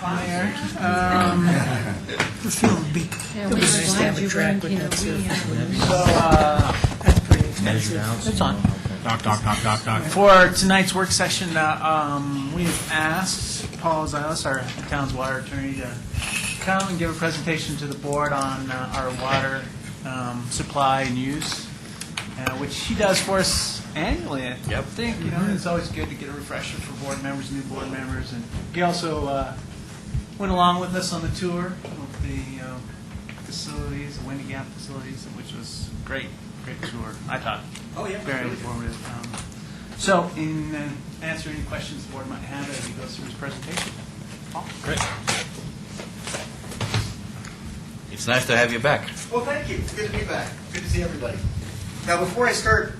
Mayor. Just feeling beat. Yeah, we just glad you weren't here. So, that's pretty expensive. That's on. Doc. For tonight's work session, we've asked Paul Zilas, our town's water attorney, to come and give a presentation to the board on our water supply and use, which he does for us annually. I think it's always good to get a refresher for board members, new board members, and he also went along with us on the tour of the facilities, the Windy Gap facilities, which was great tour. I thought. Oh yeah, Very informative. So, in answer any questions the board might have as he goes through his presentation. Paul? Great. It's nice to have you back. Well, thank you. It's good to be back. Good to see everybody. Now, before I start,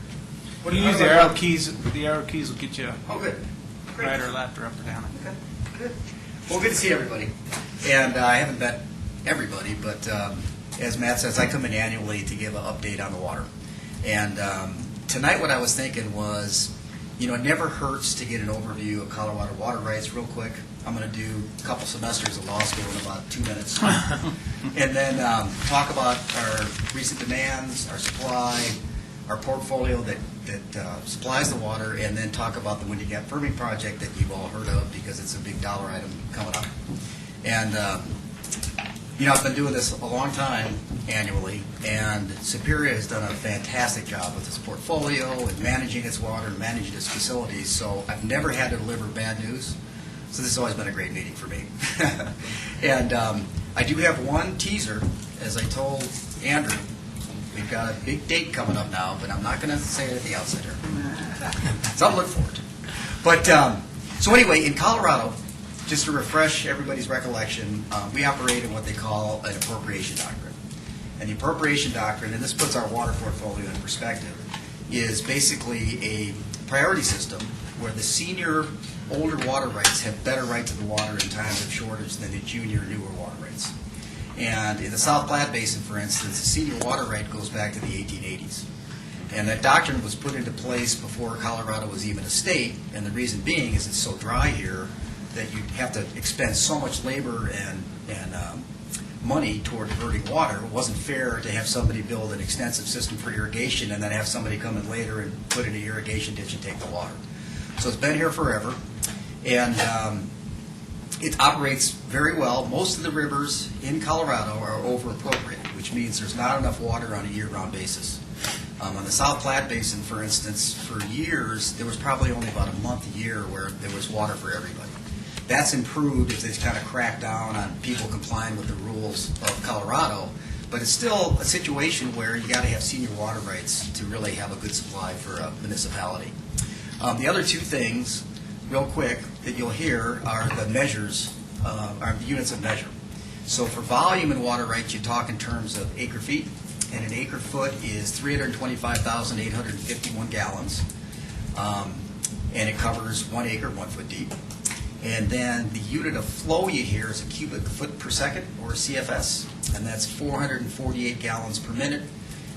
what You use the arrow keys. The arrow keys will get you Oh, good. Great. right or left or up or down. Okay. Good. Well, good to see everybody. And I haven't met everybody, but as Matt says, I come in annually to give an update on the water. And tonight, what I was thinking was, it never hurts to get an overview of Colorado water rights real quick. I'm going to do a couple semesters of law school in about 2 minutes. And then talk about our recent demands, our supply, our portfolio that supplies the water, and then talk about the Windy Gap Firming project that you've all heard of because it's a big dollar item coming up. And, I've been doing this a long time annually, and Superior has done a fantastic job with its portfolio and managing its water and managing its facilities, so I've never had to deliver bad news. So this has always been a great meeting for me. And I do have one teaser, as I told Andrew. We've got a big date coming up now, but I'm not going to say it at the outset here. So I'll look forward to it. But, so anyway, in Colorado, just to refresh everybody's recollection, we operate in what they call an appropriation doctrine. And the appropriation doctrine, and this puts our water portfolio in perspective, is basically a priority system where the senior, older water rights have better right to the water in times of shortage than the junior, newer water rights. And in the South Platte Basin, for instance, the senior water right goes back to the 1880s. And that doctrine was put into place before Colorado was even a state, and the reason being is it's so dry here that you have to expend so much labor and money toward diverting water. It wasn't fair to have somebody build an extensive system for irrigation and then have somebody come in later and put in an irrigation ditch and take the water. So it's been here forever, and it operates very well. Most of the rivers in Colorado are over-appropriated, which means there's not enough water on a year-round basis. On the South Platte Basin, for instance, for years, there was probably only about a month a year where there was water for everybody. That's improved if they kind of crack down on people complying with the rules of Colorado, but it's still a situation where you got to have senior water rights to really have a good supply for a municipality. The other two things, real quick, that you'll hear are the measures, are the units of measure. So for volume and water rights, you talk in terms of acre feet, and an acre foot is 325,851 gallons, and it covers 1 acre, 1 foot deep. And then the unit of flow you hear is a cubic foot per second, or CFS, and that's 448 gallons per minute.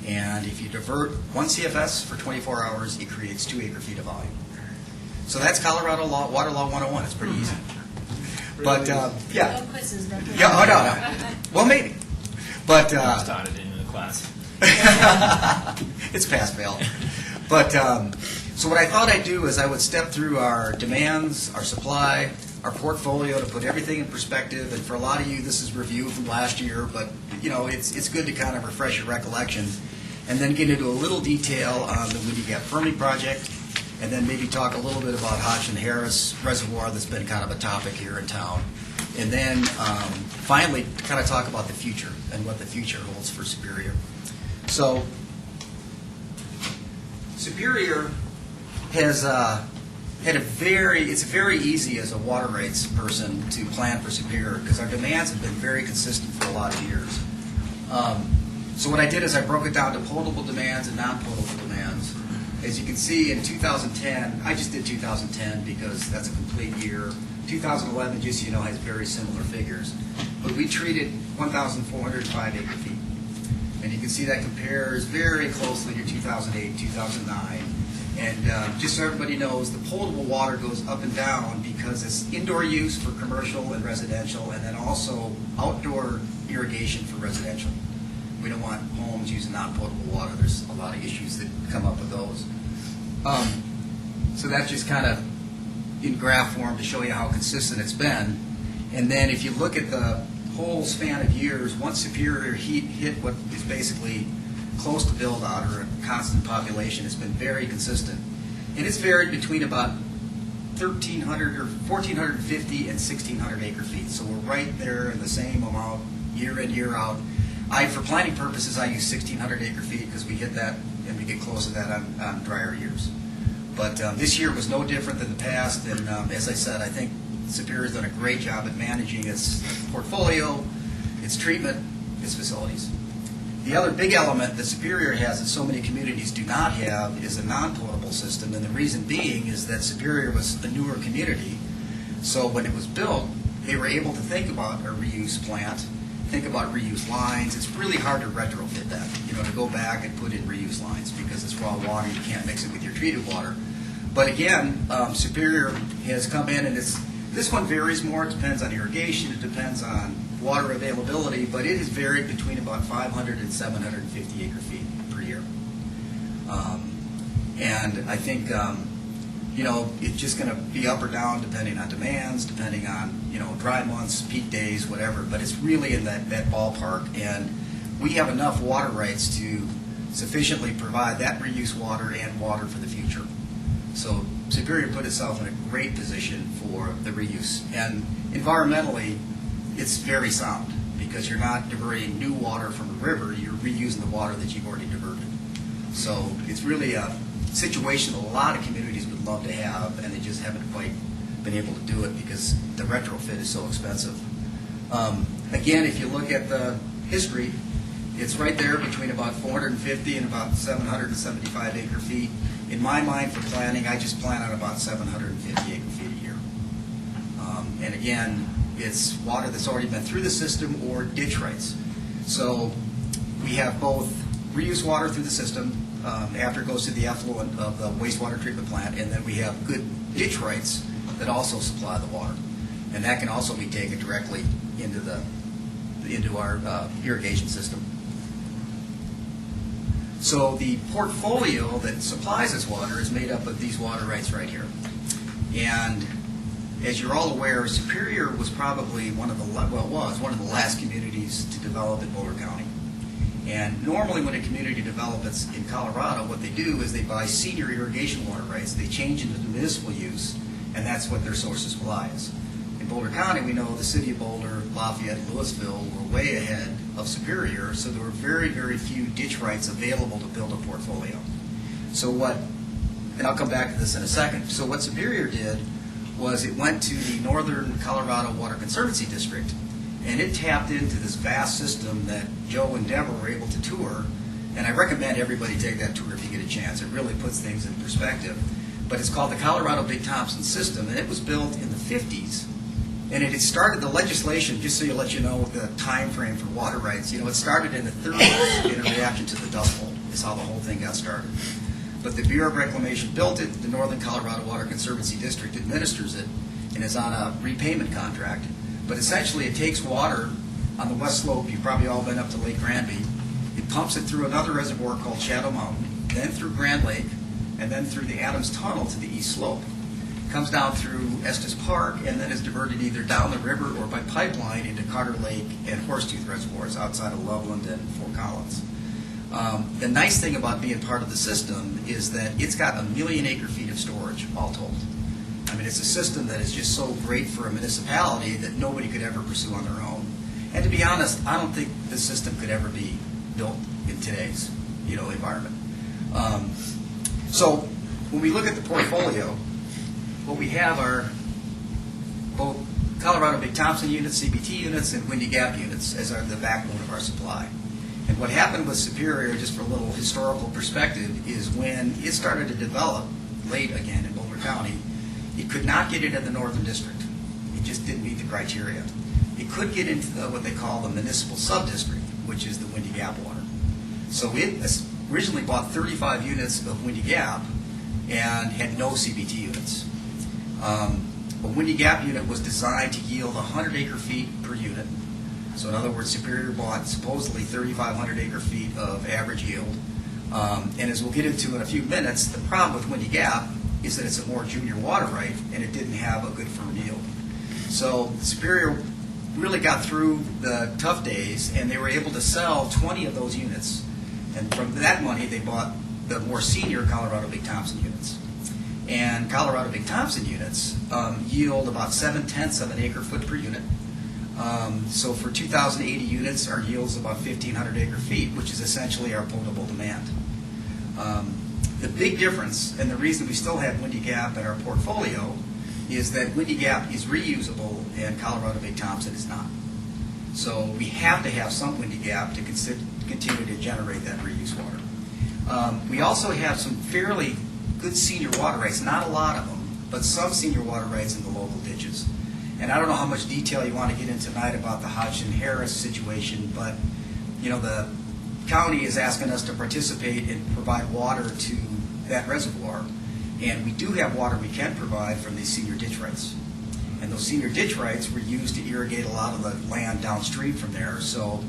And if you divert 1 CFS for 24 hours, it creates 2 acre feet of volume. So that's Colorado law, Water Law 101. It's pretty easy. But, yeah. No quizzes, no quizzes. Yeah, oh, no. Well, maybe. But, Started in the class. it's pass-fail. But, so what I thought I'd do is I would step through our demands, our supply, our portfolio to put everything in perspective. And for a lot of you, this is review from last year, but it's good to kind of refresh your recollection, and then get into a little detail on the Windy Gap Firming project, and then maybe talk a little bit about Hodgson-Harris Reservoir that's been kind of a topic here in town, and then finally kind of talk about the future and what the future holds for Superior. So Superior has it's very easy as a water rights person to plan for Superior because our demands have been very consistent for a lot of years. So what I did is I broke it down to potable demands and non-potable demands. As you can see in 2010, I just did 2010 because that's a complete year. 2011, just so you know, has very similar figures. But we treated 1,405 acre feet. And you can see that compares very closely to 2008, 2009. And just so everybody knows, the potable water goes up and down because it's indoor use for commercial and residential, and then also outdoor irrigation for residential. We don't want homes using non-potable water. There's a lot of issues that come up with those. So that's just kind of in graph form to show you how consistent it's been. And then if you look at the whole span of years, once Superior hit what is basically close to build out or a constant population, it's been very consistent. And it's varied between about 1,300 or 1,450 and 1,600 acre feet. So we're right there in the same amount year in, year out. For planning purposes, I use 1,600 acre feet because we hit that and we get close to that on drier years. But this year was no different than the past, and as I said, I think Superior's done a great job at managing its portfolio, its treatment, its facilities. The other big element that Superior has that so many communities do not have is a non-potable system, and the reason being is that Superior was a newer community, so when it was built, they were able to think about a reuse plant, think about reuse lines. It's really hard to retrofit that, to go back and put in reuse lines because it's raw water, you can't mix it with your treated water. But again, Superior has come in, and this one varies more. It depends on irrigation, it depends on water availability, but it has varied between about 500 and 750 acre feet per year. And I think, it's just going to be up or down depending on demands, depending on, dry months, peak days, whatever, but it's really in that ballpark. And we have enough water rights to sufficiently provide that reuse water and water for the future. So Superior put itself in a great position for the reuse. And environmentally, it's very sound because you're not diverting new water from a river, you're reusing the water that you've already diverted. So it's really a situation a lot of communities would love to have, and they just haven't quite been able to do it because the retrofit is so expensive. Again, if you look at the history, it's right there between about 450 and about 775 acre feet. In my mind, for planning, I just plan on about 750 acre feet a year. And again, it's water that's already been through the system or ditch rights. So we have both reuse water through the system after it goes to the effluent of the wastewater treatment plant, and then we have good ditch rights that also supply the water. And that can also be taken directly into our irrigation system. So the portfolio that supplies this water is made up of these water rights right here. And as you're all aware, Superior was probably one of the last communities to develop in Boulder County. And normally when a community develops in Colorado, what they do is they buy senior irrigation water rights, they change into the municipal use, and that's what their source of supply is. In Boulder County, we know the city of Boulder, Lafayette, and Louisville were way ahead of Superior, so there were very, very few ditch rights available to build a portfolio. And I'll come back to this in a second. So what Superior did was it went to the Northern Colorado Water Conservancy District, and it tapped into this vast system that Joe and Deborah were able to tour. And I recommend everybody take that tour if you get a chance. It really puts things in perspective. But it's called the Colorado Big Thompson System, and it was built in the 50s. And it had started the legislation, just so you let you know the time frame for water rights. It started in the 30s in a reaction to the Dust Bowl, is how the whole thing got started. But the Bureau of Reclamation built it, the Northern Colorado Water Conservancy District administers it, and is on a repayment contract. But essentially it takes water on the west slope, you've probably all been up to Lake Granby, it pumps it through another reservoir called Shadow Mountain, then through Grand Lake, and then through the Adams Tunnel to the east slope. It comes down through Estes Park, and then is diverted either down the river or by pipeline into Carter Lake and Horsetooth reservoirs outside of Loveland and Fort Collins. The nice thing about being part of the system is that it's got 1 million acre feet of storage, all told. I mean, it's a system that is just so great for a municipality that nobody could ever pursue on their own. And to be honest, I don't think this system could ever be built in today's, environment. So when we look at the portfolio, what we have are both Colorado Big Thompson units, CBT units, and Windy Gap units as the backbone of our supply. And what happened with Superior, just for a little historical perspective, is when it started to develop late again in Boulder County, it could not get into the Northern District. It just didn't meet the criteria. It could get into what they call the municipal sub-district, which is the Windy Gap water. So it originally bought 35 units of Windy Gap, and had no CBT units. A Windy Gap unit was designed to yield 100 acre-feet per unit. So in other words, Superior bought supposedly 3,500 acre-feet of average yield. And as we'll get into in a few minutes, the problem with Windy Gap is that it's a more junior water right, and it didn't have a good firm yield. So Superior really got through the tough days, and they were able to sell 20 of those units. And from that money, they bought the more senior Colorado Big Thompson units. And Colorado Big Thompson units yield about 7/10 of an acre foot per unit. So for 2,080 units, our yield is about 1,500 acre feet, which is essentially our potable demand. The big difference, and the reason we still have Windy Gap in our portfolio, is that Windy Gap is reusable and Colorado Big Thompson is not. So we have to have some Windy Gap to continue to generate that reuse water. We also have some fairly good senior water rights, not a lot of them, but some senior water rights in the local ditches. And I don't know how much detail you want to get in tonight about the Hodgson-Harris situation, but the county is asking us to participate and provide water to that reservoir. And we do have water we can provide from these senior ditch rights. And those senior ditch rights were used to irrigate a lot of the land downstream from there. So,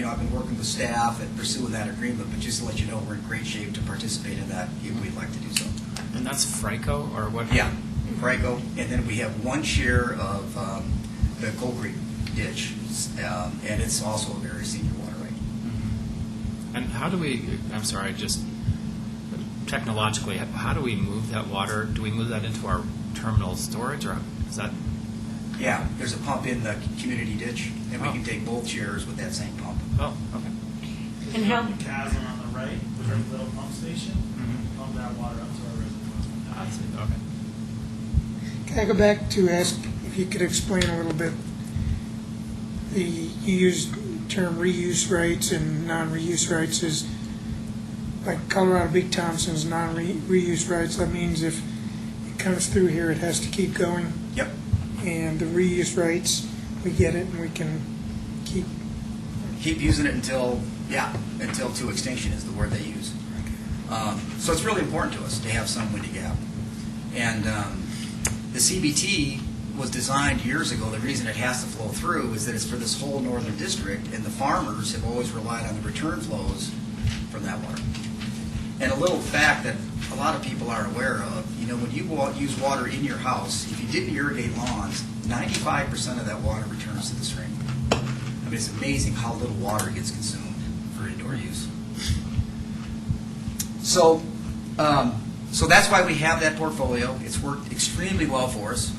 I've been working with staff and pursuing that agreement, but just to let you know, we're in great shape to participate in that if we'd like to do so. And that's FRICO or what? Yeah, FRICO. And then we have one share of the Coal Creek ditch, and it's also a very senior water right. And how do we, I'm sorry, just technologically, how do we move that water? Do we move that into our terminal storage, or is that? Yeah, there's a pump in the community ditch, and we Oh. can take both shares with that same pump. Oh, okay. And how- The chasm on the right, with our little pump station, Mhm. pump that water up to our reservoir. I see. Okay. Can I go back to ask if you could explain a little bit, you used the term reuse rights and non-reuse rights is, like Colorado Big Thompson's non-reuse rights, that means if it comes through here, it has to keep going, Yep. and the reuse rights, we get it and we can keep, Keep using it until to extinction is the word they use. So it's really important to us to have some Windy Gap. And the CBT was designed years ago. The reason it has to flow through is that it's for this whole northern district, and the farmers have always relied on the return flows from that water. And a little fact that a lot of people aren't aware of, when you use water in your house, if you didn't irrigate lawns, 95% of that water returns to the stream. I mean, it's amazing how little water gets consumed for indoor use. So that's why we have that portfolio. It's worked extremely well for us.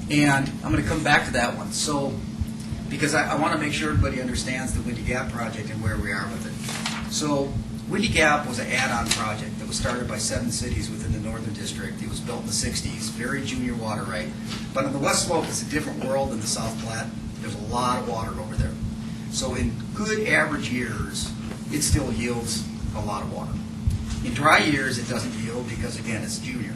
And I'm going to come back to that one. So, because I want to make sure everybody understands the Windy Gap project and where we are with it. So, Windy Gap was an add-on project that was started by 7 cities within the Northern District. It was built in the 60s, very junior water right. But on the West Slope, it's a different world than the South Platte. There's a lot of water over there. So in good average years, it still yields a lot of water. In dry years, it doesn't yield because, again, it's junior.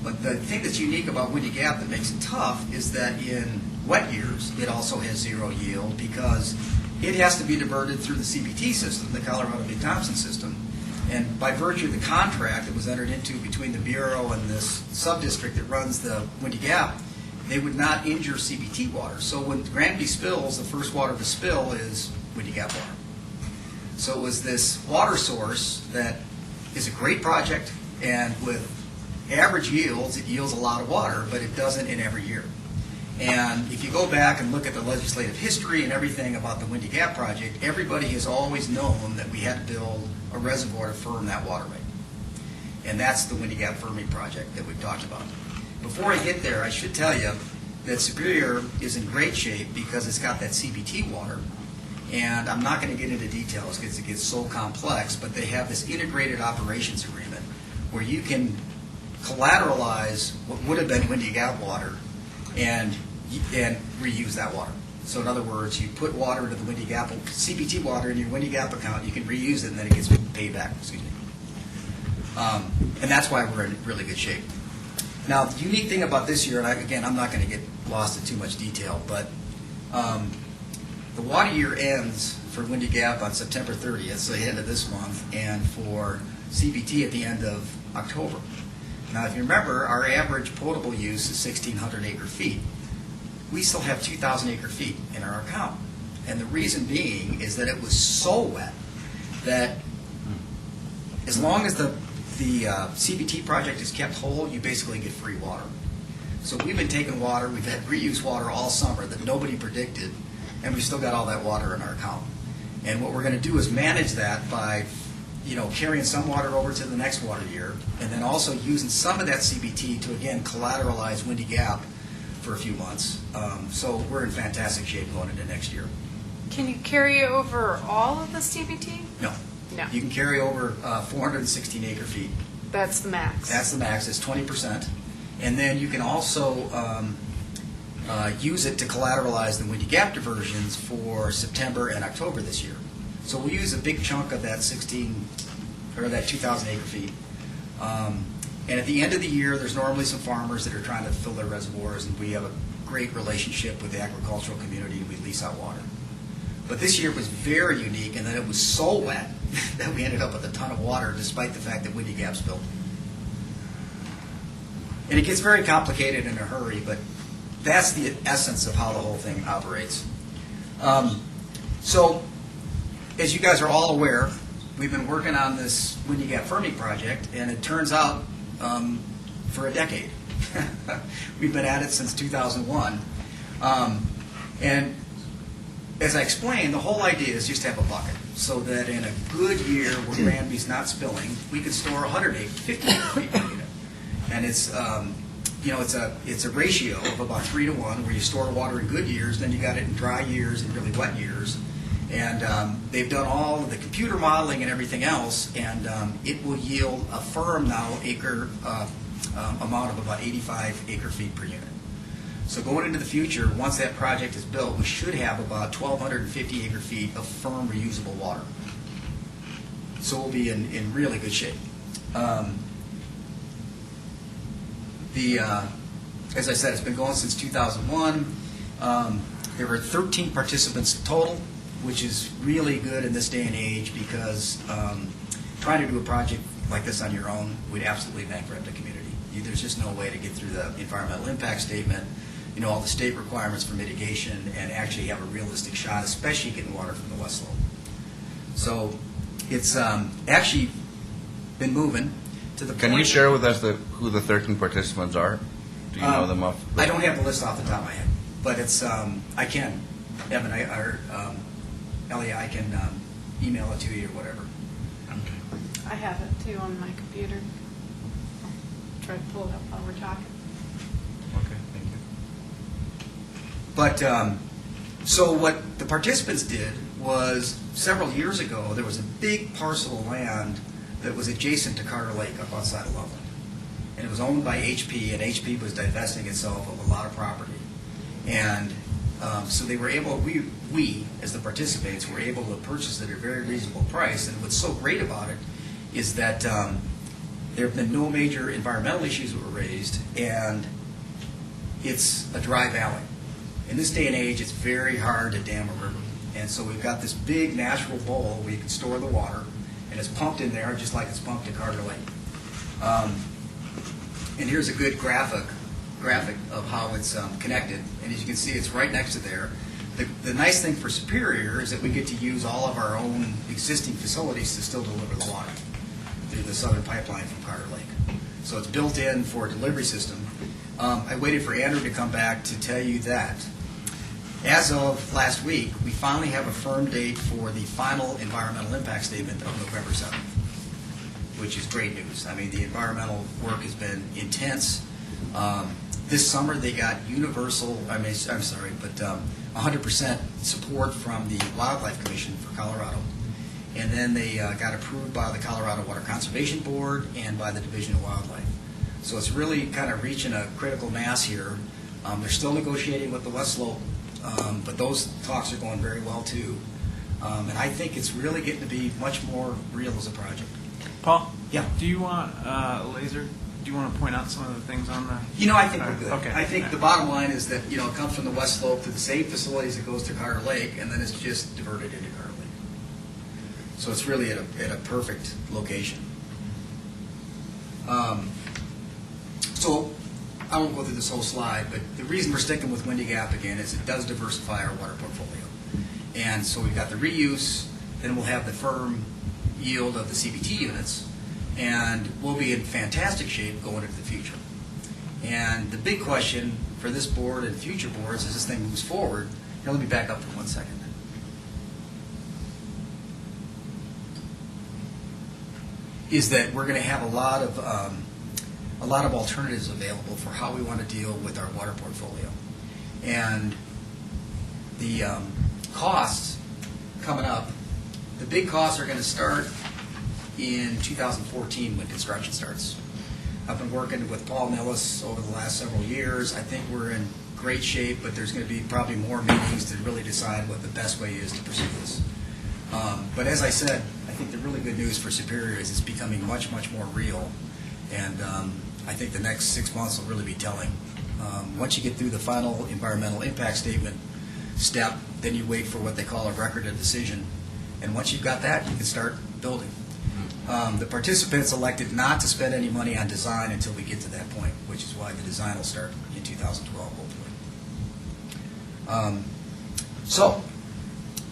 But the thing that's unique about Windy Gap that makes it tough is that in wet years, it also has zero yield because it has to be diverted through the CBT system, the Colorado Big Thompson system. And by virtue of the contract that was entered into between the Bureau and this sub-district that runs the Windy Gap, they would not injure CBT water. So when Granby spills, the first water to spill is Windy Gap water. So it was this water source that is a great project, and with average yields, it yields a lot of water, but it doesn't in every year. And if you go back and look at the legislative history and everything about the Windy Gap project, everybody has always known that we had to build a reservoir to firm that water right. And that's the Windy Gap firming project that we've talked about. Before I get there, I should tell you that Superior is in great shape because it's got that CBT water. And I'm not going to get into details because it gets so complex, but they have this integrated operations agreement where you can collateralize what would have been Windy Gap water and reuse that water. So in other words, you put water into the Windy Gap, CBT water in your Windy Gap account, you can reuse it and then it gets paid back, and that's why we're in really good shape. Now, the unique thing about this year, and again, I'm not going to get lost in too much detail, but the water year ends for Windy Gap on September 30th, so the end of this month, and for CBT at the end of October. Now, if you remember, our average potable use is 1,600 acre feet. We still have 2,000 acre feet in our account. And the reason being is that it was so wet that as long as the CBT project is kept whole, you basically get free water. So we've been taking water, we've had reuse water all summer that nobody predicted, and we've still got all that water in our account. And what we're going to do is manage that by carrying some water over to the next water year, and then also using some of that CBT to, again, collateralize Windy Gap for a few months. So we're in fantastic shape going into next year. Can you carry over all of the CBT? No. No. You can carry over 416 acre feet. That's the max. That's the max. It's 20%. And then you can also use it to collateralize the Windy Gap diversions for September and October this year. So we'll use a big chunk of that 2,000 acre feet. And at the end of the year, there's normally some farmers that are trying to fill their reservoirs, and we have a great relationship with the agricultural community, and we lease out water. But this year was very unique, and then it was so wet that we ended up with a ton of water, despite the fact that Windy Gap's built. And it gets very complicated in a hurry, but that's the essence of how the whole thing operates. So, as you guys are all aware, we've been working on this Windy Gap firming project, and it turns out for a decade. We've been at it since 2001. And as I explained, the whole idea is just to have a bucket, so that in a good year where Granby's not spilling, we could store 50 acre feet per unit. And it's it's a ratio of about 3 to 1, where you store water in good years, then you got it in dry years and really wet years. And they've done all of the computer modeling and everything else, and it will yield a firm now acre amount of about 85 acre feet per unit. So going into the future, once that project is built, we should have about 1,250 acre feet of firm reusable water. So we'll be in really good shape. As I said, it's been going since 2001. There were 13 participants total, which is really good in this day and age, because trying to do a project like this on your own would absolutely bankrupt the community. There's just no way to get through the environmental impact statement, all the state requirements for mitigation, and actually have a realistic shot, especially getting water from the west slope. So it's actually been moving to the point. Can you share with us who the 13 participants are? Do you know them off? I don't have the list off the top of my head, but it's I can, Evan, or Ellie, I can email it to you or whatever. I have it too on my computer. I'll try to pull it up while we're talking. Okay, thank you. But so what the participants did was, several years ago, there was a big parcel of land that was adjacent to Carter Lake up outside of Loveland. And it was owned by HP, and HP was divesting itself of a lot of property. And so they were able, we, as the participants, were able to purchase it at a very reasonable price. And what's so great about it is that there have been no major environmental issues that were raised, and it's a dry valley. In this day and age, it's very hard to dam a river. And so we've got this big natural bowl where you can store the water, and it's pumped in there just like it's pumped at Carter Lake. And here's a good graphic of how it's connected. And as you can see, it's right next to there. The nice thing for Superior is that we get to use all of our own existing facilities to still deliver the water through the southern pipeline from Carter Lake. So it's built in for a delivery system. I waited for Andrew to come back to tell you that as of last week, we finally have a firm date for the final environmental impact statement of November 7th, which is great news. I mean, the environmental work has been intense. This summer they got 100% support from the Wildlife Commission for Colorado. And then they got approved by the Colorado Water Conservation Board and by the Division of Wildlife. So it's really kind of reaching a critical mass here. They're still negotiating with the West Slope, but those talks are going very well too. And I think it's really getting to be much more real as a project. Paul? Yeah. Do you want Laser? Do you want to point out some of the things on the? I think we're good. Okay. I think the bottom line is that it comes from the West Slope to the same facilities that goes to Carter Lake, and then it's just diverted into Carter Lake. So it's really at a perfect location. So I won't go through this whole slide, but the reason we're sticking with Windy Gap again is it does diversify our water portfolio. And so we've got the reuse, then we'll have the firm yield of the CBT units, and we'll be in fantastic shape going into the future. And the big question for this board and future boards as this thing moves forward, here, let me back up for 1 second. Is that we're going to have a lot of alternatives available for how we want to deal with our water portfolio. And the costs coming up, the big costs are going to start in 2014 when construction starts. I've been working with Paul Millis over the last several years. I think we're in great shape, but there's going to be probably more meetings to really decide what the best way is to pursue this. But as I said, I think the really good news for Superior is it's becoming much, much more real. And I think the next 6 months will really be telling. Once you get through the final environmental impact statement step, then you wait for what they call a record of decision. And once you've got that, you can start building. The participants elected not to spend any money on design until we get to that point, which is why the design will start in 2012, hopefully. So,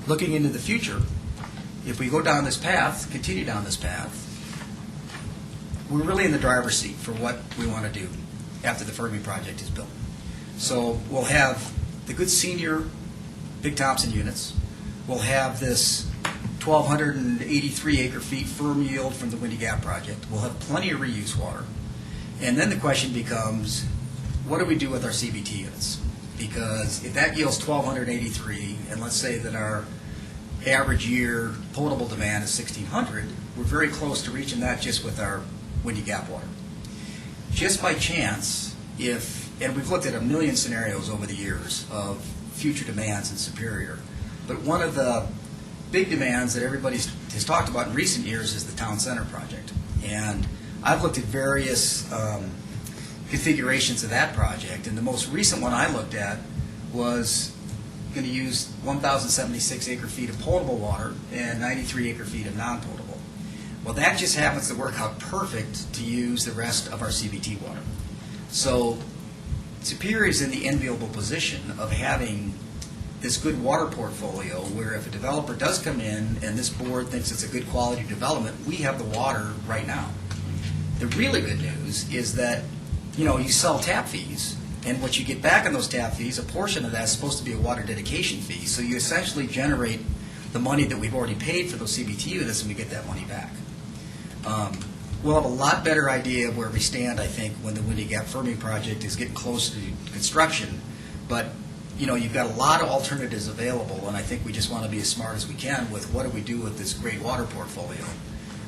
looking into the future, if we go down this path, continue down this path, we're really in the driver's seat for what we want to do after the Fermi project is built. So we'll have the good senior Big Thompson units. We'll have this 1,283 acre-feet firm yield from the Windy Gap project. We'll have plenty of reuse water. And then the question becomes, what do we do with our CBT units? Because if that yields 1,283, and let's say that our average year potable demand is 1,600, we're very close to reaching that just with our Windy Gap water. Just by chance, and we've looked at a million scenarios over the years of future demands in Superior, but one of the big demands that everybody has talked about in recent years is the town center project. And I've looked at various configurations of that project, and the most recent one I looked at was going to use 1,076 acre-feet of potable water and 93 acre-feet of non-potable. Well, that just happens to work out perfect to use the rest of our CBT water. So Superior is in the enviable position of having this good water portfolio where if a developer does come in and this board thinks it's a good quality development, we have the water right now. The really good news is that, you sell tap fees, and what you get back on those tap fees, a portion of that is supposed to be a water dedication fee. So you essentially generate the money that we've already paid for those CBT units, and we get that money back. We'll have a lot better idea of where we stand, I think, when the Windy Gap Firming project is getting close to construction. But, you've got a lot of alternatives available, and I think we just want to be as smart as we can with what do we do with this great water portfolio,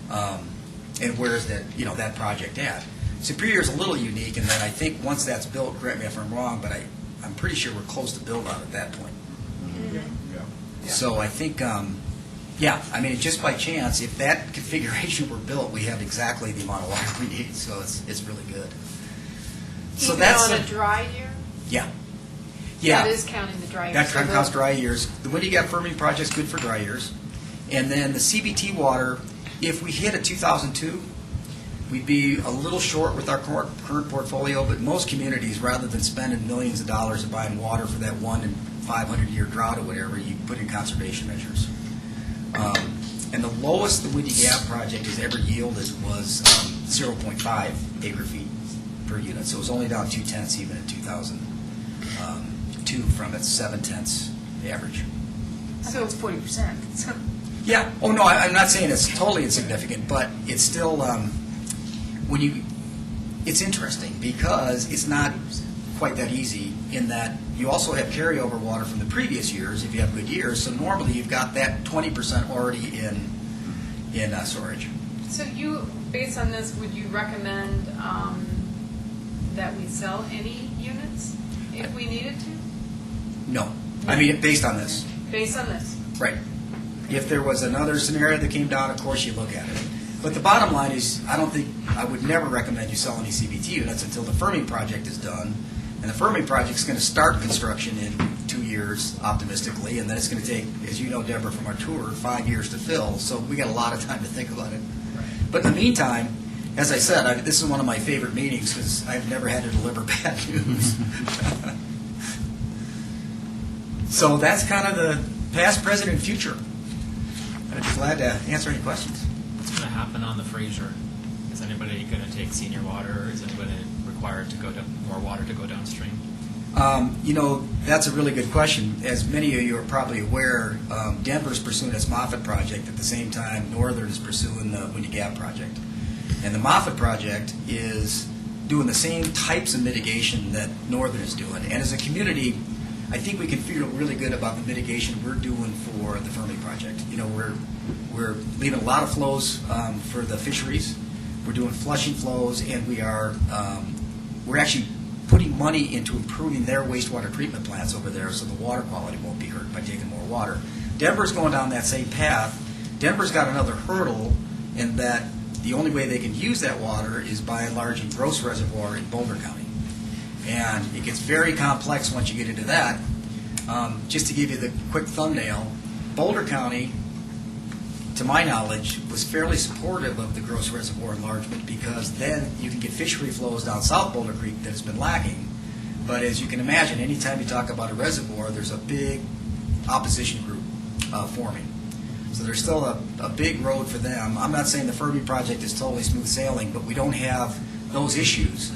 and where is that project at. Superior is a little unique in that I think once that's built, correct me if I'm wrong, but I'm pretty sure we're close to build out at that point. So I think, just by chance, if that configuration were built, we have exactly the amount of water we need. So it's really good. So Even that's on a dry year? Yeah. That is counting the dry years. That So counts dry years. The Windy Gap Firming project's good for dry years. And then the CBT water, if we hit a 2002, we'd be a little short with our current portfolio, but most communities, rather than spending millions of dollars to buying water for that 1 in 500 year drought or whatever, you put in conservation measures. And the lowest the Windy Gap project has ever yielded was 0.5 acre-feet per unit. So it was only down 0.2 even in 2002 from its 0.7 average. So it's 40%. So Yeah. Oh, no, I'm not saying it's totally insignificant, but it's still, it's interesting because it's not quite that easy in that you also have carryover water from the previous years if you have good years. So normally you've got that 20% already in storage. So based on this, would you recommend that we sell any units if we needed to? No. I mean, based on this. Based on this? Right. If there was another scenario that came down, of course you look at it. But the bottom line is, I would never recommend you sell any CBT units until the firming project is done, And the Fermi project's going to start construction in 2 years, optimistically, and then it's going to take, as you know, Deborah, from our tour, 5 years to fill. So we got a lot of time to think about it. But in the meantime, as I said, this is one of my favorite meetings because I've never had to deliver bad news. So that's kind of the past, present, and future. I'd be glad to answer any questions. What's going to happen on the Fraser? Is anybody going to take senior water, or is anybody required to go to more water to go downstream? That's a really good question. As many of you are probably aware, Denver's pursuing its Moffett project at the same time Northern is pursuing the Windy Gap project. And the Moffett project is doing the same types of mitigation that Northern is doing. And as a community, I think we can feel really good about the mitigation we're doing for the Fermi project. We're leaving a lot of flows for the fisheries. We're doing flushing flows, and we're actually putting money into improving their wastewater treatment plants over there so the water quality won't be hurt by taking more water. Denver's going down that same path. Denver's got another hurdle in that the only way they can use that water is by enlarging Gross Reservoir in Boulder County. And it gets very complex once you get into that. Just to give you the quick thumbnail, Boulder County, to my knowledge, was fairly supportive of the Gross Reservoir enlargement because then you can get fishery flows down South Boulder Creek that has been lacking. But as you can imagine, anytime you talk about a reservoir, there's a big opposition group forming. So there's still a big road for them. I'm not saying the Fermi project is totally smooth sailing, but we don't have those issues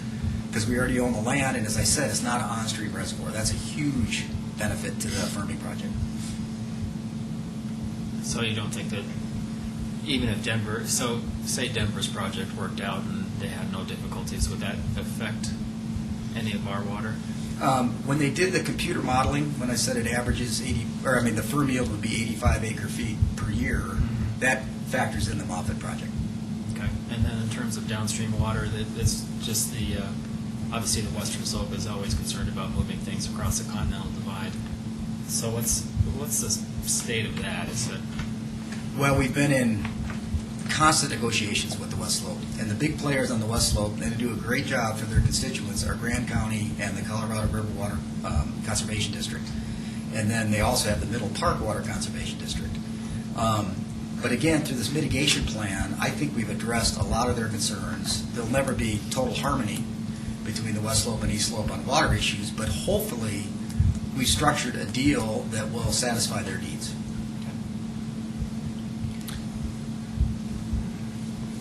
because we already own the land, and as I said, it's not an on-stream reservoir. That's a huge benefit to the Fermi project. So you don't think that even if say Denver's project worked out and they had no difficulties, would that affect any of our water? When they did the computer modeling, when I said it averages the Fermi yield would be 85 acre-feet per year, that factors in the Moffett project. Okay. And then in terms of downstream water, it's just obviously the Western Slope is always concerned about moving things across the Continental Divide. So what's the state of that? Well, we've been in constant negotiations with the West Slope, and the big players on the West Slope, and they do a great job for their constituents, are Grand County and the Colorado River Water Conservation District. And then they also have the Middle Park Water Conservation District. But again, through this mitigation plan, I think we've addressed a lot of their concerns. There'll never be total harmony between the West Slope and East Slope on water issues, but hopefully we've structured a deal that will satisfy their needs.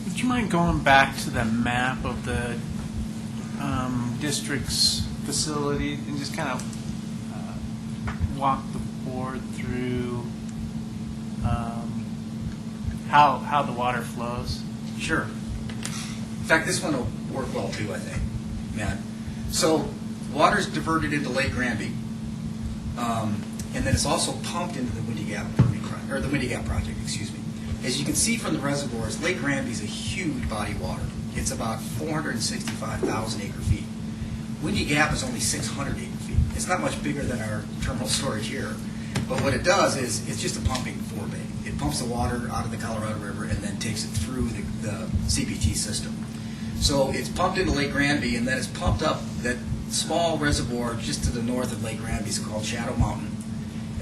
Would you mind going back to the map of the district's facility and just kind of walk the board through how the water flows? Sure. In fact, this one will work well too, I think, Matt. So water's diverted into Lake Granby, and then it's also pumped into the Windy Gap project, excuse me. As you can see from the reservoirs, Lake Granby is a huge body of water. It's about 465,000 acre-feet. Windy Gap is only 600 acre-feet. It's not much bigger than our terminal storage here. But what it does is it's just a pumping forebay. It pumps the water out of the Colorado River and then takes it through the CPT system. So it's pumped into Lake Granby, and then it's pumped up that small reservoir just to the north of Lake Granby is called Shadow Mountain,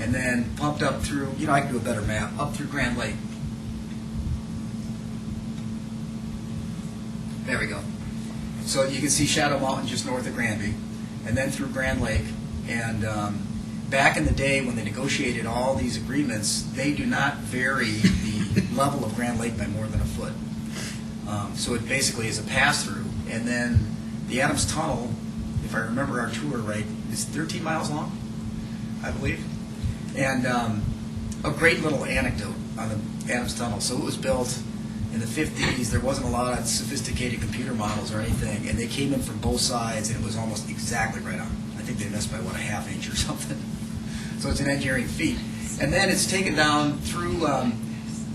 and then pumped up through, I can do a better map, up through Grand Lake. There we go. So you can see Shadow Mountain just north of Granby, and then through Grand Lake. And back in the day when they negotiated all these agreements, they do not vary the level of Grand Lake by more than a foot. So it basically is a pass-through. And then the Adams Tunnel, if I remember our tour right, is 13 miles long, I believe. And a great little anecdote on the Adams Tunnel. So it was built in the 50s. There wasn't a lot of sophisticated computer models or anything, and they came in from both sides, and it was almost exactly right on. I think they missed by, a half inch or something. So it's an engineering feat. And then it's taken down through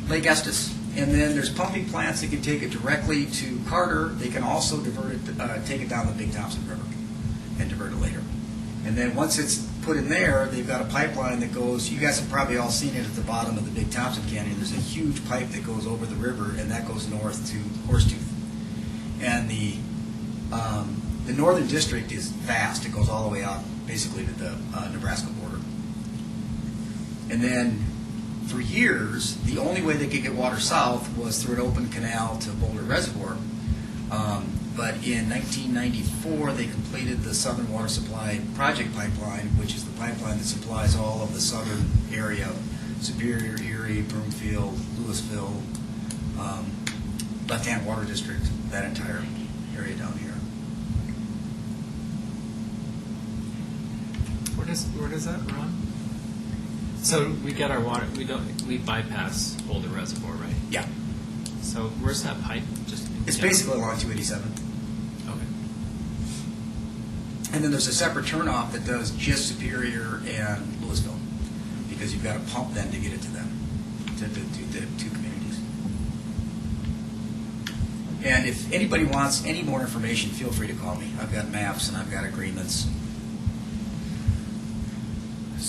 Lake Estes, and then there's pumping plants that can take it directly to Carter. They can also divert it, take it down the Big Thompson River and divert it later. And then once it's put in there, they've got a pipeline that goes, you guys have probably all seen it at the bottom of the Big Thompson Canyon. There's a huge pipe that goes over the river, and that goes north to Horsetooth. And the The northern district is vast. It goes all the way out basically to the Nebraska border. And then for years, the only way they could get water south was through an open canal to Boulder Reservoir. But in 1994, they completed the Southern Water Supply Project Pipeline, which is the pipeline that supplies all of the southern area, Superior, Erie, Broomfield, Louisville, Left-Hand Water District, that entire area down here. Where does that run? So we get our water. We bypass Boulder Reservoir, right? Yeah. So where's that pipe? Just It's basically along 287. Okay. And then there's a separate turnoff that does just Superior and Louisville, because you've got to pump then to get it to them, to the two communities. And if anybody wants any more information, feel free to call me. I've got maps and I've got agreements.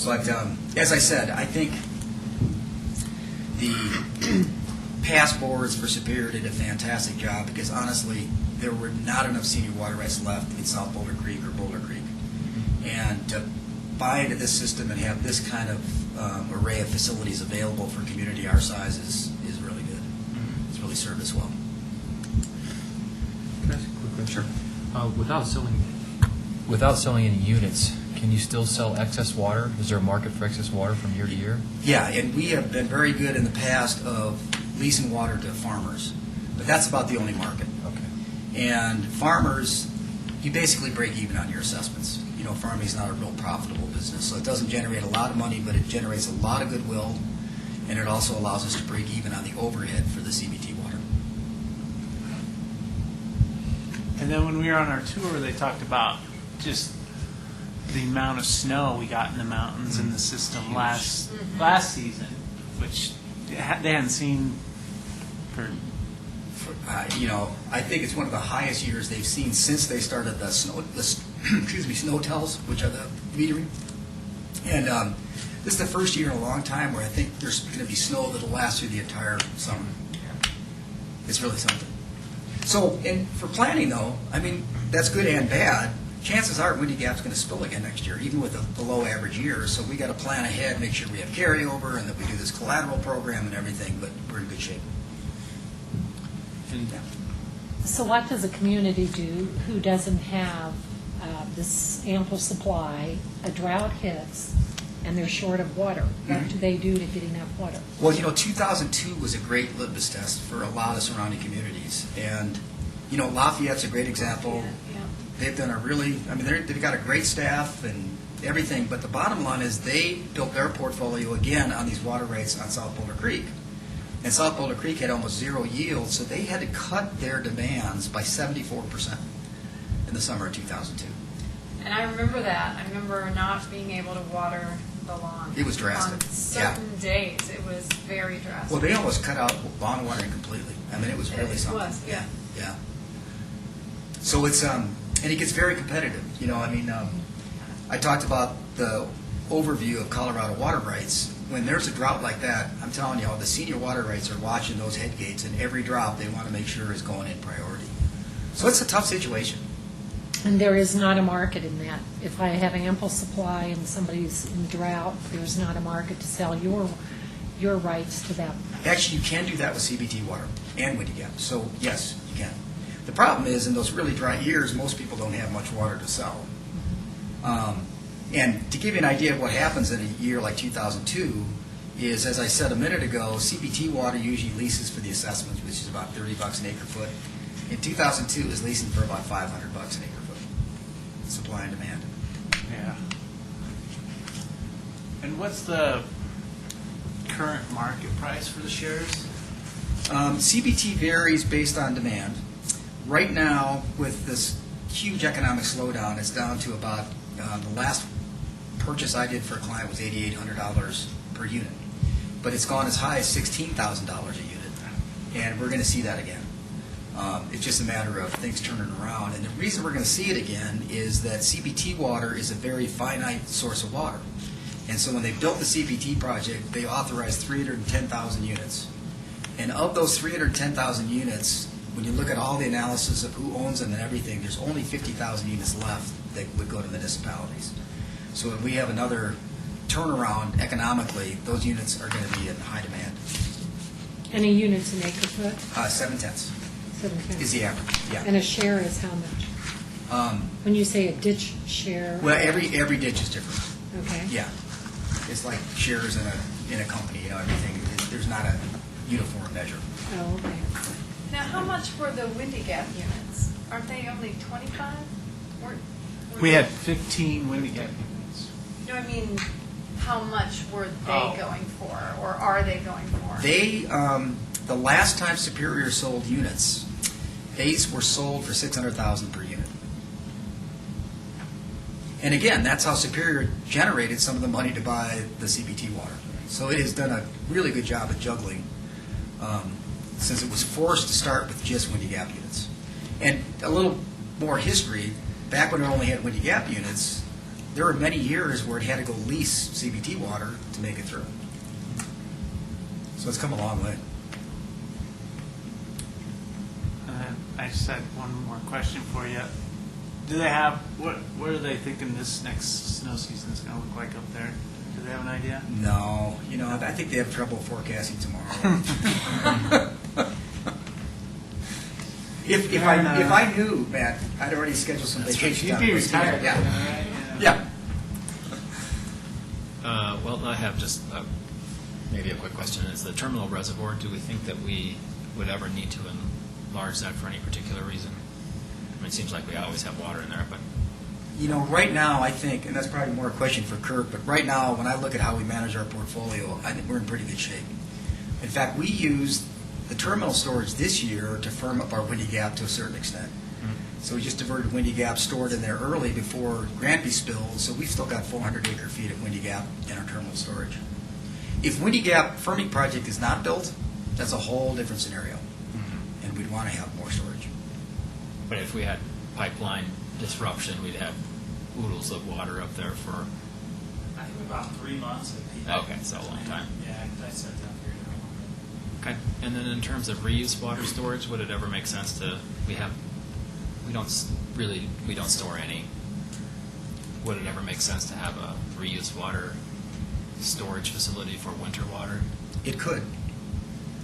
But as I said, I think the past boards for Superior did a fantastic job, because honestly, there were not enough senior water rights left in South Boulder Creek or Boulder Creek. And to buy into this system and have this kind of array of facilities available for a community our size is really good. It's really served us well. Can I ask a quick question? Sure. Without selling any units, can you still sell excess water? Is there a market for excess water from year to year? Yeah, and we have been very good in the past of leasing water to farmers, but that's about the only market. Okay. And farmers, you basically break even on your assessments. You know, farming is not a real profitable business, so it doesn't generate a lot of money, but it generates a lot of goodwill, and it also allows us to break even on the overhead for the CBT water. And then when we were on our tour, they talked about just the amount of snow we got in the mountains in the system last season, which they hadn't seen for. You know, I think it's one of the highest years they've seen since they started the snow tells, which are the metering. And this is the first year in a long time where I think there's going to be snow that'll last through the entire summer. It's really something. So, and for planning though, I mean, that's good and bad. Chances are Windy Gap's going to spill again next year, even with a below average year. So we got to plan ahead, make sure we have carryover, and that we do this collateral program and everything. But we're in good shape. And So what does a community do who doesn't have this ample supply, a drought hits, and they're short of water? What do they do to get enough water? Well, you know, 2002 was a great litmus test for a lot of surrounding communities. And, you know, Lafayette's a great example. Yeah. They've done they've got a great staff and everything, but the bottom line is they built their portfolio again on these water rates on South Boulder Creek. And South Boulder Creek had almost zero yield, so they had to cut their demands by 74% in the summer of 2002. And I remember that. I remember not being able to water the lawn. It was drastic. On certain days, it was very drastic. Well, they almost cut out lawn watering completely. I mean, it was really something. It was, yeah. Yeah. So it's, and it gets very competitive. You know, I mean, I talked about the overview of Colorado water rights. When there's a drought like that, I'm telling you, the senior water rights are watching those head gates, and every drop they want to make sure is going in priority. So it's a tough situation. And there is not a market in that. If I have ample supply and somebody's in drought, there's not a market to sell your rights to them. Actually, you can do that with CBT water and Windy Gap. So yes, you can. The problem is, in those really dry years, most people don't have much water to sell. And to give you an idea of what happens in a year like 2002 is, as I said a minute ago, CBT water usually leases for the assessments, which is about $30 an acre foot. In 2002, is leasing for about $500 an acre foot. Supply and demand. yeah. And what's the current market price for the shares? CBT varies based on demand. Right now, with this huge economic slowdown, it's down to about the last purchase I did for a client was $8,800 per unit, but it's gone as high as $16,000 a unit, and we're going to see that again. It's just a matter of things turning around, and the reason we're going to see it again is that CBT water is a very finite source of water, and so when they built the CBT project, they authorized 310,000 units, and of those 310,000 units, when you look at all the analysis of who owns them and everything, there's only 50,000 units left that would go to municipalities. So when we have another turnaround economically, those units are going to be in high demand. Any units an acre foot? 7/10 7 is the average, And yeah. a share is how much? When you say a ditch share? Well, every ditch is different, Okay. yeah. It's like shares in a company, everything. There's not a uniform measure. Oh, okay. Now, how much were the Windy Gap units? Aren't they only 25? We had 15 Windy Gap units. No, I mean, how much were they Oh. going for, or are they going for? They, the last time Superior sold units, they were sold for $600,000 per unit. And again, that's how Superior generated some of the money to buy the CBT water. So it has done a really good job of juggling, since it was forced to start with just Windy Gap units. And a little more history, back when it only had Windy Gap units, there were many years where it had to go lease CBT water to make it through. So it's come a long way. I just had one more question for you. Do they have, what are they thinking this next snow season is going to look like up there? Do they have an idea? No, I think they have trouble forecasting tomorrow. If I knew, Matt, I'd already scheduled some vacation You'd time. be retired. Yeah. Right? Yeah. Well, I have just maybe a quick question. Is the terminal reservoir, do we think that we would ever need to enlarge that for any particular reason? I mean, it seems like we always have water in there, but Right now, I think, and that's probably more a question for Kirk, but right now, when I look at how we manage our portfolio, I think we're in pretty good shape. In fact, we used the terminal storage this year to firm up our Windy Gap to a certain extent. So we just diverted Windy Gap, stored in there early before Granby spilled, so we've still got 400 acre feet of Windy Gap in our terminal storage. If Windy Gap firming project is not built, that's a whole different scenario, and we'd want to have more storage. but if we had pipeline disruption, we'd have oodles of water up there for, I think about 3 months. okay, so a long time. Yeah, I set that period a little bit. Okay. And then in terms of reuse water storage, would it ever make sense to, we don't store any. Would it ever make sense to have a reuse water storage facility for winter water? It could.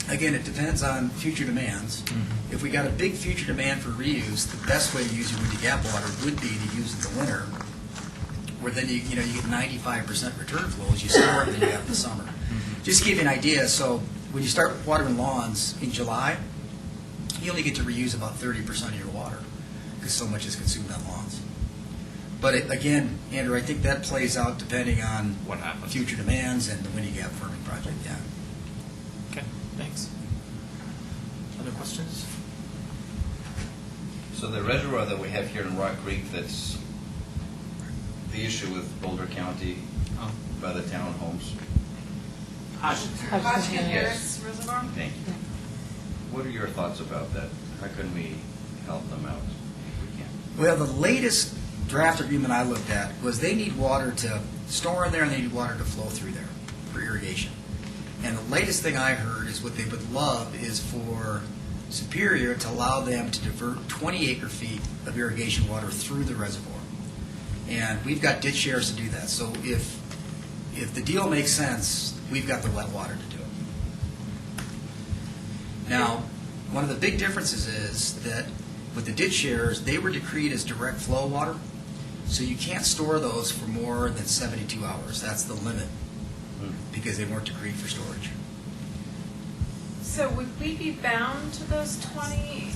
Again, it depends on future demands. If we got a big future demand for reuse, the best way to use your Windy Gap water would be to use it in the winter, where then you get 95% return flows. You store it, and then you have the summer. Just to give you an idea, so when you start watering lawns in July, you only get to reuse about 30% of your water because so much is consumed on lawns. But again, Andrew, I think that plays out depending on What happens? future demands and the Windy Gap firming project. Yeah. Okay, thanks. Other questions? So the reservoir that we have here in Rock Creek, that's the issue with Boulder County Oh. by the townhomes. Hodgkin Harris Reservoir? Thank you. What are your thoughts about that? How can we help them out if we can? Well, the latest draft agreement I looked at was they need water to store in there and they need water to flow through there for irrigation. And the latest thing I heard is what they would love is for Superior to allow them to divert 20 acre feet of irrigation water through the reservoir. And we've got ditch shares to do that. So if the deal makes sense, we've got the wet water to do it. Now, one of the big differences is that with the ditch shares, they were decreed as direct flow water, so you can't store those for more than 72 hours. That's the limit, because they weren't decreed for storage. So would we be bound to those 20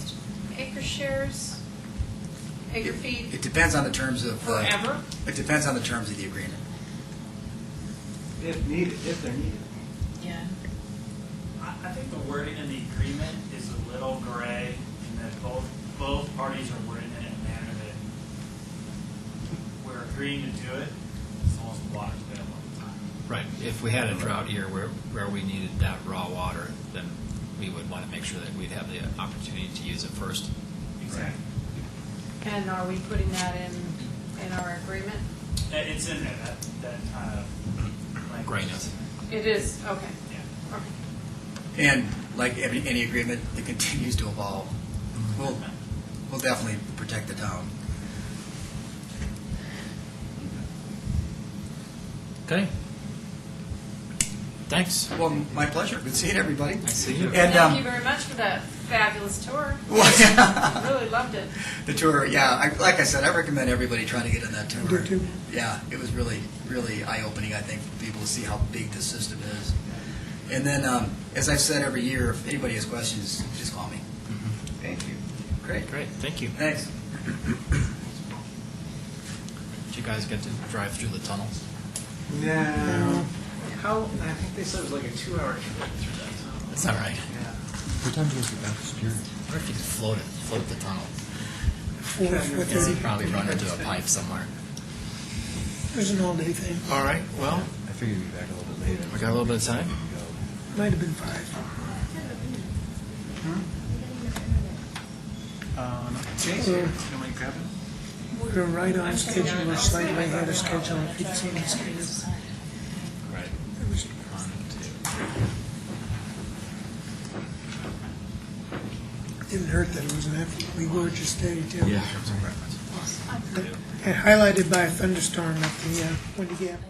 acre shares, acre feet It depends on the terms of... forever? It depends on the terms of the agreement. If needed, if they're needed. Yeah. I think the wording in the agreement is a little gray in that both parties are wording it in a manner that we're agreeing to do it as long as the water's available at the time. Right. If we had a drought year where we needed that raw water, then we would want to make sure that we'd have the opportunity to use it first. Exactly. And are we putting that in our agreement? It's in there, that kind of language. Grayness. It is, okay. Yeah. Okay. And like any agreement, it continues to evolve. we'll definitely protect the town. Okay. Thanks. Well, my pleasure. Good seeing everybody. I see you. And Thank you very much for that fabulous tour. well, I really loved it. the tour, yeah. Like I said, I recommend everybody trying to get on that tour. I do too. Yeah, it was really, really eye-opening, I think, for people to see how big this system is. And then, as I've said every year, if anybody has questions, just call me. Thank you. Great. Great, thank you. Thanks. Did you guys get to drive through the tunnels? No. How, I think they said it was like a 2-hour trip through that tunnel. Is that right? Yeah. What time do you get back to Superior? I wonder if you could float the tunnel. 4:30. Probably run into a pipe somewhere. It was an all-day thing. All right, well, I figured you'd be back a little bit later. we got a little bit of time. Might have been 5. No. Chase, you want to grab it? We're right on schedule, or slightly ahead of schedule, if you'd seen the schedule. Right. It was- Didn't hurt that it was an absolutely gorgeous day, too. Yeah. And highlighted by a thunderstorm at the Windy Gap.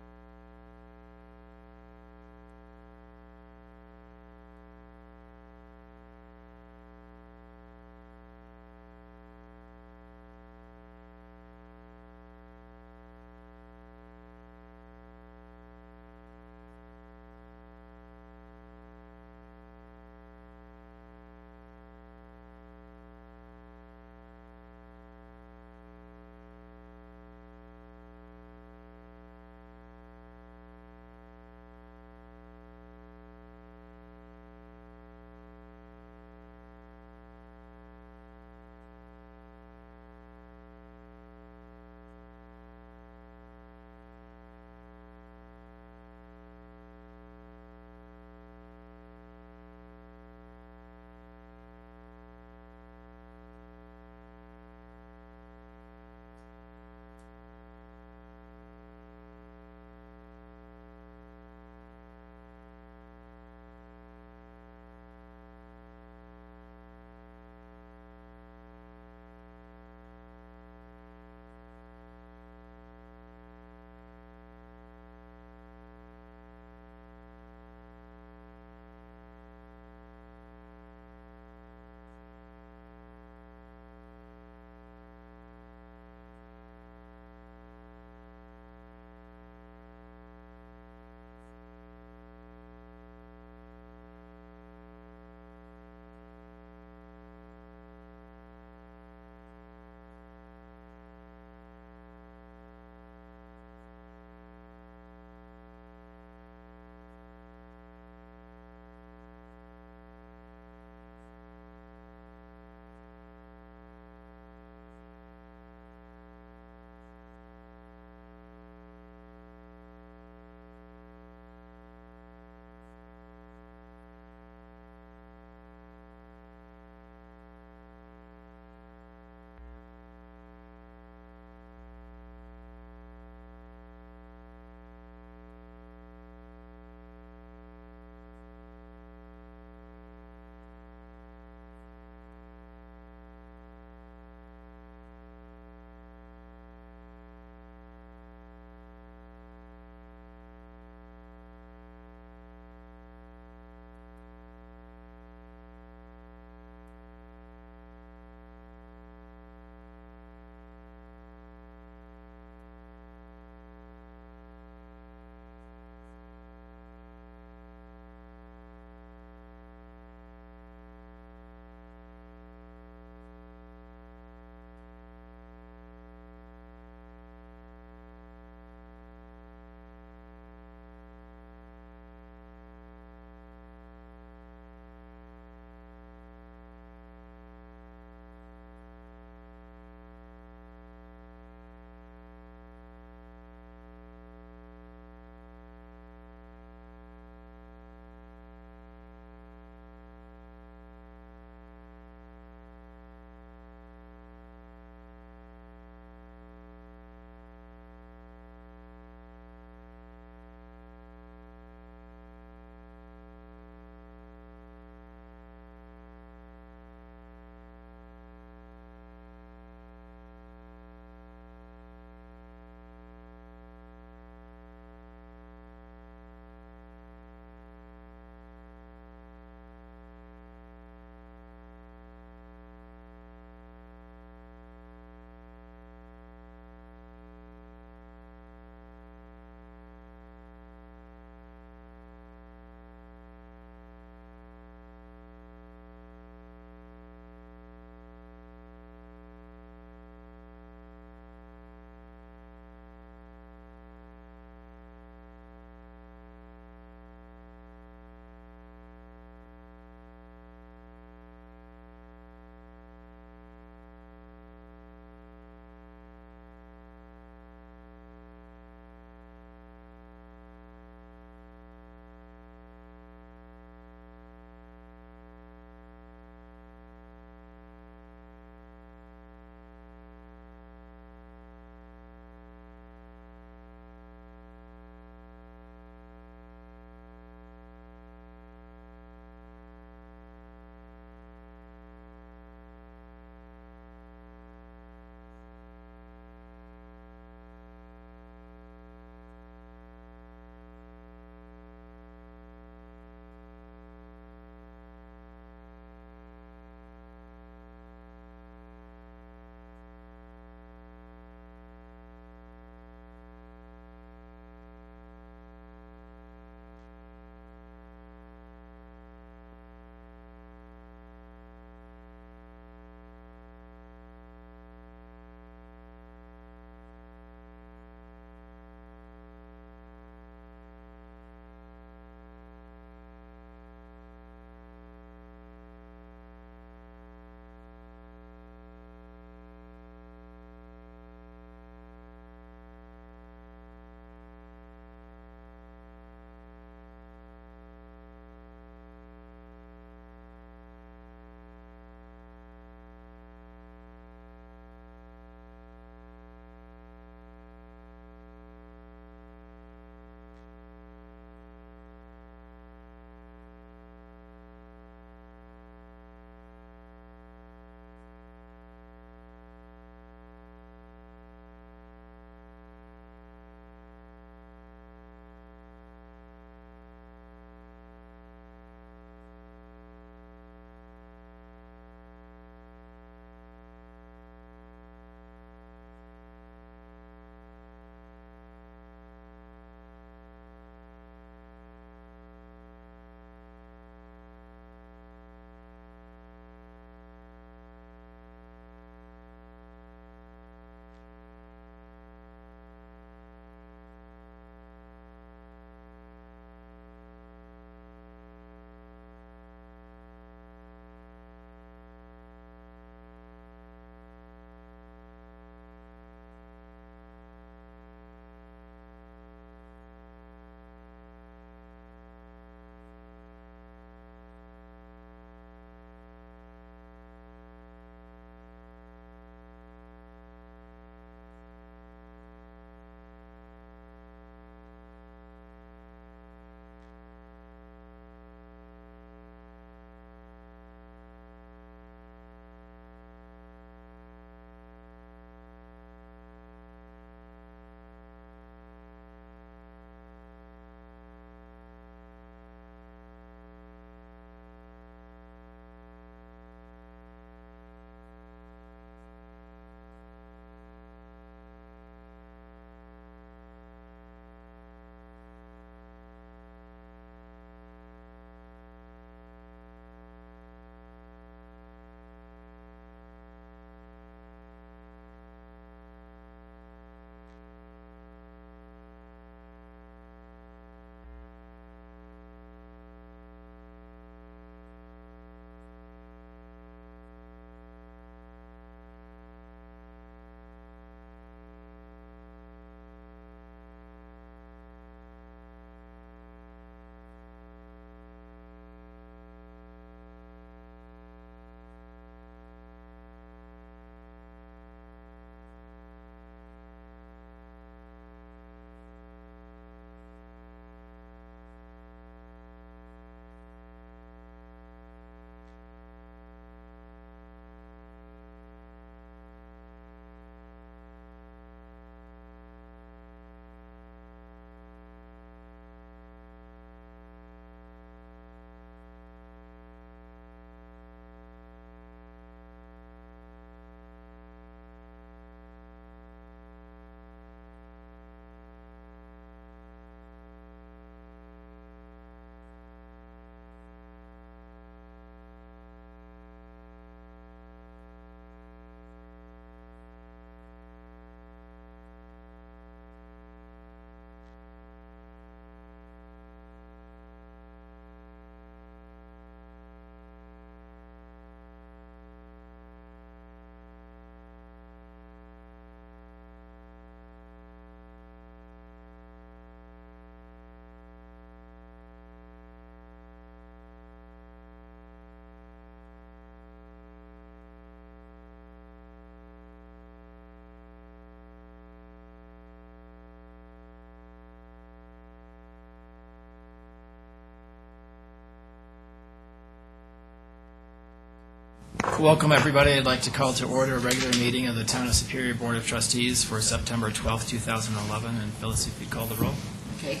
Welcome, everybody. I'd like to call to order a regular meeting of the Town of Superior Board of Trustees for September 12th, 2011. And Phyllis, if you'd call the roll. Okay.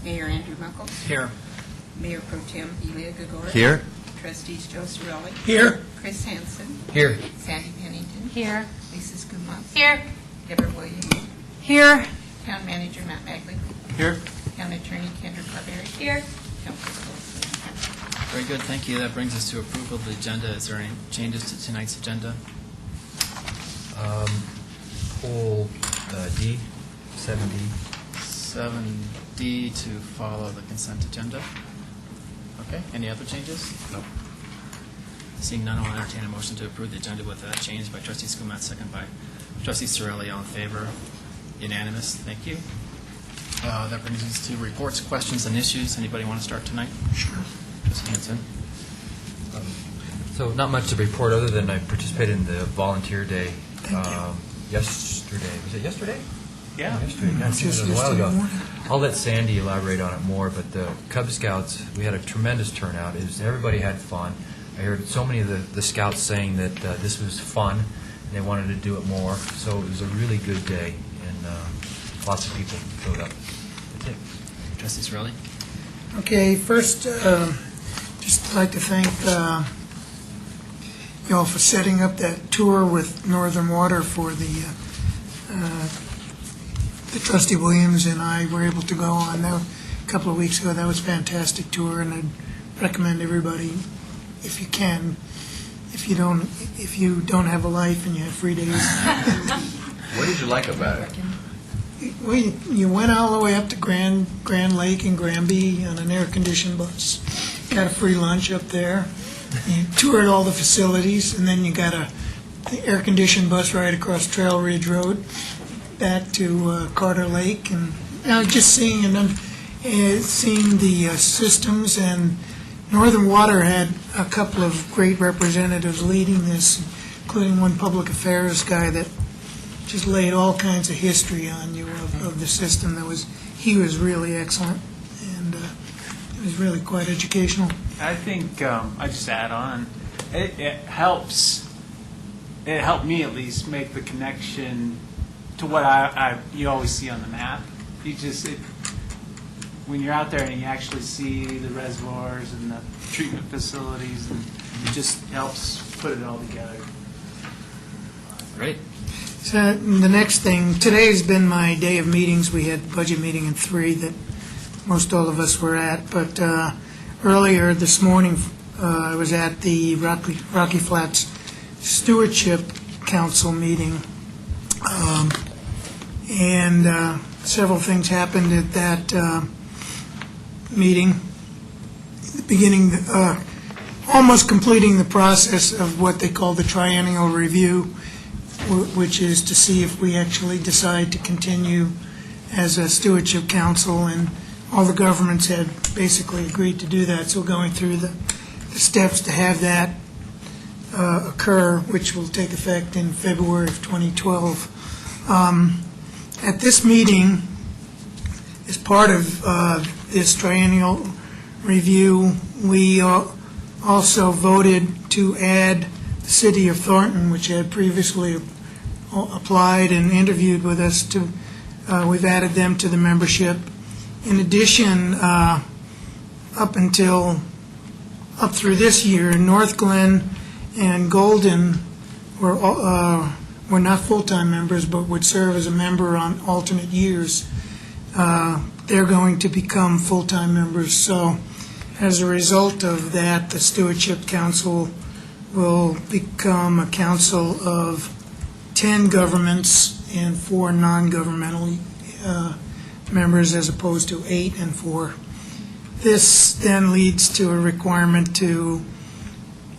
Mayor Andrew Muckles, Here. Mayor Pro Tem Elia Gagor. Here. Trustees Joe Cirelli, Here. Chris Hansen, Here. Sandy Pennington, Here. Lisa Skumas, Here. Deborah Williams, Here. Town Manager Matt Magley, Here. Town Attorney Kendra Carberry, Here. Town Clerk Elizabeth. Very good, thank you. That brings us to approval of the agenda. Is there any changes to tonight's agenda? Poll D, 7D. 7D to follow the consent agenda. Okay, any other changes? No. Seeing none, I'll entertain a motion to approve the agenda with that change by trustee Skumat, second by trustee Cirelli. All in favor? Unanimous, thank you. That brings us to reports, questions, and issues. Anybody want to start tonight? Sure. Trustee Hanson? So not much to report other than I participated in the volunteer day yesterday. Was it yesterday? Yeah. Yesterday. God, it Just was a while yesterday ago. morning. I'll let Sandy elaborate on it more, but the Cub Scouts, we had a tremendous turnout. Everybody had fun. I heard so many of the scouts saying that this was fun, and they wanted to do it more. So it was a really good day, and lots of people showed up. That's it. Trustee Cirelli? Okay, first, just like to thank you all for setting up that tour with Northern Water for the trustee Williams and I were able to go on that a couple of weeks ago. That was a fantastic tour, and I'd recommend everybody, if you can, if you don't have a life and you have free days. What did you like about it? Well, you went all the way up to Grand Lake and Granby on an air-conditioned bus. Got a free lunch up there. You toured all the facilities, and then you got the air-conditioned bus ride across Trail Ridge Road back to Carter Lake, and just seeing seeing the systems. And Northern Water had a couple of great representatives leading this, including one public affairs guy that just laid all kinds of history on you of the system. He was really excellent, and it was really quite educational. I think I just add on. It helps. It helped me at least make the connection to what you always see on the map. When you're out there and you actually see the reservoirs and the treatment facilities, and it just helps put it all together. Great. So the next thing, today's been my day of meetings. We had budget meeting at 3 that most all of us were at, but earlier this morning I was at the Rocky Flats Stewardship Council meeting, and several things happened at that meeting. Beginning, almost completing the process of what they call the triennial review, which is to see if we actually decide to continue as a stewardship council, and all the governments had basically agreed to do that. So going through the steps to have that occur, which will take effect in February of 2012. At this meeting, as part of this triennial review, we also voted to add the city of Thornton, which had previously applied and interviewed with us. We've added them to the membership. In addition, up through this year, North Glen and Golden were not full-time members, but would serve as a member on alternate years. They're going to become full-time members. So as a result of that, the Stewardship Council will become a council of 10 governments and 4 non-governmental members, as opposed to 8 and 4. This then leads to a requirement to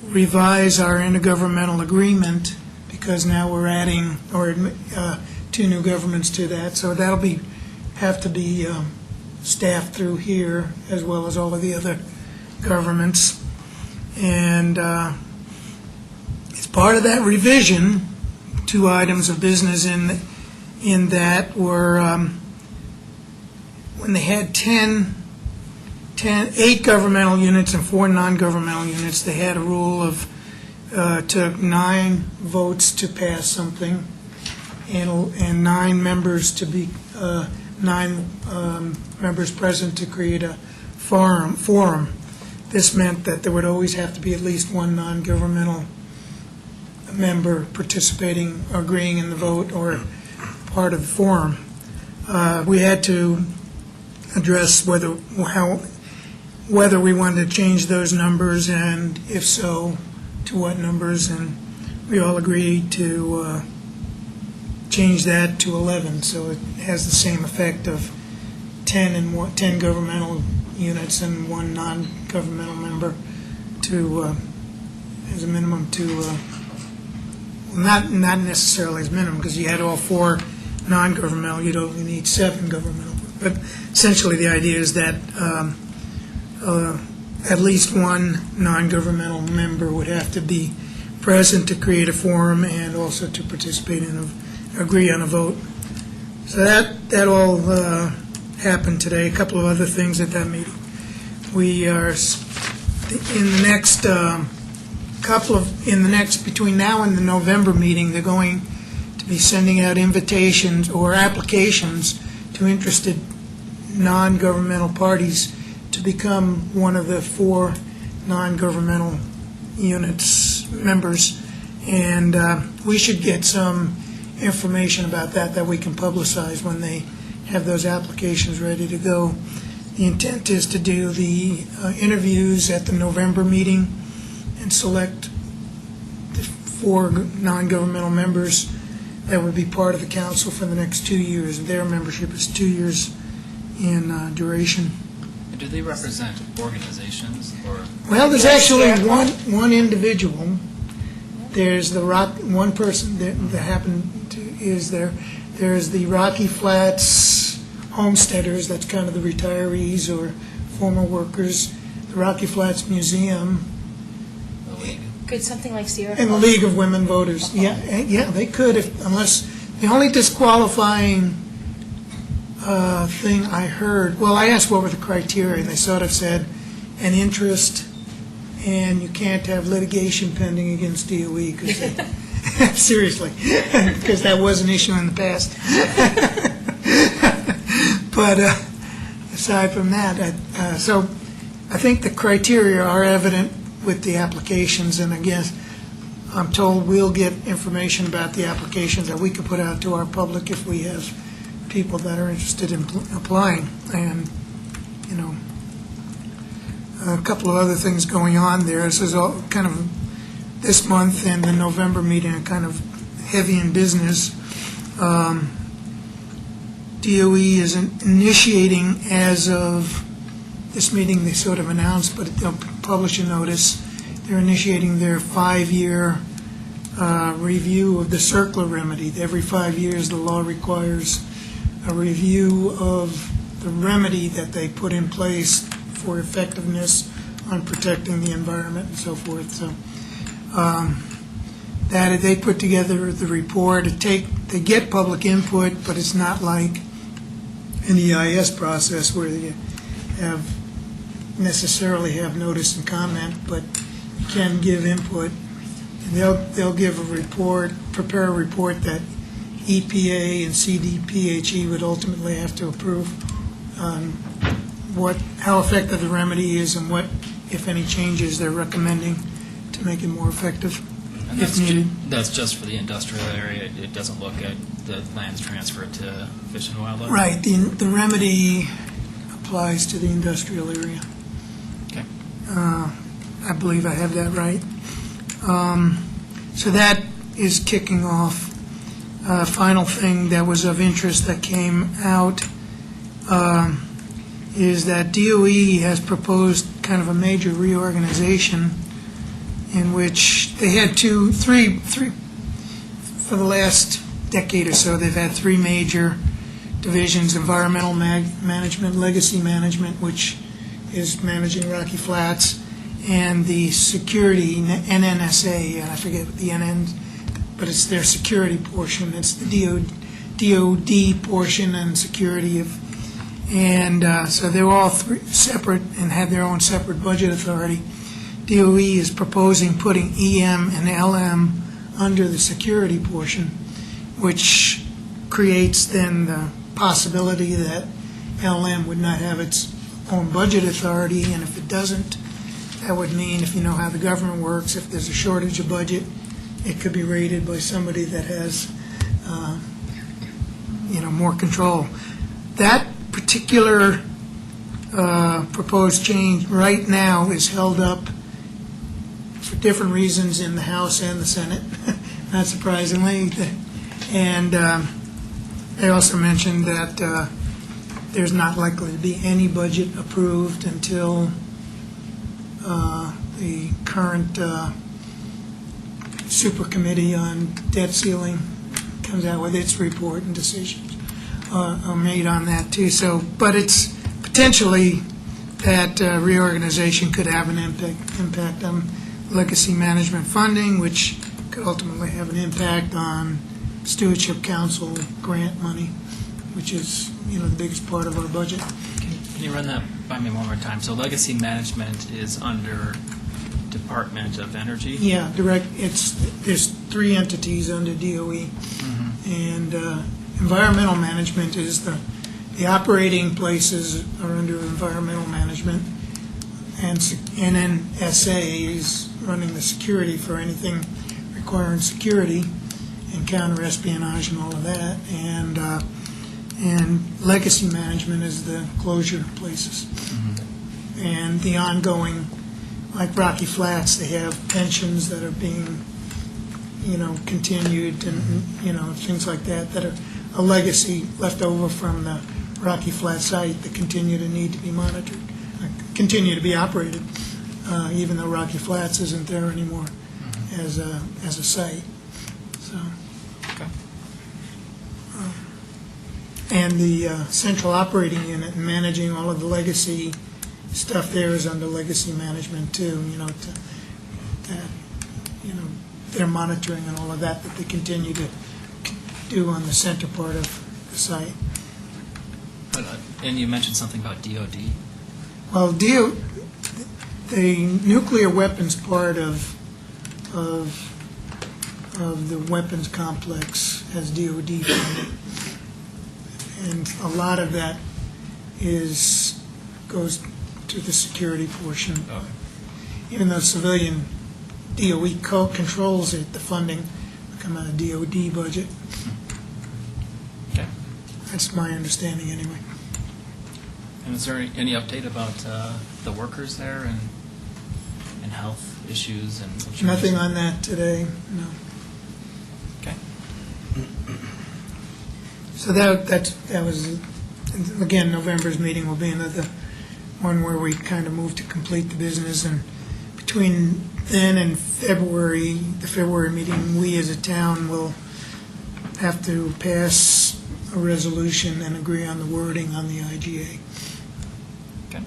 revise our intergovernmental agreement, because now we're adding 2 new governments to that. So that'll have to be staffed through here, as well as all of the other governments. And as part of that revision, 2 items of business in that were when they had 8 governmental units and 4 non-governmental units, they had a rule of took 9 votes to pass something, and 9 members to be 9 members present to create a forum. This meant that there would always have to be at least one non-governmental member participating, agreeing in the vote, or part of the forum. We had to address whether we wanted to change those numbers, and if so, to what numbers, and we all agreed to change that to 11, so it has the same effect of 10 governmental units and 1 non-governmental member to, as a minimum to, not necessarily as minimum, because you had all 4 non-governmental, you'd only need 7 governmental. But essentially the idea is that at least 1 non-governmental member would have to be present to create a forum and also to participate in agree on a vote. So that all happened today. A couple of other things at that meeting. We are between now and the November meeting, they're going to be sending out invitations or applications to interested non-governmental parties to become one of the 4 non-governmental units members, and we should get some information about that we can publicize when they have those applications ready to go. The intent is to do the interviews at the November meeting and select the 4 non-governmental members that would be part of the council for the next 2 years. Their membership is 2 years in duration. Do they represent organizations or? Well, there's actually one individual. There's one person that happened to is there. There's the Rocky Flats homesteaders. That's kind of the retirees or former workers. The Rocky Flats Museum. Could something like Sierra And the League of Women Voters. Yeah, they could unless the only disqualifying thing I heard. Well, I asked what were the criteria, and they sort of said an interest, and you can't have litigation pending against DOE. Seriously, because that was an issue in the past. But aside from that, so I think the criteria are evident with the applications, and I guess I'm told we'll get information about the applications that we could put out to our public if we have people that are interested in applying. And, a couple of other things going on there. This is all kind of this month and the November meeting are kind of heavy in business. DOE is initiating, as of this meeting, they sort of announced, but they'll publish a notice. They're initiating their 5-year review of the CERCLA remedy. Every 5 years, the law requires a review of the remedy that they put in place for effectiveness on protecting the environment and so forth. So that they put together the report. They get public input, but it's not like an EIS process where they necessarily have notice and comment, but you can give input. And they'll give a report, prepare a report that EPA and CDPHE would ultimately have to approve on how effective the remedy is and what, if any, changes they're recommending to make it more effective. And that's just for the industrial area. It doesn't look at the lands transferred to Fish and Wildlife? Right. The remedy applies to the industrial area. Okay. I believe I have that right. So that is kicking off. Final thing that was of interest that came out is that DOE has proposed kind of a major reorganization in which they had three, for the last decade or so, they've had 3 major divisions: environmental management, legacy management, which is managing Rocky Flats, and the security, NNSA, I forget what the NN, but it's their security portion. It's the DOD portion and security so they're all separate and have their own separate budget authority. DOE is proposing putting EM and LM under the security portion, which creates then the possibility that LM would not have its own budget authority, and if it doesn't, that would mean, if you know how the government works, if there's a shortage of budget, it could be rated by somebody that has, more control. That particular proposed change right now is held up for different reasons in the House and the Senate, not surprisingly. And they also mentioned that there's not likely to be any budget approved until the current super committee on debt ceiling comes out with its report, and decisions are made on that too. So, but it's potentially that reorganization could have an impact on legacy management funding, which could ultimately have an impact on stewardship council grant money, which is the biggest part of our budget. Can you run that by me one more time? So legacy management is under Department of Energy? Yeah, there's 3 entities under DOE, and environmental management is the operating places are under environmental management, and then SA is running the security for anything requiring security and counter-espionage and all of that, and legacy management is the closure places. And the ongoing, like Rocky Flats, they have pensions that are being, continued, and, things like that are a legacy left over from the Rocky Flat site that continue to need to be monitored, continue to be operated, even though Rocky Flats isn't there anymore as a site. So. Okay. And the central operating unit and managing all of the legacy stuff there is under legacy management too. Their monitoring and all of that they continue to do on the center part of the site. And you mentioned something about DOD. Well, the nuclear weapons part of the weapons complex has DOD funding, and a lot of that goes to the security portion. Okay. Even though civilian DOE controls it, the funding will come out of DOD budget. Okay. That's my understanding anyway. And is there any update about the workers there and health issues and insurance? Nothing on that today, no. Okay. So that was, again, November's meeting will be another one where we kind of move to complete the business, and between then and February, the February meeting, we as a town will have to pass a resolution and agree on the wording on the IGA. Okay.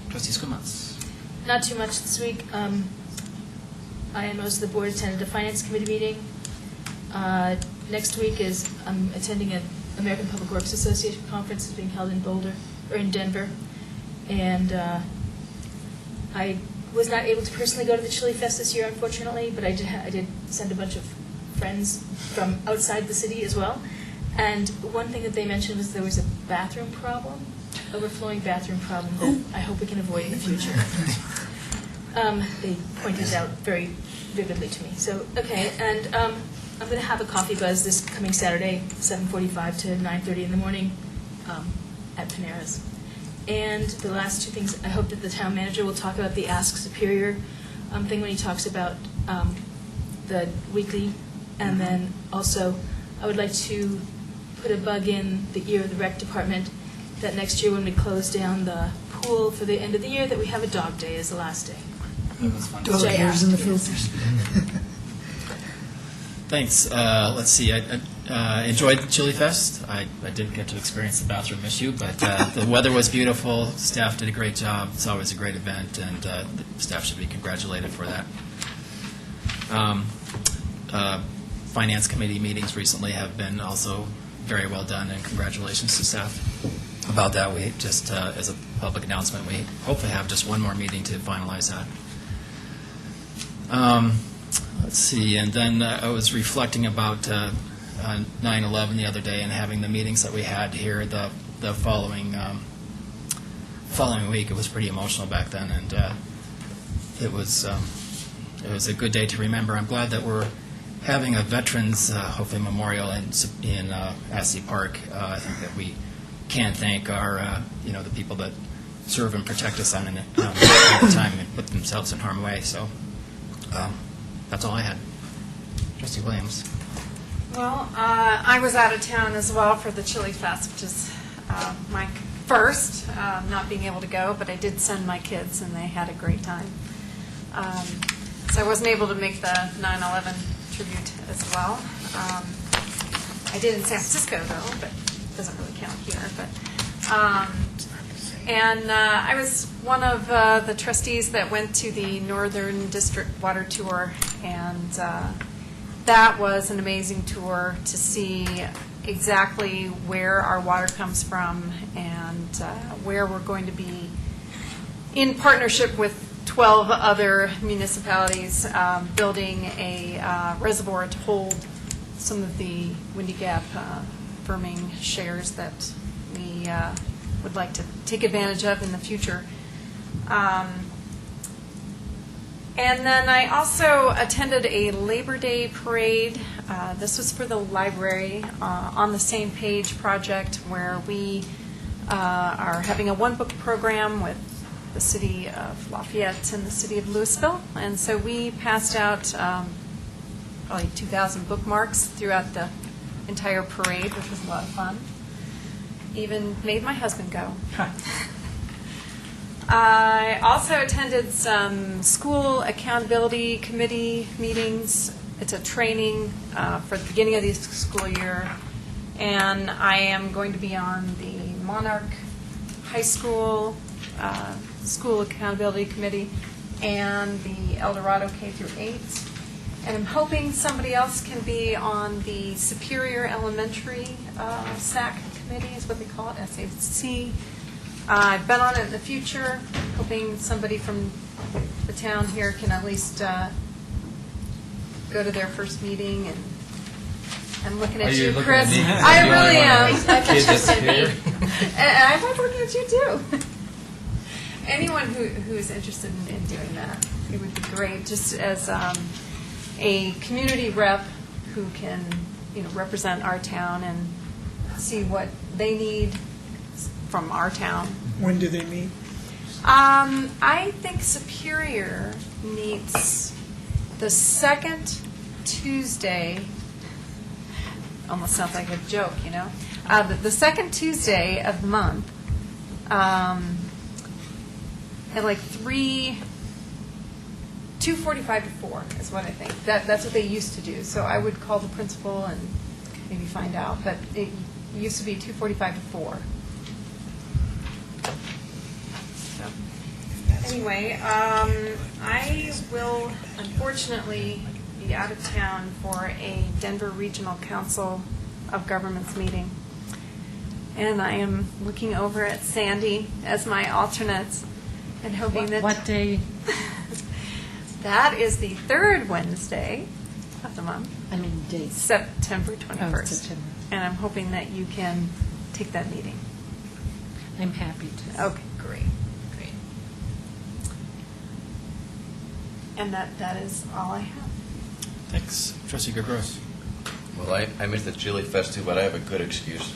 Trustee Skumats. Not too much this week. I and most of the board attended a finance committee meeting. Next week I'm attending an American Public Works Association conference that's being held in Denver, and I was not able to personally go to the Chili Fest this year, unfortunately, but I did send a bunch of friends from outside the city as well. And one thing that they mentioned was there was a bathroom problem, overflowing bathroom problem that I hope we can avoid in the future. They pointed it out very vividly to me. So, okay, and I'm going to have a coffee buzz this coming Saturday, 7:45 to 9:30 in the morning at Panera's. And the last 2 things, I hope that the town manager will talk about the Ask Superior thing when he talks about the weekly. And then also, I would like to put a bug in the ear of the rec department that next year when we close down the pool for the end of the year, that we have a dog day as the last day. That was fun. Dog hairs in the filters. Thanks. Let's see. I enjoyed Chili Fest. I didn't get to experience the bathroom issue, but the weather was beautiful. Staff did a great job. It's always a great event, and the staff should be congratulated for that. Finance committee meetings recently have been also very well done, and congratulations to staff. about that. We just, as a public announcement, we hopefully have just one more meeting to finalize that. Let's see, and then I was reflecting about 9/11 the other day and having the meetings that we had here the following week. It was pretty emotional back then, and it was a good day to remember. I'm glad that we're having a veterans, hopefully memorial in Assey Park. I think that we can thank our, the people that serve and protect us on the time and put themselves in harm's way. So that's all I had. Trustee Williams. Well, I was out of town as well for the Chili Fest, which is my first, not being able to go, but I did send my kids, and they had a great time. So I wasn't able to make the 9/11 tribute as well. I did in San Francisco, though, but it doesn't really count here. And I was one of the trustees that went to the Northern District Water Tour, and that was an amazing tour to see exactly where our water comes from and where we're going to be in partnership with 12 other municipalities building a reservoir to hold some of the Windy Gap firming shares that we would like to take advantage of in the future. And then I also attended a Labor Day parade. This was for the library on the Same Page project, where we are having a one-book program with the city of Lafayette and the city of Louisville. And so we passed out probably 2,000 bookmarks throughout the entire parade, which was a lot of fun. Even made my husband go. I also attended some school accountability committee meetings. It's a training for the beginning of the school year. And I am going to be on the Monarch High School School Accountability Committee and the El Dorado K through 8. And I'm hoping somebody else can be on the Superior Elementary SAC Committee, is what they call it, SAC. I've been on it in the future, hoping somebody from the town here can at least go to their first meeting. And I'm looking at you, Chris. I really am. I thought you said me. And I was looking at you too. Anyone who's interested in doing that, it would be great. Just as a community rep who can, represent our town and see what they need from our town. When do they meet? I think Superior meets the second Tuesday. Almost sounds like a joke, the second Tuesday of the month, at like 2:45 to 4 is what I think. That's what they used to do. So I would call the principal and maybe find out. But it used to be 2:45 to 4. So anyway, I will unfortunately be out of town for a Denver Regional Council of Governments meeting. And I am looking over at Sandy as my alternate and hoping that... What day? That is the third Wednesday of the month. I mean, dates. September 21st. Oh, September. And I'm hoping that you can take that meeting. I'm happy to. Okay, great. And that is all I have. Thanks. Trustee Gregros. Well, I missed the Chili Festival, but I have a good excuse.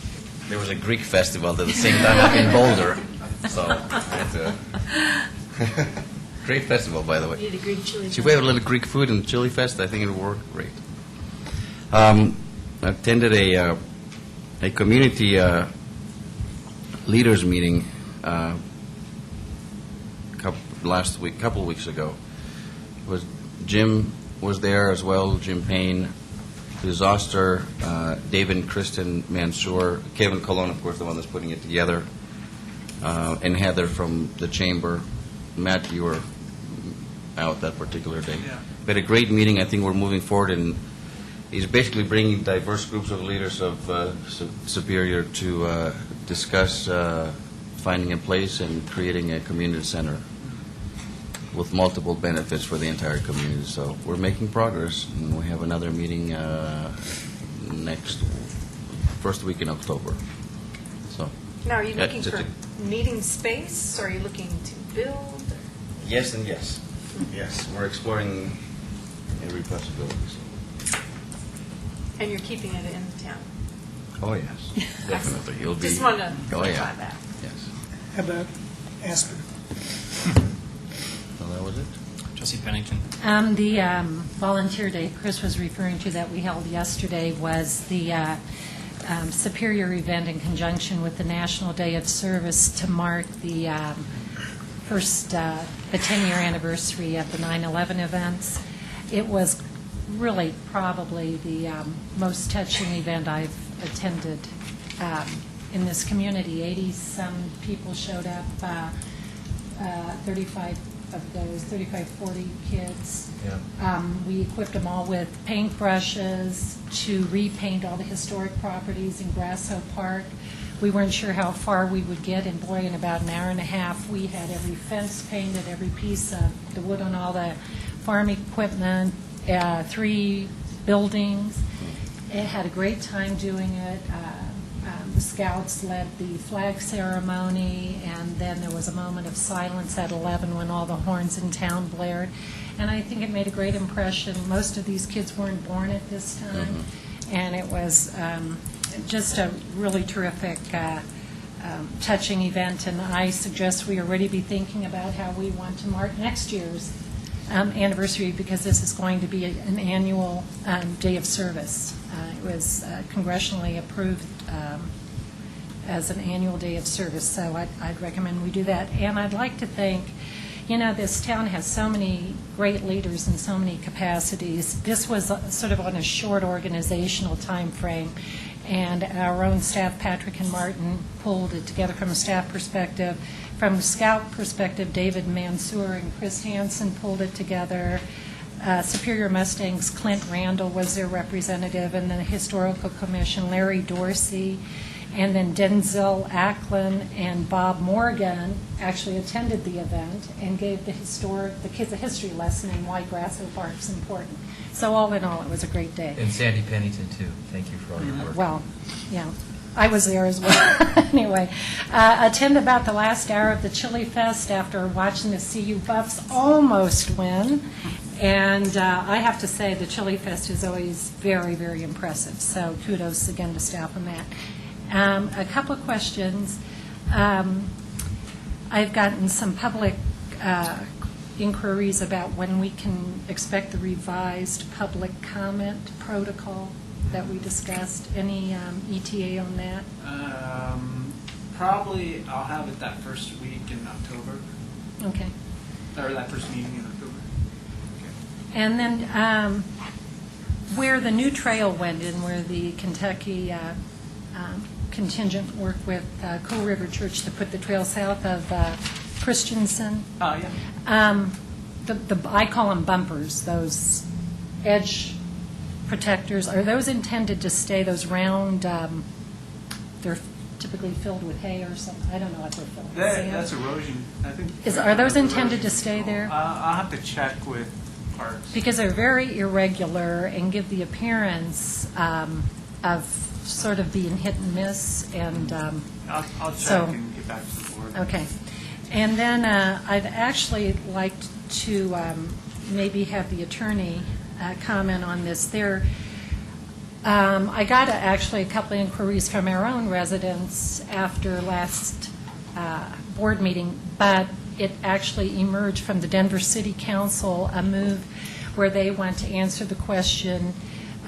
There was a Greek festival at the same time up in Boulder, so I had to... Great festival, by the way. You need a Greek chili. Should we have a little Greek food in Chili Fest? I think it would work great. I attended a community leaders meeting couple of weeks ago. Jim was there as well, Jim Payne, Liz Oster, David and Kristen Mansour, Kevin Colon, of course, the one that's putting it together, and Heather from the chamber. Matt, you were out that particular day. Yeah. We had a great meeting. I think we're moving forward, and he's basically bringing diverse groups of leaders of Superior to discuss finding a place and creating a community center with multiple benefits for the entire community. So we're making progress, and we have another meeting next first week in October. So Now, are you Yeah, looking just for a- meeting space, or are you looking to build? yes and yes. Yes, we're exploring every possibility. So. And you're keeping it in town? Oh, yes, definitely. You'll be. Just want to Oh, clarify yeah. that. Yes. How about Aspen? So that was it. Trustee Pennington. The volunteer day Chris was referring to that we held yesterday was the Superior event in conjunction with the National Day of Service to mark the the 10-year anniversary of the 9/11 events. It was really probably the most touching event I've attended in this community. 80-some people showed up, 35 of those, 40 kids. Yeah. We equipped them all with paintbrushes to repaint all the historic properties in Grasso Park. We weren't sure how far we would get, and boy, in about an hour and a half, we had every fence painted, every piece of the wood on all the farm equipment, 3 buildings. It had a great time doing it. The scouts led the flag ceremony, and then there was a moment of silence at 11 when all the horns in town blared. And I think it made a great impression. Most of these kids weren't born at this time, and it was just a really terrific, touching event. And I suggest we already be thinking about how we want to mark next year's anniversary, because this is going to be an annual day of service. It was congressionally approved as an annual day of service, so I'd recommend we do that. And I'd like to thank, this town has so many great leaders in so many capacities. This was sort of on a short organizational time frame, and our own staff, Patrick and Martin, pulled it together from a staff perspective. From a scout perspective, David Mansour and Chris Hansen pulled it together. Superior Mustangs, Clint Randall was their representative, and the Historical Commission, Larry Dorsey, and then Denzel Acklin and Bob Morgan actually attended the event and gave the kids a history lesson in why Grasso Park's important. So all in all, it was a great day. And Sandy Pennington, too. Thank you for all your work. Well, yeah, I was there as well. Anyway, attend about the last hour of the Chili Fest after watching the CU Buffs almost win. And I have to say, the Chili Fest is always very, very impressive. So kudos again to staff on that. A couple of questions. I've gotten some public inquiries about when we can expect the revised public comment protocol that we discussed. Any ETA on that? Probably I'll have it that first week in October, Okay. or that first meeting in October. And then where the new trail went in, where the Kentucky contingent worked with Coal River Church to put the trail south of Christensen. Oh, yeah. I call them bumpers, those edge protectors. Are those intended to stay, those round, they're typically filled with hay or something? I don't know what they're filled with. Sand? That's erosion, I think. Are those That's intended to erosion stay control. there? I'll have to check with Parks. Because they're very irregular and give the appearance of sort of being hit and miss, and I'll check so- and get back to the board. okay. And then I'd actually liked to maybe have the attorney comment on this. I got actually a couple of inquiries from our own residents after last board meeting, but it actually emerged from the Denver City Council, a move where they want to answer the question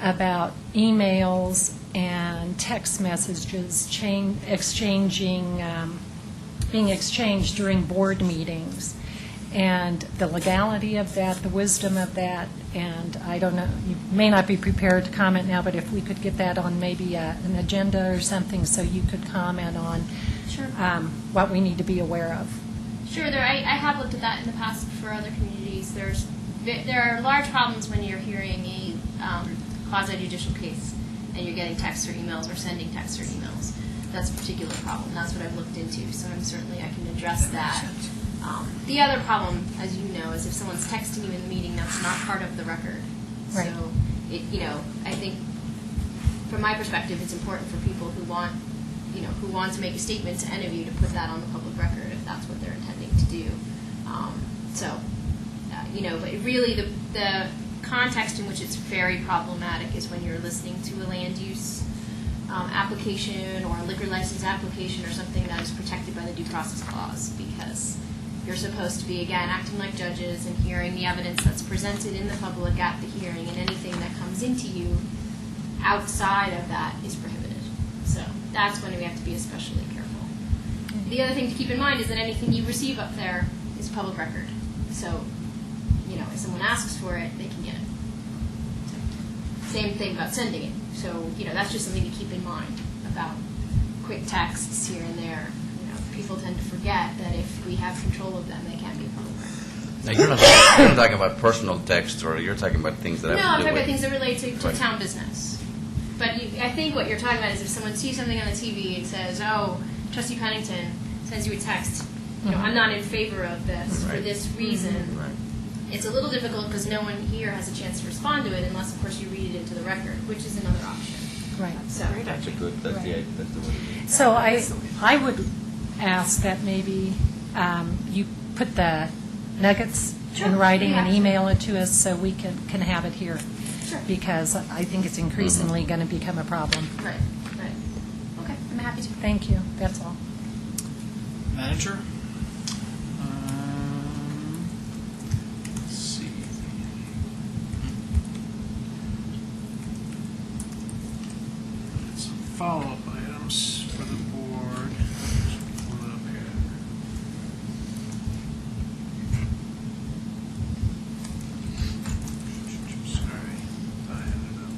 about emails and text messages being exchanged during board meetings, and the legality of that, the wisdom of that. And I don't know, you may not be prepared to comment now, but if we could get that on maybe an agenda or something, so you could comment on Sure. what we need to be aware of. Sure. I have looked at that in the past for other communities. There are large problems when you're hearing a quasi-judicial case and you're getting texts or emails or sending texts or emails. that's a particular problem. That's what I've looked into. So I can address that. The other problem, as you know, is if someone's texting you in the meeting, that's not part of the record. Right. So I think from my perspective, it's important for people who want to make a statement to any of you to put that on the public record if that's what they're intending to do. But really the context in which it's very problematic is when you're listening to a land use application or a liquor license application or something that is protected by the due process clause, because you're supposed to be, again, acting like judges and hearing the evidence that's presented in the public at the hearing, and anything that comes into you outside of that is prohibited. So that's when we have to be especially careful. The other thing to keep in mind is that anything you receive up there is public record. So, if someone asks for it, they can get it. So, same thing about sending it. So, that's just something to keep in mind about quick texts here and there. People tend to forget that if we have control of them, they can be a public record. Now, you're not talking about personal text, or you're talking about things that have No, to I'm do talking with... about things that relate to Right. town business. But I think what you're talking about is if someone sees something on the TV and says, "Oh, Trustee Pennington sends you a text, I'm not in favor of this for this reason." Right. It's a little difficult because no one here has a chance to respond to it unless, of course, you read it into the record, which is another option. Right. So, That's a good, that's the way to do it. So I would ask that maybe you put the nuggets in writing and email it to us so we can have it here. Sure. Because I think it's increasingly going to become a problem. right. Okay, I'm happy to. Thank you, that's all. Manager? Let's see. Some follow-up items for the board. Just pull it up here. Sorry, I had it up.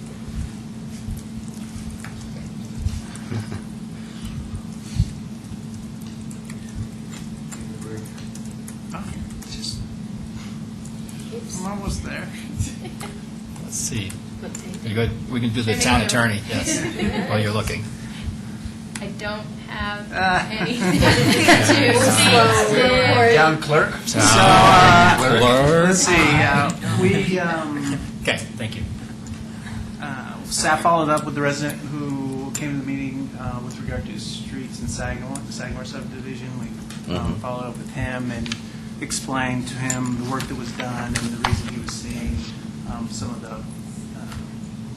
Oh, just, I'm almost there. Let's see. We can do the town attorney, yes, while you're looking. I don't have anything to Town clerk? Let's see, we, Okay, thank you. staff followed up with the resident who came to the meeting with regard to streets in Sagamore, the Sagamore subdivision. We followed up with him and explained to him the work that was done and the reason he was seeing some of the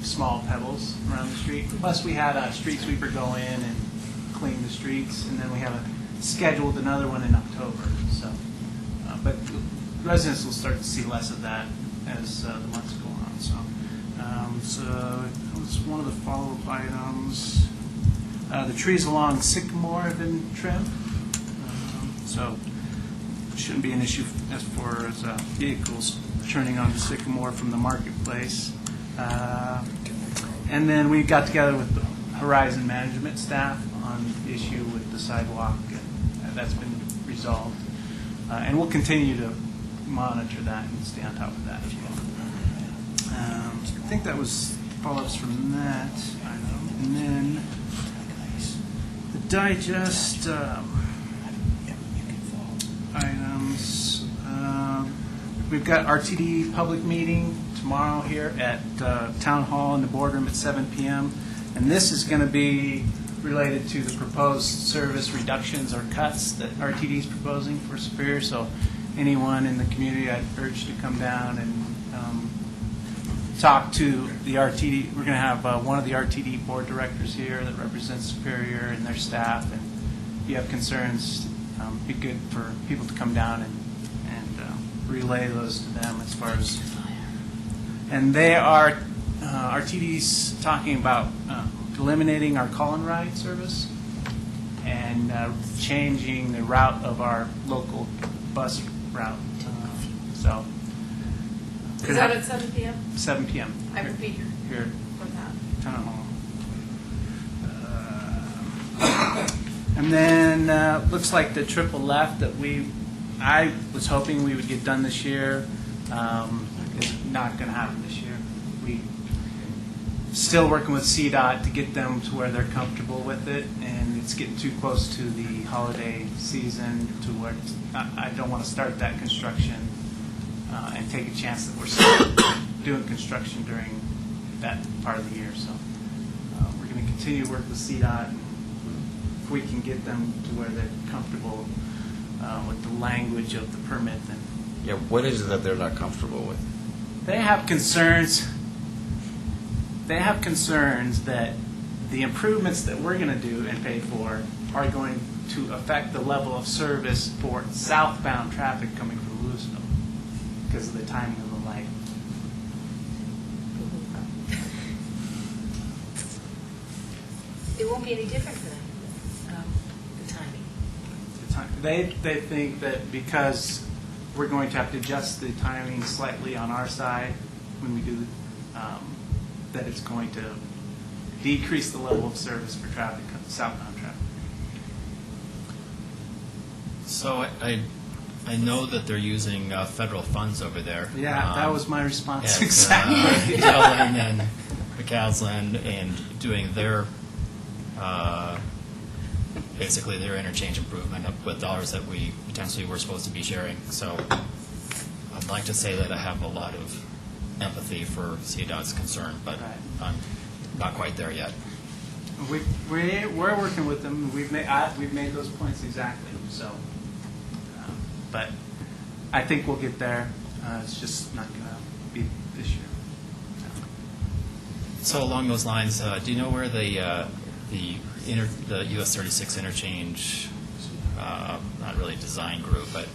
small pebbles around the street. Plus, we had a street sweeper go in and clean the streets, and then we have scheduled another one in October. So, but residents will start to see less of that as the months go on. So that was one of the follow-up items. The trees along Sycamore have been trimmed, so it shouldn't be an issue as far as vehicles turning onto Sycamore from the marketplace. And then we got together with the Horizon Management staff on the issue with the sidewalk, and that's been resolved. And we'll continue to monitor that and stay on top of that as well. I think that was follow-ups from that item. And then the digest items. We've got RTD public meeting tomorrow here at Town Hall in the boardroom at 7 p.m. And this is going to be related to the proposed service reductions or cuts that RTD is proposing for Superior. So anyone in the community, I'd urge to come down and talk to the RTD. We're going to have one of the RTD board directors here that represents Superior and their staff. And if you have concerns, it'd be good for people to come down and relay those to them as far as. And they are, RTD's talking about eliminating our call-and-ride service and changing the route of our local bus route. So. Is that at 7 p.m.? 7 p.m. I will be here Here, for that. Town Hall. And then looks like the triple left that I was hoping we would get done this year is not going to happen this year. We still working with CDOT to get them to where they're comfortable with it, and it's getting too close to the holiday season to where I don't want to start that construction and take a chance that we're still doing construction during that part of the year. So we're going to continue to work with CDOT, and if we can get them to where they're comfortable with the language of the permit, then Yeah, what is it that they're not comfortable with? they have concerns. They have concerns that the improvements that we're going to do and pay for are going to affect the level of service for southbound traffic coming from Louisville because of the timing of the light. It won't be any different for them, the timing. They think that because we're going to have to adjust the timing slightly on our side when we do, that it's going to decrease the level of service for traffic, southbound traffic. So I know that they're using federal funds over there. Yeah, that was my response. at, Exactly. Dillon and McCaslin, and doing their basically their interchange improvement with dollars that we potentially were supposed to be sharing. So I'd like to say that I have a lot of empathy for CDOT's concern, but Right. I'm not quite there yet. We're working with them. We've made those points exactly. So, but I think we'll get there. It's just not going to be this year. So along those lines, do you know where the US 36 interchange, not really design group, but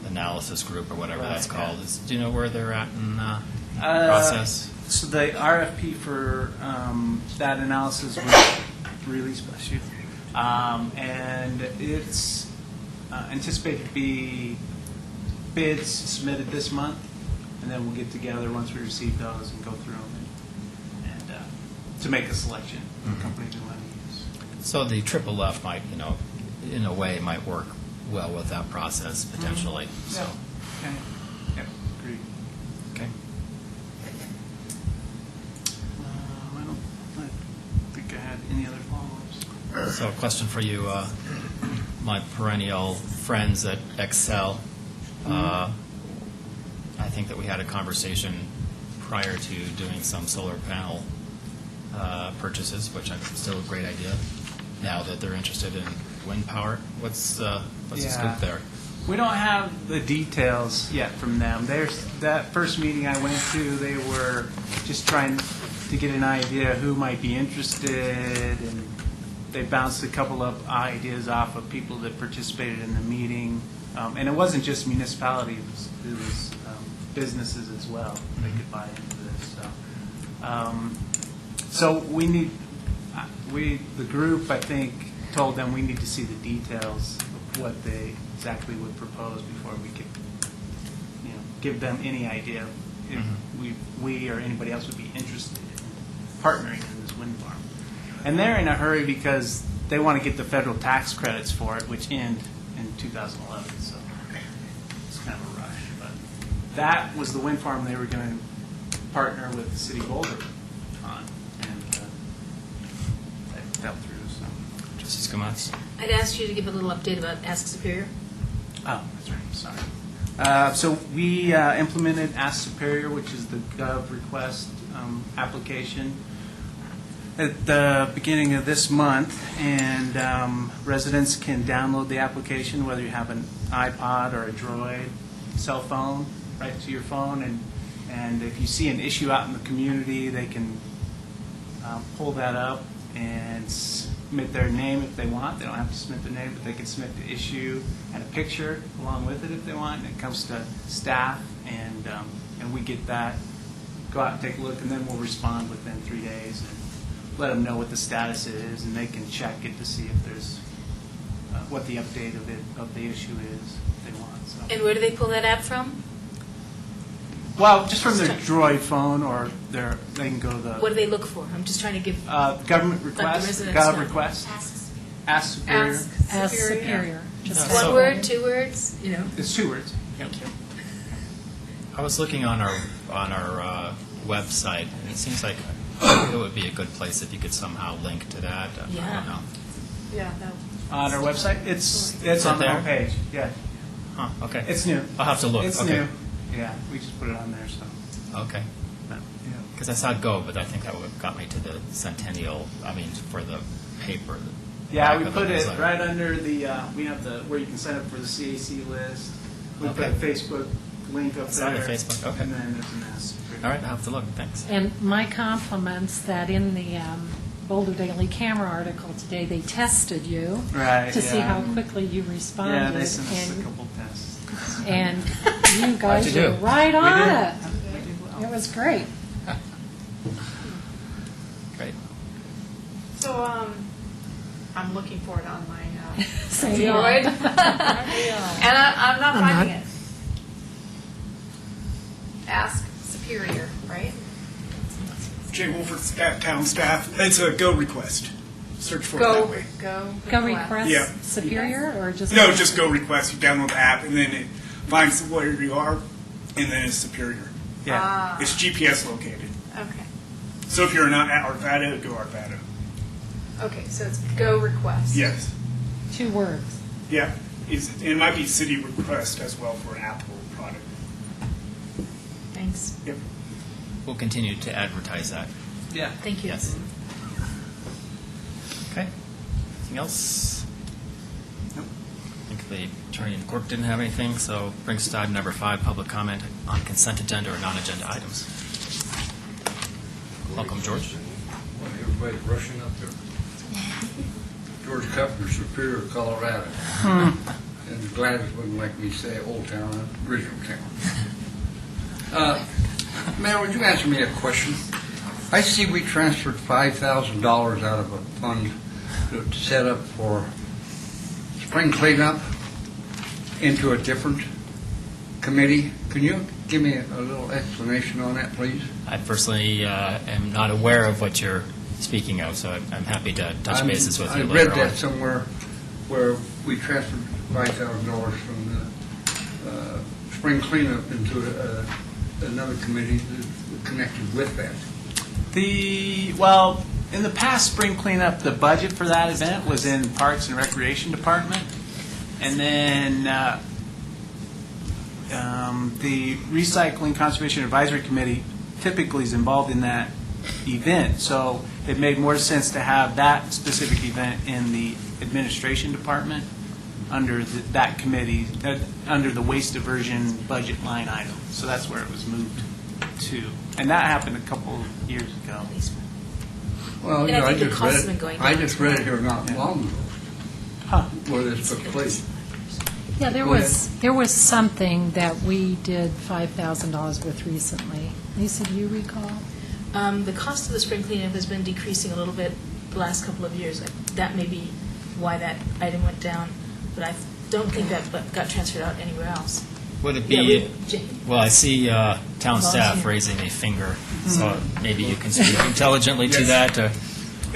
analysis group or whatever Right, that's called, yeah. do you know where they're at in the process? So the RFP for that analysis was released, bless you, and it's anticipated to be bids submitted this month, and then we'll get together once we receive those and go through them and to make a selection of the company we want to use. So the triple F might, in a way, might work well with that process potentially. So, Okay. Yep. Agreed. okay. I think I had any other follow-ups. So a question for you, my perennial friends at Excel. I think that we had a conversation prior to doing some solar panel purchases, which I think is still a great idea. Now that they're interested in wind power, what's the scoop there? We don't have the details yet from them. That first meeting I went to, they were just trying to get an idea who might be interested, and they bounced a couple of ideas off of people that participated in the meeting. And it wasn't just municipalities, it was businesses as well. They could buy into this. So we need, the group, I think, told them we need to see the details of what they exactly would propose before we could, give them any idea if we or anybody else would be interested in partnering in this wind farm. And they're in a hurry because they want to get the federal tax credits for it, which end in 2011. So it's kind of a rush. But that was the wind farm they were going to partner with the city of Boulder on, and that fell through. So. Justice Gomez? I'd ask you to give a little update about Ask Superior. Oh, that's right. Sorry. So we implemented Ask Superior, which is the Gov request application, at the beginning of this month, and residents can download the application, whether you have an iPod or a Droid cell phone, right to your phone, and if you see an issue out in the community, they can pull that up and submit their name if they want. They don't have to submit their name, but they can submit the issue and a picture along with it if they want. And it comes to staff, and we get that, go out and take a look, and then we'll respond within 3 days and let them know what the status is, and they can check it to see if there's what the update of the issue is if they want. So. And where do they pull that app from? Well, just from their Droid phone, or they can go to the What do they look for? I'm just trying to give. government request, residents Gov know. request, Ask Superior. As superior. Just One So- word, 2 words, It's 2 words. Thank you. I was looking on our website, and it seems like it would be a good place if you could somehow link to that. I Yeah. don't know. Yeah, no. on our website. It's Is on it the there? homepage. Yeah, Huh, okay. it's new. I'll have to look. It's Okay. new. Yeah, we just put it on there. So. Okay. Yeah. Because I saw Go, but I think that would have got me to the centennial, for the paper. the Yeah, back we of the put it newsletter. right under the. We have the where you can sign up for the CAC list. We put a Okay. Facebook link up It's there. on your Facebook, okay. And then there's a mass. All right, I'll have to look. Thanks. And my compliments that in the Boulder Daily Camera article today, they tested you Right. to see yeah. how quickly you responded. Yeah, they sent us a and- couple tests. And you guys you do? were right on did. it. We did well. It was great. Great. So, I'm looking for it on my Same Android. here. And I'm not finding it. Ask Superior, right? Jay Wolford, town staff. It's a Go request. Search for it Go, that way. Go request Yeah. Superior or just? No, just Go request. You download the app, and then it finds where you are, and then it's Superior. Yeah. Ah, It's GPS located. okay. So if you're not at Arvada, go Arvada. Okay, so it's Go Request. Yes. 2 words. Yeah. It might be city request as well for an Apple product. Thanks. Yep. We'll continue to advertise that. Yeah. Thank you. Yes. Okay. Anything else? Nope. I think the attorney and clerk didn't have anything, so brings us to item number 5, public comment on consent agenda or non-agenda items. Welcome, George. Everybody's rushing up there. George Kupner, Superior, Colorado. And Gladys wouldn't like me to say Old Town, original town. Mayor, would you answer me a question? I see we transferred $5,000 out of a fund to set up for spring cleanup into a different committee. Can you give me a little explanation on that, please? I personally am not aware of what you're speaking of, so I'm happy to touch bases with you I later read on. that somewhere where we transferred $5,000 from the spring cleanup into another committee connected with that. Well, in the past spring cleanup, the budget for that event was in Parks and Recreation Department. And then the Recycling Conservation Advisory Committee typically is involved in that event. So it made more sense to have that specific event in the Administration Department under that committee, under the waste diversion budget line item. So that's where it was moved to. And that happened a couple of years ago. Well, And you know, I I think the just cost read has been it, going I down just too. read it here not long ago, Huh. where this took place. Yeah, there Go ahead. was something that we did $5,000 with recently. Lisa, do you recall? The cost of the spring cleanup has been decreasing a little bit the last couple of years. That may be why that item went down, but I don't think that got transferred out anywhere else. Would it Yeah, be, we- well, I see town staff Volunteer. raising a finger, so maybe you can speak intelligently to Yes. that.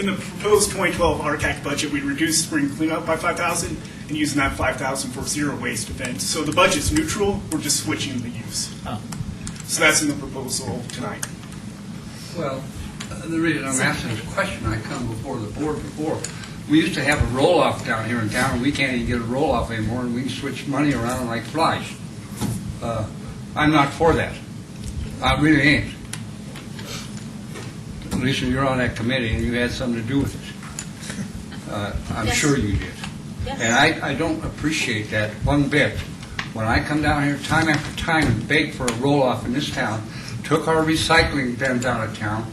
In the proposed 2012 RCAC budget, we reduced spring cleanup by $5,000 and using that $5,000 for zero waste events. So the budget's neutral. We're just switching the use. Oh. So that's in the proposal tonight. Well, the reason I'm asking this question, I come before the board before. We used to have a roll-off down here in town, and we can't even get a roll-off anymore, and we can switch money around like flies. I'm not for that. I really ain't. Lisa, you're on that committee, and you had something to do with it. I'm Yes. sure you did. Yes. And I don't appreciate that one bit. When I come down here time after time and beg for a roll-off in this town, took our recycling bins out of town,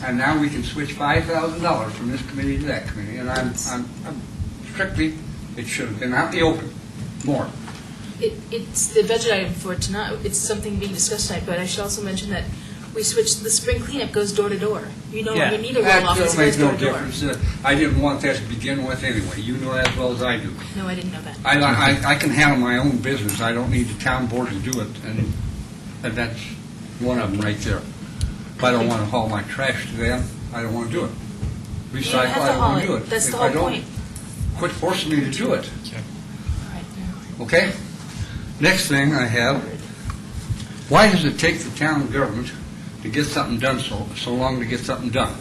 and now we can switch $5,000 from this committee to that committee, and I'm strictly, it should have been out in the open more. It's the budget item for tonight. It's something being discussed tonight, but I should also mention that we switched, the spring cleanup goes door to door. You know, Yeah. you need a That roll-off, it don't goes make door no to door. difference. I didn't want that to begin with anyway. You know that as well as I do. No, I didn't know that. I can handle my own business. I don't need the town board to do it, and that's one of them right there. If I don't want to haul my trash to them, I don't want to do it. You don't Recycle, have I to don't haul want to do it. it. That's the If whole I don't, point. quit forcing me to do it, All right, no. okay? Next thing I have, why does it take the town government to get something done so long to get something done?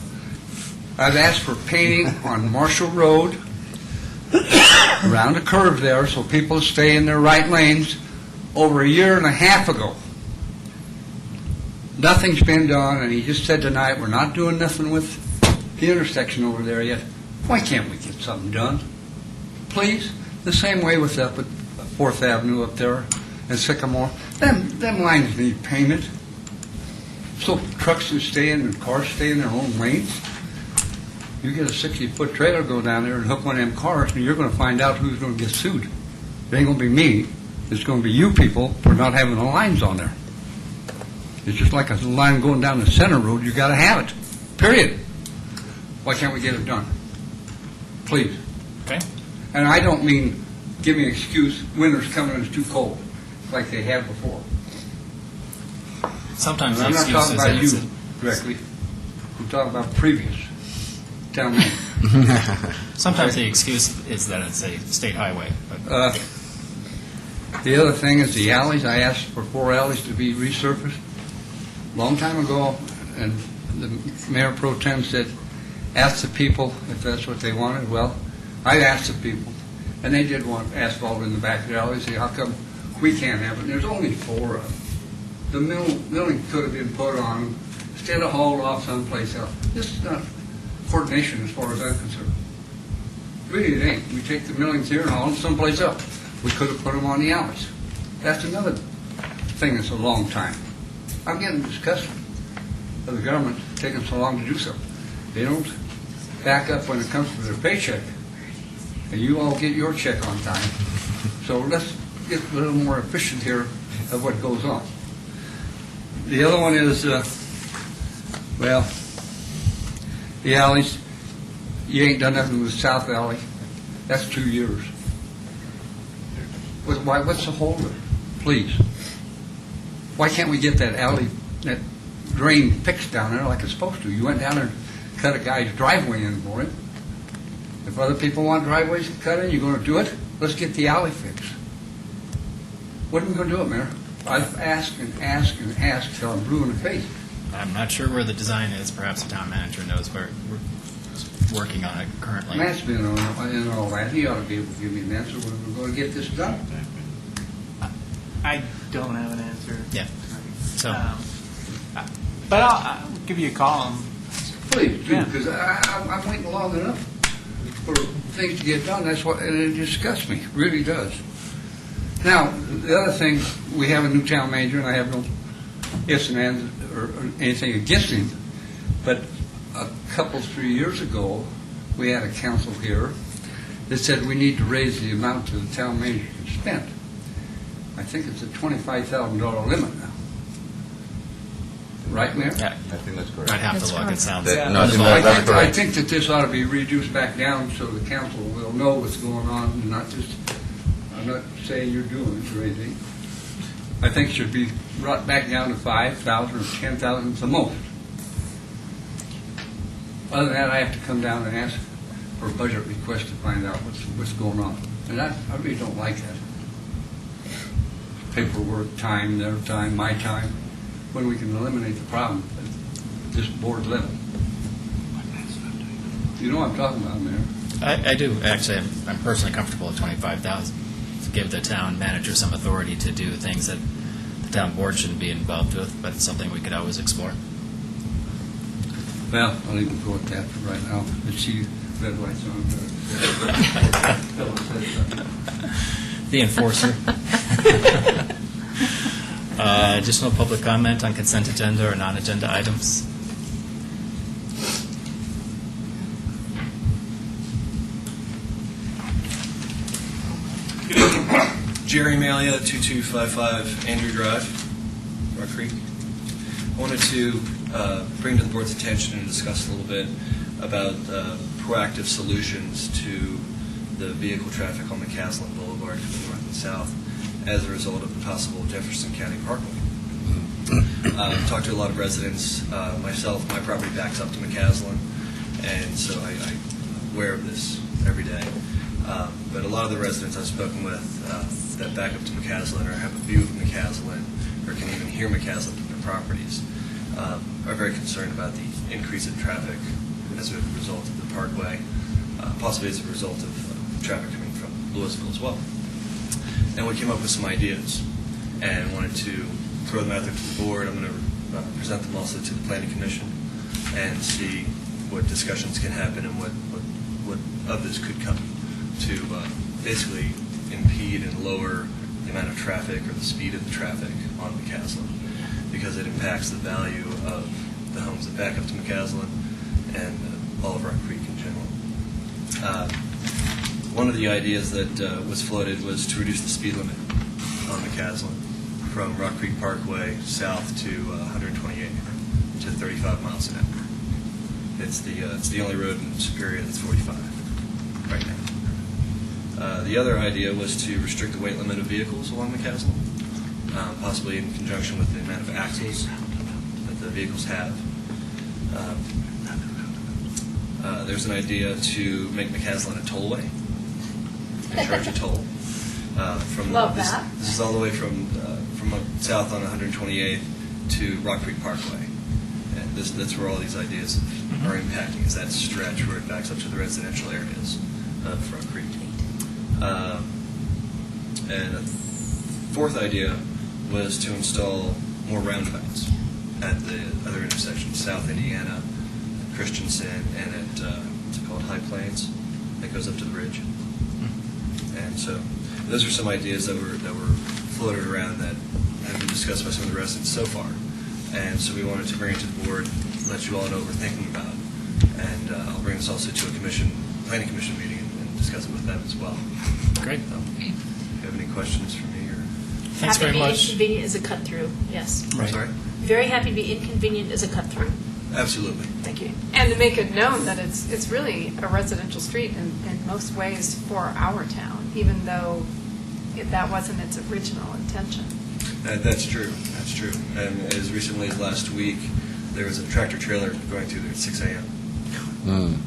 I've asked for painting on Marshall Road, around the curve there so people stay in their right lanes over a year and a half ago. Nothing's been done, and he just said tonight, we're not doing nothing with the intersection over there yet. Why can't we get something done? Please? The same way with up at 4th Avenue up there and Sycamore. Them lines need painted. So trucks can stay in and cars stay in their own lanes. You get a 60-foot trailer, go down there and hook one of them cars, and you're going to find out who's going to get sued. It ain't going to be me. It's going to be you people for not having the lines on there. It's just like a line going down the center road. You got to have it. Period. Why can't we get it done? Please. Okay. And I don't mean give me an excuse. Winter's coming and it's too cold, like they have before. Sometimes And the I'm not excuse talking is about that you it's directly. I'm talking about previous town meeting. sometimes the excuse is that it's a state highway. But The other thing is the alleys. I asked for 4 alleys to be resurfaced a long time ago, and the mayor pro tem said, ask the people if that's what they wanted. Well, I asked the people, and they did want asphalt in the back of the alleys. Say, how come we can't have it? And there's only 4 of them. The milling could have been put on instead of hauled off someplace else. This is not coordination as far as I'm concerned. Really, it ain't. We take the millings here and haul them someplace else. We could have put them on the alleys. That's another thing that's a long time. I'm getting disgusted of the government taking so long to do something. They don't back up when it comes to their paycheck, and you all get your check on time. So let's get a little more efficient here of what goes on. The other one is, well, the alleys. You ain't done nothing with South Alley. That's 2 years. What's the holdup? Please. Why can't we get that alley, that drain fixed down there like it's supposed to? You went down there and cut a guy's driveway in for him. If other people want driveways cut in, you're going to do it? Let's get the alley fixed. When are we going to do it, Mayor? I've asked and asked and asked till I'm blue in the face. I'm not sure where the design is. Perhaps the town manager knows where we're working on it currently. Matt's been in all that. He ought to be able to give me an answer when we're going to get this done. I don't have an answer. Yeah. So But I'll give you a call. Please do, Yeah. because I'm waiting long enough for things to get done. That's what, and it disgusts me, really does. Now, the other thing, we have a new town manager, and I have no ifs and ands or anything against him, but a couple, 3 years ago, we had a council here that said we need to raise the amount that the town manager can spend. I think it's a $25,000 limit now. Right, Mayor? yeah, I think that's correct. I'd have That's to look. It correct. sounds. That- no, I think I that's think, I correct. think that this ought to be reduced back down so the council will know what's going on and not just, I'm not saying you're doing it or anything. I think it should be brought back down to 5,000 or 10,000 the most. Other than that, I have to come down and ask for a budget request to find out what's going on. And I really don't like that. Paperwork, time, their time, my time, when we can eliminate the problem at this board level. You know what I'm talking about, Mayor? I do actually. I'm personally comfortable with 25,000 to give the town manager some authority to do things that the town board shouldn't be involved with, but it's something we could always explore. Well, I'll even go with that for right now. I see red lights on. The enforcer. Additional public comment on consent agenda or non-agenda items? Good evening. Jerry Malia, 2255 Andrew Drive, Rock Creek. I wanted to bring to the board's attention and discuss a little bit about proactive solutions to the vehicle traffic on McCaslin Boulevard to the north and south as a result of the possible Jefferson County Parkway. I've talked to a lot of residents. Myself, my property backs up to McCaslin, and so I'm aware of this every day. But a lot of the residents I've spoken with that back up to McCaslin or have a view of McCaslin or can even hear McCaslin from their properties are very concerned about the increase in traffic as a result of the parkway, possibly as a result of traffic coming from Louisville as well. And we came up with some ideas and wanted to throw them out there to the board. I'm going to present them also to the Planning Commission and see what discussions can happen and what of this could come to basically impede and lower the amount of traffic or the speed of the traffic on McCaslin, because it impacts the value of the homes that back up to McCaslin and all of Rock Creek in general. One of the ideas that was floated was to reduce the speed limit on McCaslin from Rock Creek Parkway south to 128 to 35 miles an hour. It's the only road in Superior that's 45 right now. The other idea was to restrict the weight limit of vehicles along McCaslin, possibly in conjunction with the amount of axles that the vehicles have. There's an idea to make McCaslin a tollway and charge a toll. Love that. This is all the way from south on 128th to Rock Creek Parkway. And that's where all these ideas are impacting, is that stretch where it backs up to the residential areas of Rock Creek. And a fourth idea was to install more roundabouts at the other intersections, South Indiana, Christensen, and at what's it called, High Plains, that goes up to the ridge. And so those are some ideas that were floated around that have been discussed by some of the residents so far. And so we wanted to bring it to the board, let you all know what we're thinking about. And I'll bring this also to a planning commission meeting and discuss it with them as well. Great. So, if you have any questions for me or... Thanks very much. Happy to be inconvenient as a cut-through, yes. I'm sorry? Very happy to be inconvenient as a cut-through. Absolutely. Thank you. And to make it known that it's really a residential street in most ways for our town, even though that wasn't its original intention. That's true. That's true. And as recently as last week, there was a tractor trailer going through there at 6 a.m. And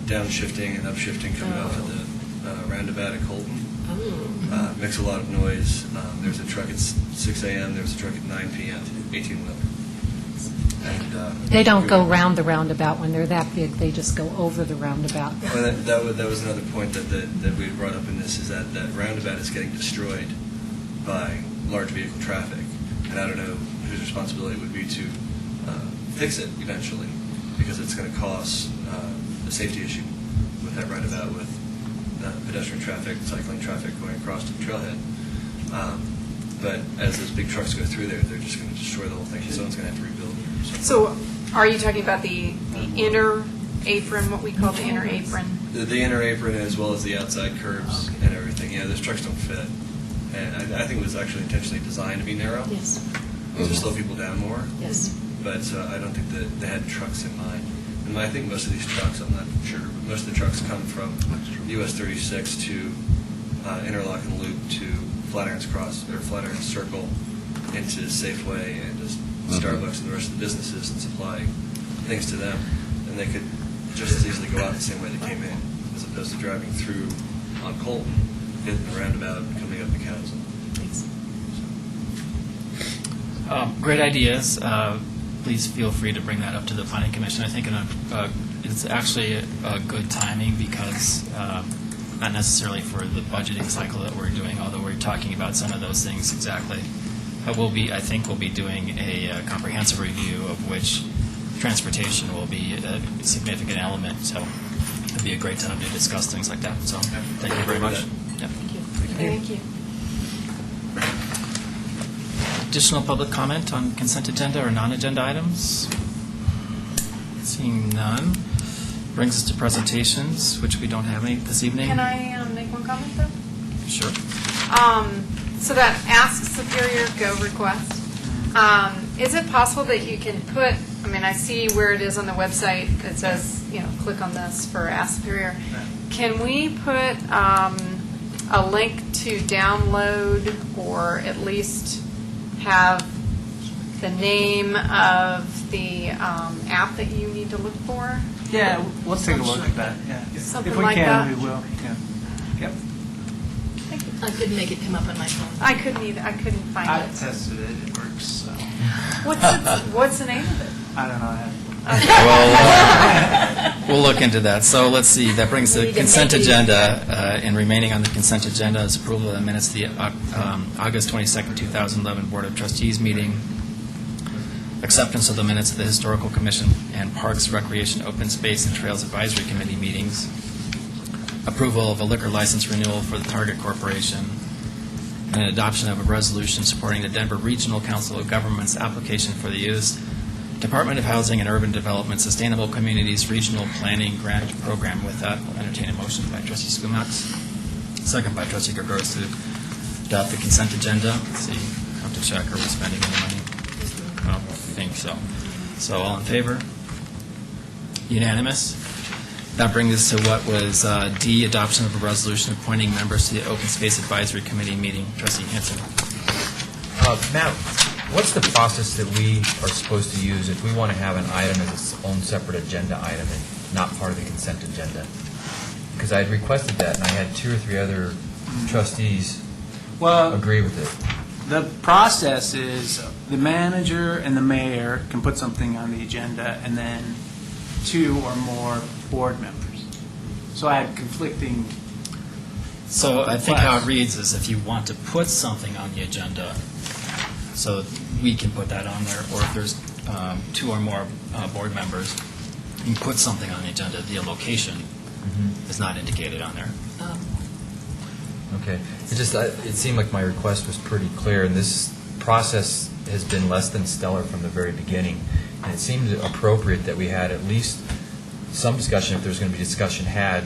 downshifting and upshifting coming off of the roundabout at Colton. Makes a lot of noise. There's a truck at 6 a.m. There's a truck at 9 p.m. 18-wheeler. And They don't go round the roundabout when they're that big, they just go over the roundabout. Well, that was another point that we brought up in this, is that roundabout is getting destroyed by large vehicle traffic. And I don't know whose responsibility it would be to fix it eventually, because it's going to cause a safety issue with that roundabout, with pedestrian traffic, cycling traffic going across to the trailhead. But as those big trucks go through there, they're just going to destroy the whole thing. Someone's going to have to rebuild it. So are you talking about the inner apron, what we call the inner apron? The inner apron, as well as the outside curbs and everything. Yeah, those trucks don't fit. And I think it was actually intentionally designed to be narrow. Yes. To slow people down more. Yes. But I don't think that they had trucks in mind. And I think most of these trucks, I'm not sure, but most of the trucks come from US 36 to Interlochen Loop to Flatirons Cross, or Flatirons Circle, into Safeway and just Starbucks and the rest of the businesses, and supply things to them. And they could just as easily go out the same way they came in, as opposed to driving through on Colton, hitting the roundabout, and coming up McCaslin. Great ideas. Please feel free to bring that up to the Planning Commission. I think it's actually a good timing, because not necessarily for the budgeting cycle that we're doing, although we're talking about some of those things exactly. But I think we'll be doing a comprehensive review, of which transportation will be a significant element. So it'll be a great time to discuss things like that. So thank you very much. Yeah. Thank you. Additional public comment on consent agenda or non-agenda items? Seeing none. Brings us to presentations, which we don't have any this evening. Can I make one comment, though? Sure. So that Ask Superior Go request, is it possible that you can put, I see where it is on the website, it says, click on this for Ask Superior. Can we put a link to download, or at least have the name of the app that you need to look for? Yeah, let's take a look at that, yeah. Something If we like can, that. we will, yeah. Yep. I couldn't make it come up on my phone. I couldn't either. I couldn't find I it. tested it, it works, so. What's the name of it? I don't know, We'll look into that. So let's see, that brings We the need to consent make it- agenda, and remaining on the consent agenda is approval of the minutes of the August 22nd, 2011 Board of Trustees meeting, acceptance of the minutes of the Historical Commission and Parks, Recreation, Open Space, and Trails Advisory Committee meetings, approval of a liquor license renewal for the Target Corporation, and adoption of a resolution supporting the Denver Regional Council of Governments application for the U.S. Department of Housing and Urban Development Sustainable Communities Regional Planning Grant Program. With that, I'll entertain a motion by Trustee Skumax, second by Trustee Gregorz to adopt the consent agenda. Let's see, have to check, are we spending any money? I don't think so. So all in favor? Unanimous? That brings us to what was D, adoption of a resolution appointing members to the Open Space Advisory Committee meeting. Trustee Hanson. Matt, what's the process that we are supposed to use if we want to have an item as its own separate agenda item and not part of the consent agenda? Because I had requested that, and I had 2 or 3 other trustees agree with it. The process is the manager and the mayor can put something on the agenda, and then 2 or more board members. So I had conflicting. So I think how it reads is if you want to put something on the agenda, so we can put that on there, or if there's 2 or more board members, you can put something on the agenda. The location is not indicated on there. Okay. It seemed like my request was pretty clear, and this process has been less than stellar from the very beginning. And it seemed appropriate that we had at least some discussion, if there's going to be discussion had,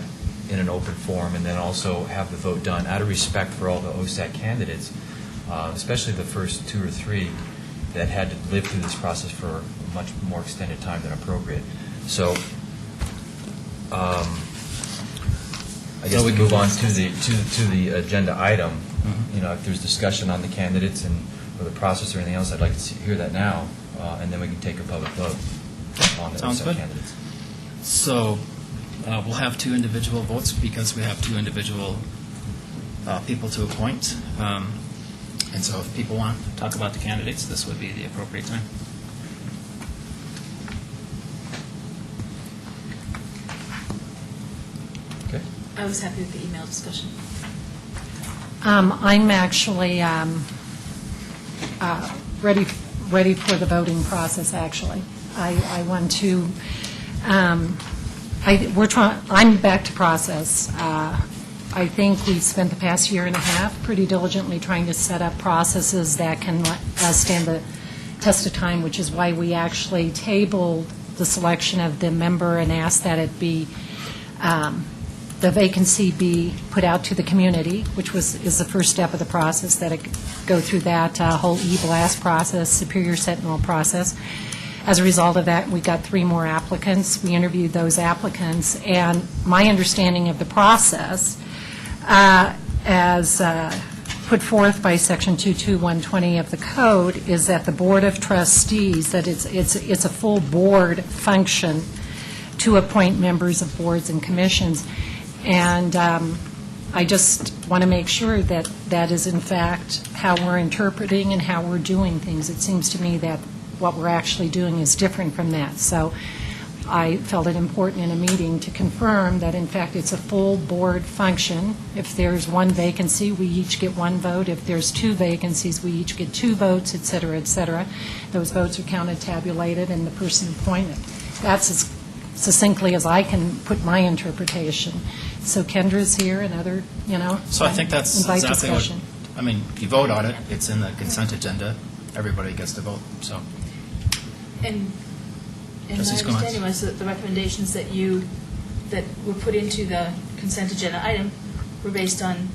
in an open forum, and then also have the vote done out of respect for all the OSAC candidates, especially the first 2 or 3 that had to live through this process for a much more extended time than appropriate. So I guess we move on to the agenda item. You know, if there's discussion on the candidates or the process or anything else, I'd like to hear that now, and then we can take a public vote on the Sounds OSAC good. candidates. So we'll have 2 individual votes because we have 2 individual people to appoint. And so if people want to talk about the candidates, this would be the appropriate time. Okay. I was happy with the email discussion. I'm actually ready for the voting process, actually. I want to, I'm back to process. I think we've spent the past year and a half pretty diligently trying to set up processes that can stand the test of time, which is why we actually tabled the selection of the member and asked that it be, the vacancy be put out to the community, which is the first step of the process, that it go through that whole e-blast process, Superior Sentinel process. As a result of that, we got 3 more applicants. We interviewed those applicants, and my understanding of the process, as put forth by Section 22120 of the Code, is that the Board of Trustees, that it's a full board function to appoint members of boards and commissions. And I just want to make sure that that is, in fact, how we're interpreting and how we're doing things. It seems to me that what we're actually doing is different from that. So I felt it important in a meeting to confirm that, in fact, it's a full board function. If there's 1 vacancy, we each get 1 vote. If there's 2 vacancies, we each get 2 votes, et cetera, et cetera. Those votes are counted, tabulated, and the person appointed. That's as succinctly as I can put my interpretation. So Kendra's here and other, So I think that's invite exactly discussion. what, I mean, you vote on it, it's in the consent agenda, everybody gets to vote, so. And my Trustees Gomez. understanding was that the recommendations that were put into the consent agenda item were based on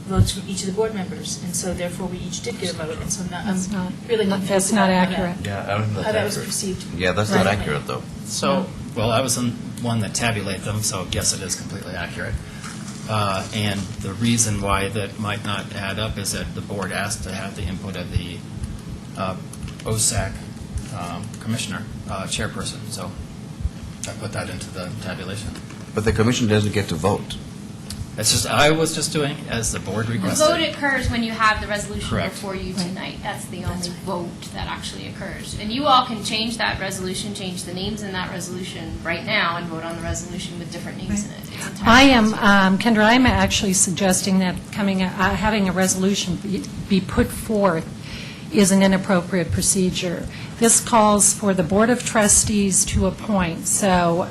votes from each of the board members, and so therefore we each did get a vote, and so That's I'm not- really confused that's not about accurate. Yeah, I don't think how that was accurate. perceived. Yeah, that's not Right. accurate, though. So, well, I was the one that tabulated them, so yes, it is completely accurate. And the reason why that might not add up is that the board asked to have the input of the OSAC commissioner, chairperson, so I put that into the tabulation. But the commission doesn't get to vote. It's just, I was just doing as the board The requested. vote occurs when you have the resolution Correct. before you tonight. That's the only vote that actually occurs. And you all can change that resolution, change the names in that resolution right now and vote on the resolution with different names in it. It's entirely I am, up to you. Kendra, I'm actually suggesting that having a resolution be put forth is an inappropriate procedure. This calls for the Board of Trustees to appoint. So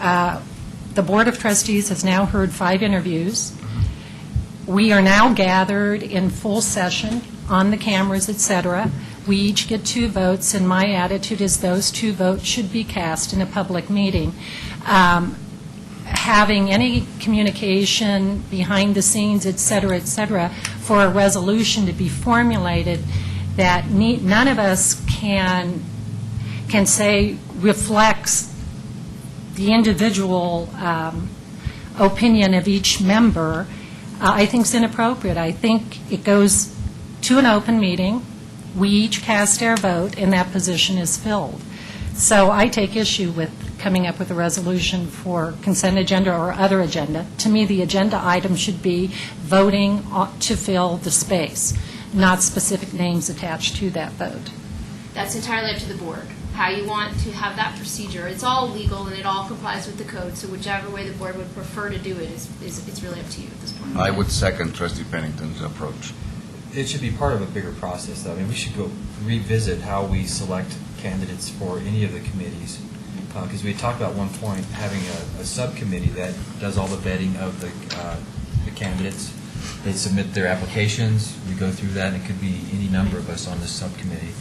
the Board of Trustees has now heard 5 interviews. We are now gathered in full session on the cameras, et cetera. We each get 2 votes, and my attitude is those 2 votes should be cast in a public meeting. Having any communication behind the scenes, et cetera, for a resolution to be formulated that none of us can say reflects the individual opinion of each member, I think is inappropriate. I think it goes to an open meeting, we each cast our vote, and that position is filled. So I take issue with coming up with a resolution for consent agenda or other agenda. To me, the agenda item should be voting to fill the space, not specific names attached to that vote. That's entirely up to the board, how you want to have that procedure. It's all legal and it all complies with the code, so whichever way the board would prefer to do it is it's really up to you at this point. I would second Trustee Pennington's approach. It should be part of a bigger process, though. I mean, we should go revisit how we select candidates for any of the committees. Because we talked about one point having a subcommittee that does all the vetting of the candidates. They submit their applications, we go through that, and it could be any number of us on this subcommittee,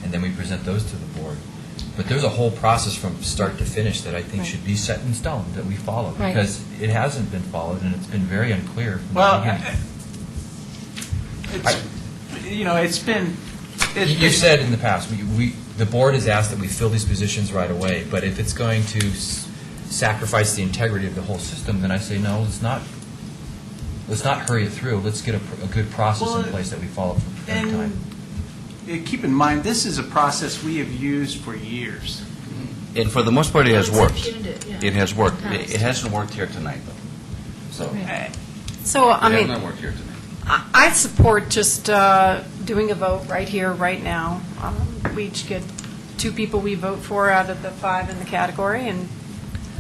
and then we present those to the board. But there's a whole process from start to finish that I think should be set in stone, that we follow. Right. Because it hasn't been followed, and it's been very unclear from Well, the beginning. it's been. You've said in the past, the board has asked that we fill these positions right away, but if it's going to sacrifice the integrity of the whole system, then I say, no, let's not hurry it through. Let's get a good process in place that we follow for every time. Keep in mind, this is a process we have used for years. And for the most part, it has It's worked. impugned, yeah. It has worked. It has. It hasn't worked here tonight, though. So, it So, I has mean, not worked here tonight. I support just doing a vote right here, right now. We each get 2 people we vote for out of the 5 in the category, and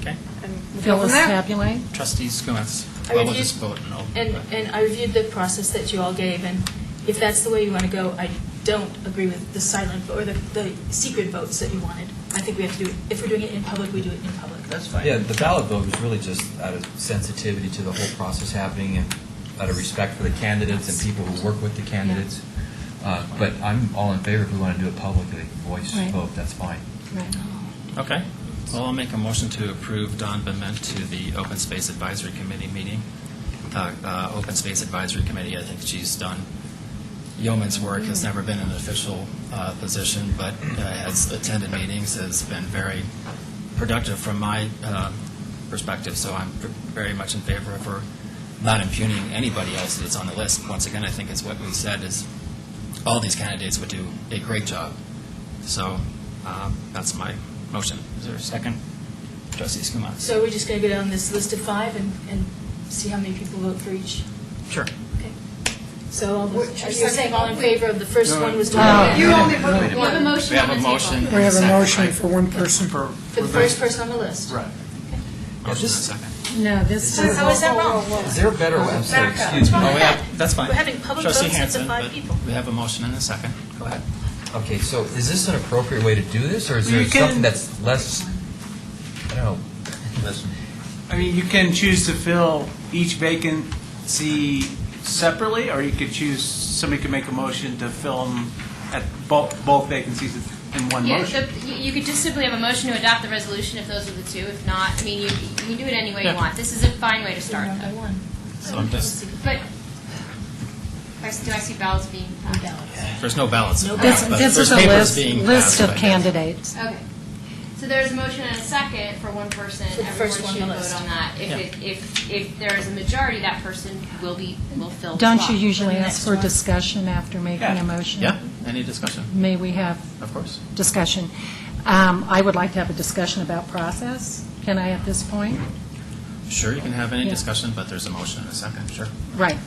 Okay. go from Phyllis there. tabulate? Trustees Gomez. I Well, we'll reviewed- just vote no. And I reviewed the process that you all gave, and if that's the way you want to go, I don't agree with the silent, or the secret votes that you wanted. I think we have to do it, if we're doing it in public, we do it in public. That's fine. Yeah, the ballot vote was really just out of sensitivity to the whole process happening and out of respect for the candidates and people who work with the candidates. But I'm all in favor if we want to do it publicly, voice Right. vote, that's fine. Right. Okay. Well, I'll make a motion to approve Dawn Bement to the Open Space Advisory Committee meeting. Open Space Advisory Committee, I think she's done yeoman's work, has never been an official position, but has attended meetings, has been very productive from my perspective, so I'm very much in favor of her not impugning anybody else that's on the list. Once again, I think it's what we said is all these candidates would do a great job. So that's my motion. Is there a second? Trustees, come on. So we're just going to go down this list of 5 and see how many people vote for each? Sure. Okay. So you're saying all in favor of the first one was to You only voted You have a motion We have on a the motion. table. We have a Second, motion right? for one person. For for the first person on the list. Right. Motion and second. No, this is... How is that wrong? Is there a better way? I'm sorry, Back up. excuse me. Oh, we have, that's fine. We're having public Trustee votes up to Hanson, 5 but people. We have a motion and a second. Go ahead. Okay, so is this an appropriate way to do this, or is You there can- something that's less, I don't know, I mean, you can choose to fill each vacancy separately, or you could choose, somebody could make a motion to fill them at both vacancies in one Yeah, motion. you could just simply have a motion to adopt the resolution if those are the 2. If not, I mean, you can do it any way Yeah. you want. This is a fine way to start. One by one. So I'm just, But, do I see ballots being passed? there's no ballots. No This But this there's is a papers being list passed of by- candidates. Okay. So there's a motion and a second for one person. For the Everyone first one should on the vote list. on that. If there is a majority, that person will fill the Don't slot. you usually For the ask next for one. discussion after making Yeah. a motion? Yeah, any discussion? May we have Of course. discussion? I would like to have a discussion about process. Can I at this point? Sure, you can have any Yeah. discussion, but there's a motion in a second, sure. Right.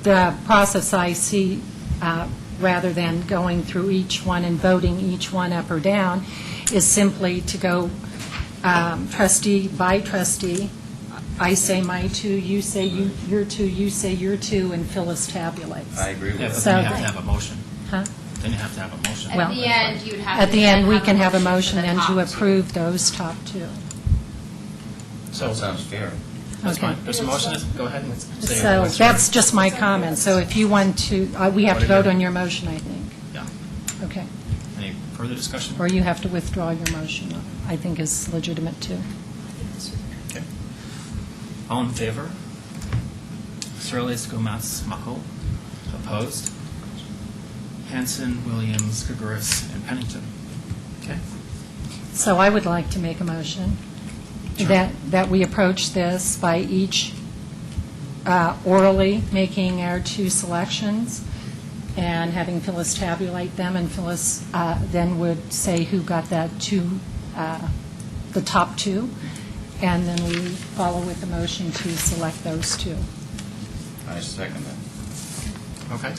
The process I see, rather than going through each one and voting each one up or down, is simply to go trustee by trustee. I say my two, you say your two, you say your two, and Phyllis tabulates. I agree with Yeah, but that. then you So- have to have a motion. Huh? Then you have to have a motion. At Well, the end, you would have At to the then end, we can have a for motion the then top to two. approve those top two. That sounds fair. That's Okay. fine. There's a motion, go ahead and say So what's your- that's just my comment. So if you want to, we have to vote on your motion, I think. Yeah. Okay. Any further discussion? Or you have to withdraw your motion, I think is legitimate too. Okay. All in favor? Surley, Skomatz, Muckle. Opposed? Hanson, Williams, Gregorus, and Pennington. Okay. So I would like to make a motion that we approach this by each orally making our two selections and having Phyllis tabulate them, and Phyllis then would say who got that two, the top two, and then we follow with the motion to select those two. I second that. Okay.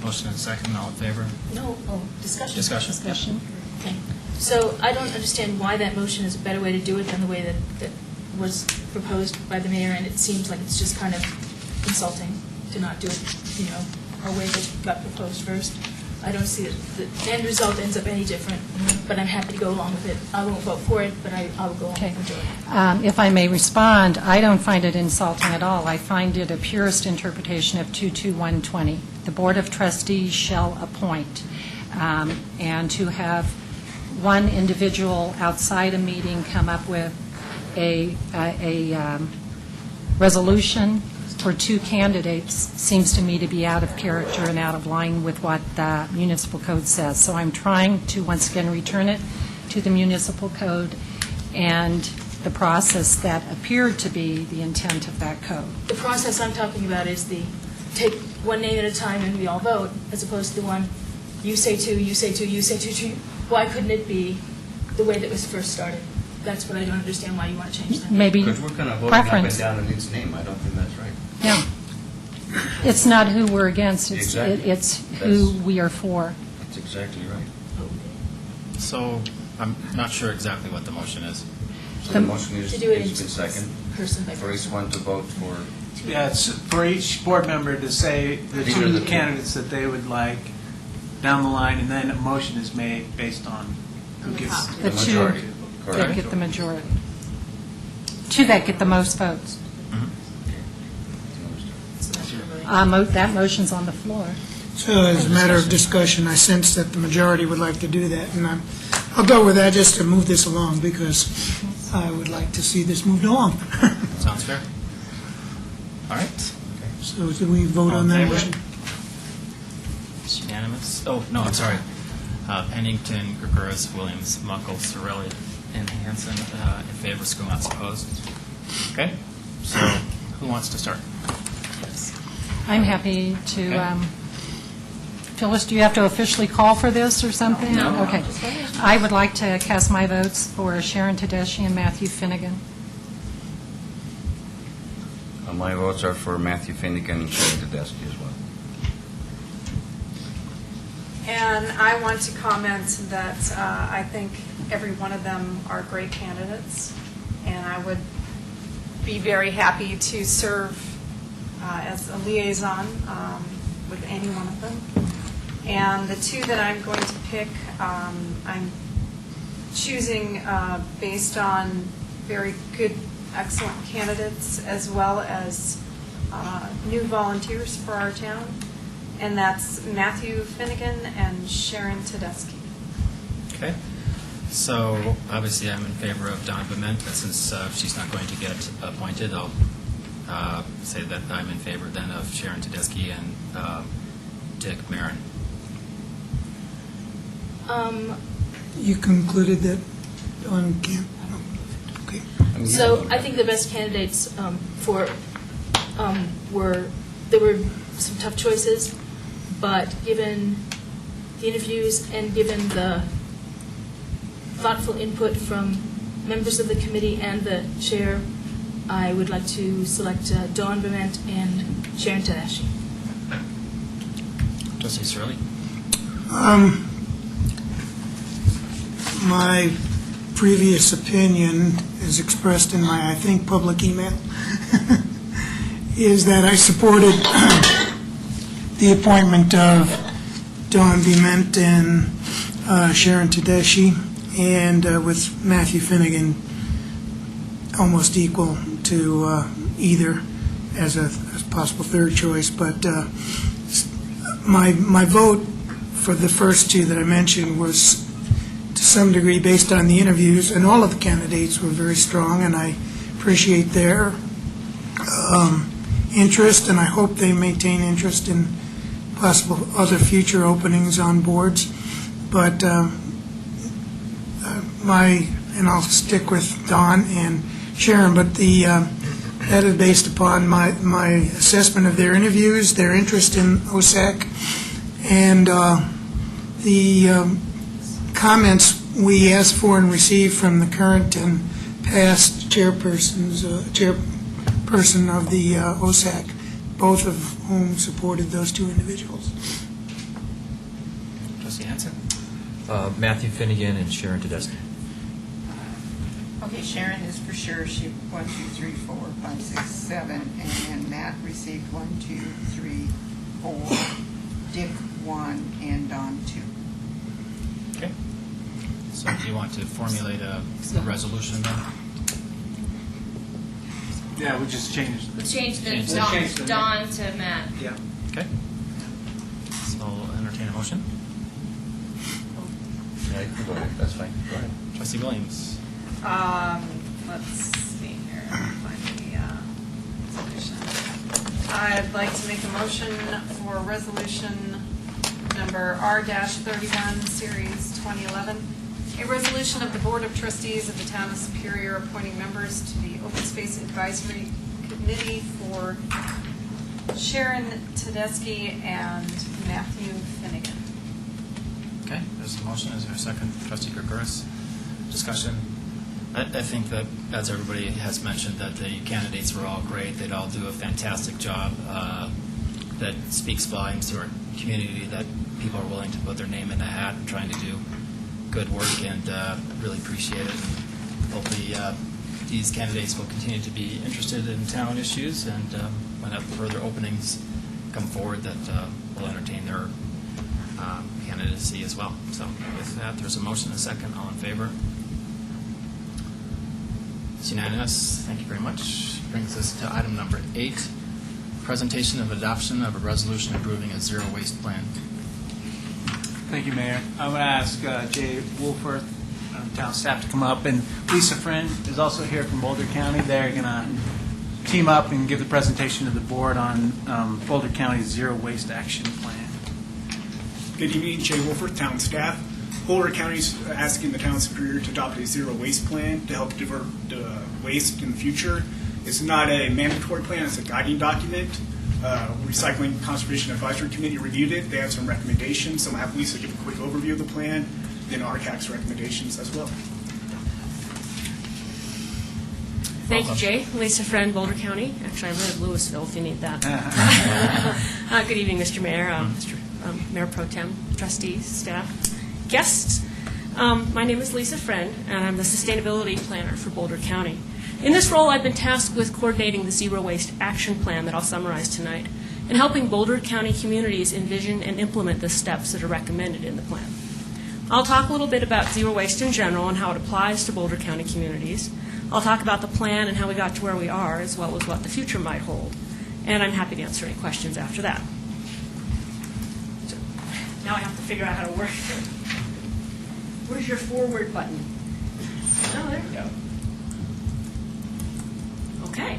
Motion and second, all in favor? No, discussion. Discussion. Discussion? Okay. So I don't understand why that motion is a better way to do it than the way that was proposed by the mayor, and it seems like it's just kind of insulting to not do it, our way that got proposed first. I don't see that the end result ends up any different, but I'm happy to go along with it. I won't vote for it, but I will go along Okay. with it. If I may respond, I don't find it insulting at all. I find it a purest interpretation of 22120. The Board of Trustees shall appoint, and to have one individual outside a meeting come up with a resolution for two candidates seems to me to be out of character and out of line with what the municipal code says. So I'm trying to once again return it to the municipal code and the process that appeared to be the intent of that code. The process I'm talking about is the take one name at a time and we all vote, as opposed to the one, you say two, you say two, you say two, two. Why couldn't it be the way that was first started? That's what I don't understand, why you want to change that. Maybe Because we're kind of voting up and preference. down in its name. I don't think that's right. Yeah. It's not who we're against, Exactly. it's who we are for. That's exactly right. So I'm not sure exactly what the motion is. So the motion is, To do it it's in been second person by for each person. one to vote for. Yeah, it's for each board member to say the These are two the two. candidates that they would like down the line, and then a motion is made based on who On the gets top The the two majority. that Correct. get the majority. Two that get the most votes. That motion's on the floor. So as a matter of discussion, I sense that the majority would like to do that, and I'll go with that just to move this along, because I would like to see this moved along. Sounds fair. All right. So do we vote All on in that favor? motion? It's unanimous. Oh, no, I'm sorry. Pennington, Gregorus, Williams, Muckle, Sorelli, and Hanson in favor, Skomatz opposed. Okay, so who wants to start? I'm happy to, Okay. Phyllis, do you have to officially call for this or something? No. Okay. I would like to cast my votes for Sharon Tedeschi and Matthew Finnegan. My votes are for Matthew Finnegan and Sharon Tedeschi as well. And I want to comment that I think every one of them are great candidates, and I would be very happy to serve as a liaison with any one of them. And the two that I'm going to pick, I'm choosing based on very good, excellent candidates, as well as new volunteers for our town. And that's Matthew Finnegan and Sharon Tedeschi. Okay. So obviously, I'm in favor of Donna Bement, but since she's not going to get appointed, I'll say that I'm in favor then of Sharon Tedeschi and Dick Marin. You concluded that on camp? Okay. So I think the best candidates there were some tough choices, but given the interviews and given the thoughtful input from members of the committee and the chair, I would like to select Dawn Bement and Sharon Tedeschi. Trustee Surley? My previous opinion, as expressed in my, I think, public email, is that I supported the appointment of Dawn Bement and Sharon Tedeschi, and with Matthew Finnegan almost equal to either as a possible third choice. But my vote for the first two that I mentioned was to some degree based on the interviews, and all of the candidates were very strong, and I appreciate their interest, and I hope they maintain interest in possible other future openings on boards. But and I'll stick with Don and Sharon, but that is based upon my assessment of their interviews, their interest in OSAC, and the comments we asked for and received from the current and past chairperson of the OSAC, both of whom supported those two individuals. Trustee Hansen? Matthew Finnegan and Sharon Tedeschi. Okay, Sharon is for sure. She 1, 2, 3, 4, 5, 6, 7, and Matt received 1, 2, 3, 4, Dick 1, and Don 2. Okay. So do you want to formulate a resolution then? Yeah, we just changed the... Change the Change Dawn, change the Dawn to Matt. Yeah. Okay. So I'll entertain a motion. Go ahead, that's fine. Go ahead. Trustee Williams? Let's see here, find the resolution. I'd like to make a motion for resolution number R-31, Series 2011, a resolution of the Board of Trustees of the Town of Superior appointing members to the Open Space Advisory Committee for Sharon Tedeschi and Matthew Finnegan. Okay, there's a motion. Is there a second? Trustee Gregoris? Discussion? I think that, as everybody has mentioned, that the candidates were all great. They'd all do a fantastic job. That speaks volumes to our community that people are willing to put their name in the hat and trying to do good work, and really appreciate it. Hopefully these candidates will continue to be interested in town issues, and when further openings come forward, that will entertain their candidacy as well. So with that, there's a motion and a second. All in favor? It's unanimous. Thank you very much. Brings us to item number 8, presentation of adoption of a resolution approving a zero waste plan. Thank you, Mayor. I'm going to ask Jay Wolforth, town staff, to come up, and Lisa Friend is also here from Boulder County. They're going to team up and give the presentation to the board on Boulder County's zero waste action plan. Good evening, Jay Wolford, town staff. Boulder County is asking the town superior to adopt a zero waste plan to help divert waste in the future. It's not a mandatory plan, it's a guiding document. Recycling Conservation Advisory Committee reviewed it. They have some recommendations. So I'm going to have Lisa give a quick overview of the plan, then RCAC's recommendations as well. Thank you, Jay. Lisa Friend, Boulder County. Actually, I live in Louisville if you need that. Good evening, Mr. Mayor, Mr. Mayor Pro Tem, trustees, staff, guests. My name is Lisa Friend, and I'm the Sustainability Planner for Boulder County. In this role, I've been tasked with coordinating the Zero Waste Action Plan that I'll summarize tonight and helping Boulder County communities envision and implement the steps that are recommended in the plan. I'll talk a little bit about zero waste in general and how it applies to Boulder County communities. I'll talk about the plan and how we got to where we are, as well as what the future might hold. And I'm happy to answer any questions after that. So, now I have to figure out how to work it. Where's your forward button? Oh, there we go. Okay.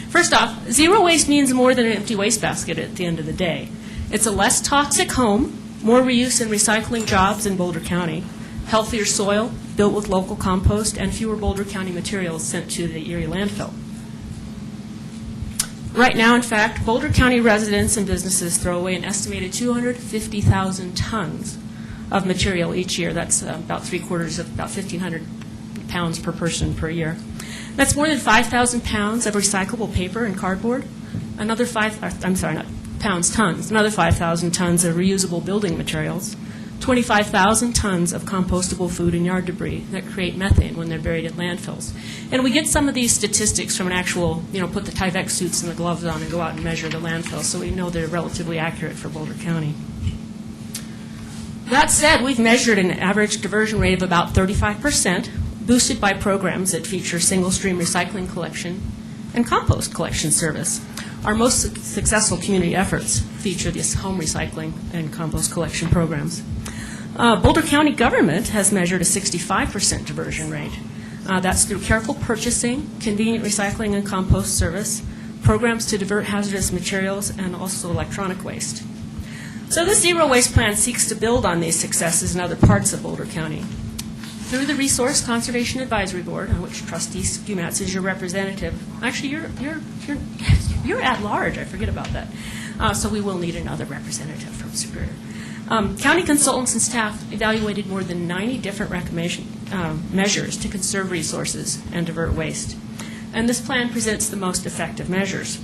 First off, zero waste means more than an empty wastebasket at the end of the day. It's a less toxic home, more reuse and recycling jobs in Boulder County, healthier soil built with local compost, and fewer Boulder County materials sent to the Erie landfill. Right now, in fact, Boulder County residents and businesses throw away an estimated 250,000 tons of material each year. That's about 3/4 of about 1,500 pounds per person per year. That's more than 5,000 pounds of recyclable paper and cardboard, another tons, another 5,000 tons of reusable building materials, 25,000 tons of compostable food and yard debris that create methane when they're buried in landfills. And we get some of these statistics from an actual, put the Tyvek suits and the gloves on and go out and measure the landfill, so we know they're relatively accurate for Boulder County. That said, we've measured an average diversion rate of about 35%, boosted by programs that feature single-stream recycling collection and compost collection service. Our most successful community efforts feature this home recycling and compost collection programs. Boulder County government has measured a 65% diversion rate. That's through careful purchasing, convenient recycling and compost service, programs to divert hazardous materials, and also electronic waste. So the Zero Waste Plan seeks to build on these successes in other parts of Boulder County. Through the Resource Conservation Advisory Board, on which Trustee Skumatz is your representative. Actually, you're at large. I forget about that. So we will need another representative from Superior. County consultants and staff evaluated more than 90 different measures to conserve resources and divert waste. And this plan presents the most effective measures.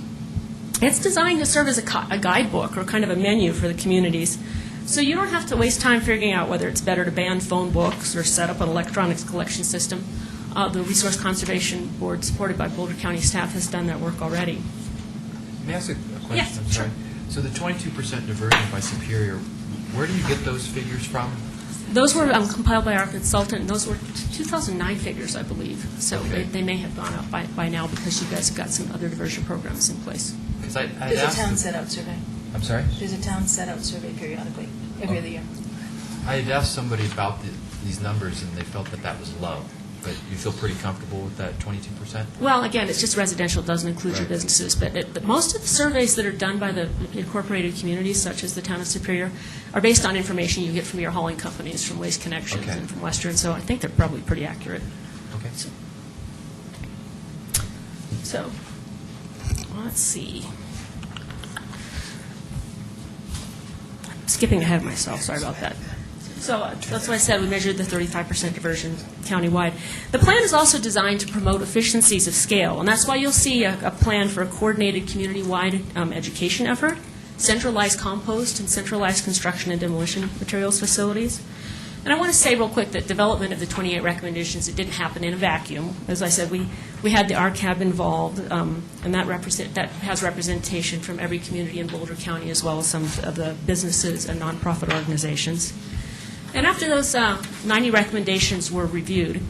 It's designed to serve as a guidebook or kind of a menu for the communities, so you don't have to waste time figuring out whether it's better to ban phone books or set up an electronics collection system. The Resource Conservation Board, supported by Boulder County staff, has done that work already. May I ask a question? Yes, I'm sorry. So the 22% diversion by Superior, where do you get those figures from? Those were compiled by our consultant, and those were 2009 figures, I believe. So Okay. they may have gone up by now because you guys have got some other diversion programs in place. Because There's a town set-out survey. I'm sorry? There's a town set-out survey periodically, every other year. I had asked somebody about these numbers, and they felt that was low. But you feel pretty comfortable with that 22%? Well, again, it's just residential, doesn't include your Right. businesses. But most of the surveys that are done by the incorporated communities, such as the town of Superior, are based on information you get from your hauling companies, from Waste Connections Okay. and from Western. So I think they're probably pretty accurate. Okay. So let's see. I'm skipping ahead of myself. Sorry about that. So that's why I said we measured the 35% diversion countywide. The plan is also designed to promote efficiencies of scale, and that's why you'll see a plan for a coordinated community-wide education effort, centralized compost, and centralized construction and demolition materials facilities. And I want to say real quick that development of the 28 recommendations, it didn't happen in a vacuum. As I said, we had the RCAB involved, and that has representation from every community in Boulder County, as well as some of the businesses and nonprofit organizations. And after those 90 recommendations were reviewed,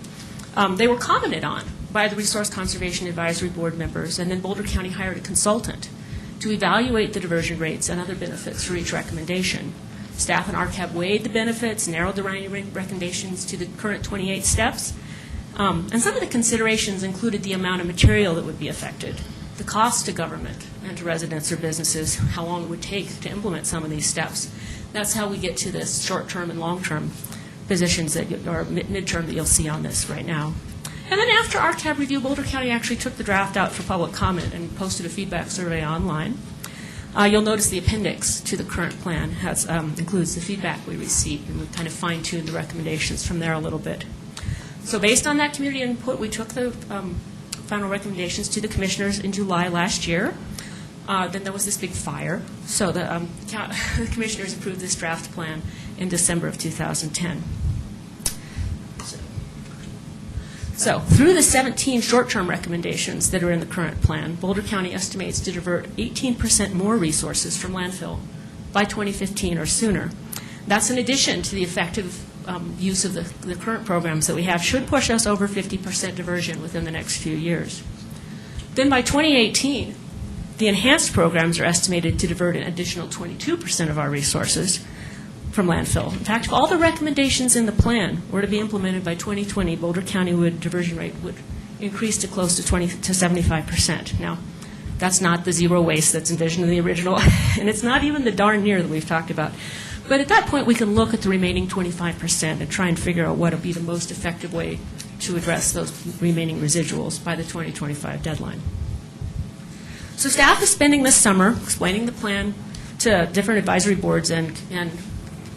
they were commented on by the Resource Conservation Advisory Board members, and then Boulder County hired a consultant to evaluate the diversion rates and other benefits for each recommendation. Staff and RCAB weighed the benefits, narrowed the recommendations to the current 28 steps, and some of the considerations included the amount of material that would be affected, the cost to government and to residents or businesses, how long it would take to implement some of these steps. That's how we get to this short-term and long-term positions or mid-term that you'll see on this right now. And then after RCAB review, Boulder County actually took the draft out for public comment and posted a feedback survey online. You'll notice the appendix to the current plan includes the feedback we received, and we kind of fine-tuned the recommendations from there a little bit. So based on that community input, we took the final recommendations to the commissioners in July last year. Then there was this big fire, so the commissioners approved this draft plan in December of 2010. So through the 17 short-term recommendations that are in the current plan, Boulder County estimates to divert 18% more resources from landfill by 2015 or sooner. That's in addition to the effective use of the current programs that we have, should push us over 50% diversion within the next few years. Then by 2018, the enhanced programs are estimated to divert an additional 22% of our resources from landfill. In fact, if all the recommendations in the plan were to be implemented by 2020, Boulder County diversion rate would increase to close to 75%. Now, that's not the zero waste that's envisioned in the original, and it's not even the darn near that we've talked about. But at that point, we can look at the remaining 25% and try and figure out what would be the most effective way to address those remaining residuals by the 2025 deadline. So staff is spending this summer explaining the plan to different advisory boards and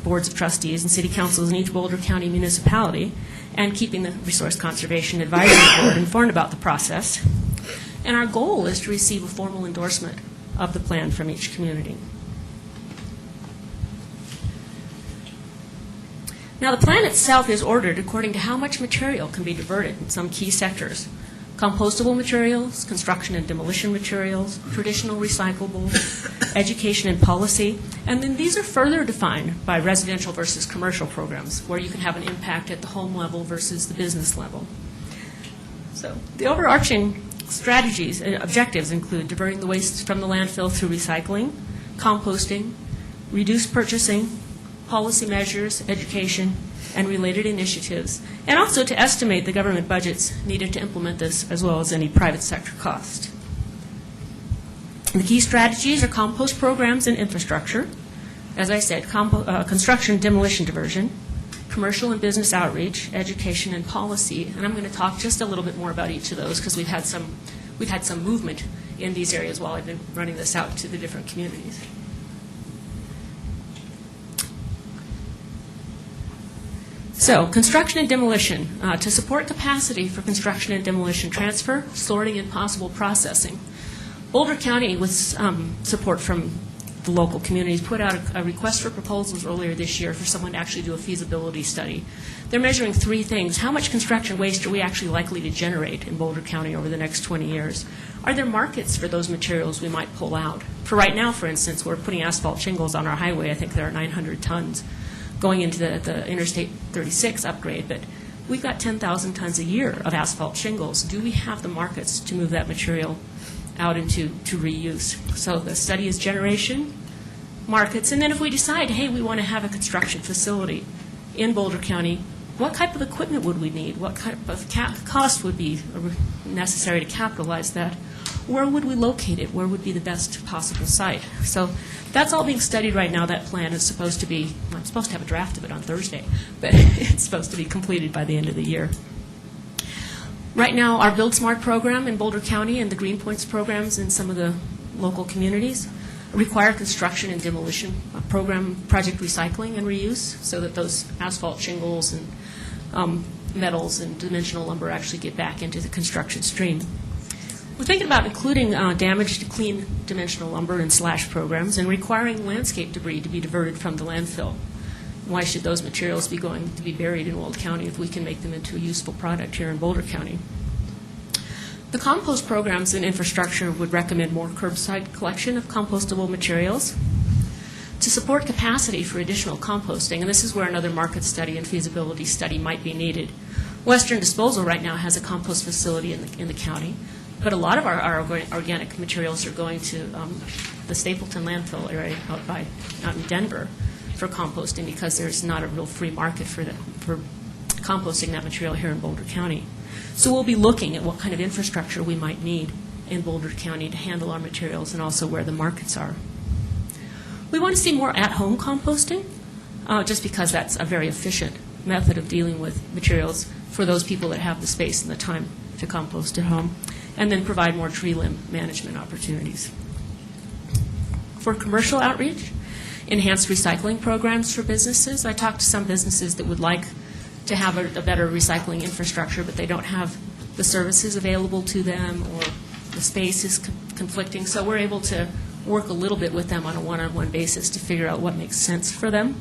boards of trustees and city councils in each Boulder County municipality, and keeping the Resource Conservation Advisory Board informed about the process. And our goal is to receive a formal endorsement of the plan from each community. Now, the plan itself is ordered according to how much material can be diverted in some key sectors: compostable materials, construction and demolition materials, traditional recyclable, education and policy, and then these are further defined by residential versus commercial programs, where you can have an impact at the home level versus the business level. So the overarching strategies and objectives include diverting the waste from the landfill through recycling, composting, reduced purchasing, policy measures, education, and related initiatives, and also to estimate the government budgets needed to implement this, as well as any private sector cost. The key strategies are compost programs and infrastructure. As I said, construction, demolition, diversion, commercial and business outreach, education, and policy. And I'm going to talk just a little bit more about each of those because we've had some movement in these areas while I've been running this out to the different communities. So, construction and demolition. To support capacity for construction and demolition transfer, sorting, and possible processing, Boulder County, with support from the local communities, put out a request for proposals earlier this year for someone to actually do a feasibility study. They're measuring three things. How much construction waste are we actually likely to generate in Boulder County over the next 20 years? Are there markets for those materials we might pull out? For right now, for instance, we're putting asphalt shingles on our highway. I think there are 900 tons going into the Interstate 36 upgrade, but we've got 10,000 tons a year of asphalt shingles. Do we have the markets to move that material out into reuse? So the study is generation, markets, and then if we decide, hey, we want to have a construction facility in Boulder County, what type of equipment would we need? What type of cost would be necessary to capitalize that? Where would we locate it? Where would be the best possible site? So that's all being studied right now. That plan is supposed to be, I'm supposed to have a draft of it on Thursday, but it's supposed to be completed by the end of the year. Right now, our Build Smart program in Boulder County and the Green Points programs in some of the local communities require construction and demolition program project recycling and reuse so that those asphalt shingles and metals and dimensional lumber actually get back into the construction stream. We're thinking about including damaged to clean dimensional lumber and slash programs and requiring landscape debris to be diverted from the landfill. Why should those materials be going to be buried in Weld County if we can make them into a useful product here in Boulder County? The compost programs and infrastructure would recommend more curbside collection of compostable materials to support capacity for additional composting, and this is where another market study and feasibility study might be needed. Western Disposal right now has a compost facility in the county, but a lot of our organic materials are going to the Stapleton landfill area out in Denver for composting because there's not a real free market for composting that material here in Boulder County. So we'll be looking at what kind of infrastructure we might need in Boulder County to handle our materials and also where the markets are. We want to see more at-home composting just because that's a very efficient method of dealing with materials for those people that have the space and the time to compost at home, and then provide more tree limb management opportunities. For commercial outreach, enhanced recycling programs for businesses. I talked to some businesses that would like to have a better recycling infrastructure, but they don't have the services available to them or the space is conflicting. So we're able to work a little bit with them on a one-on-one basis to figure out what makes sense for them.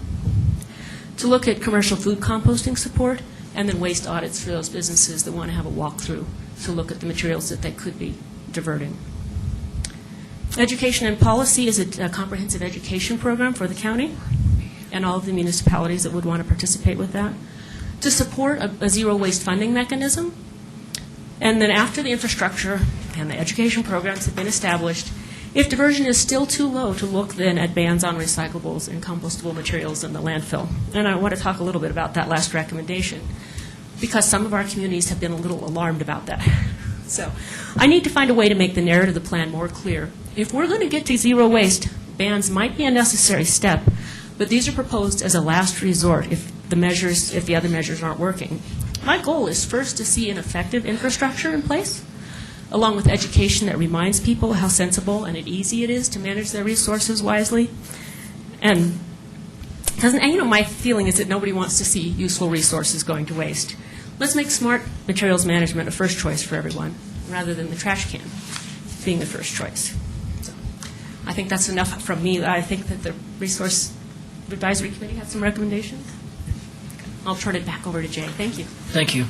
To look at commercial food composting support, and then waste audits for those businesses that want to have a walkthrough to look at the materials that they could be diverting. Education and policy is a comprehensive education program for the county and all of the municipalities that would want to participate with that. To support a zero waste funding mechanism, and then after the infrastructure and the education programs have been established, if diversion is still too low, to look then at bans on recyclables and compostable materials in the landfill. And I want to talk a little bit about that last recommendation because some of our communities have been a little alarmed about that. So I need to find a way to make the narrative of the plan more clear. If we're going to get to zero waste, bans might be a necessary step, but these are proposed as a last resort if the other measures aren't working. My goal is first to see an effective infrastructure in place, along with education that reminds people how sensible and easy it is to manage their resources wisely. And doesn't, and my feeling is that nobody wants to see useful resources going to waste. Let's make smart materials management a first choice for everyone, rather than the trash can being the first choice. So, I think that's enough from me. I think that the Resource Advisory Committee had some recommendations. I'll turn it back over to Jay. Thank you. Thank you.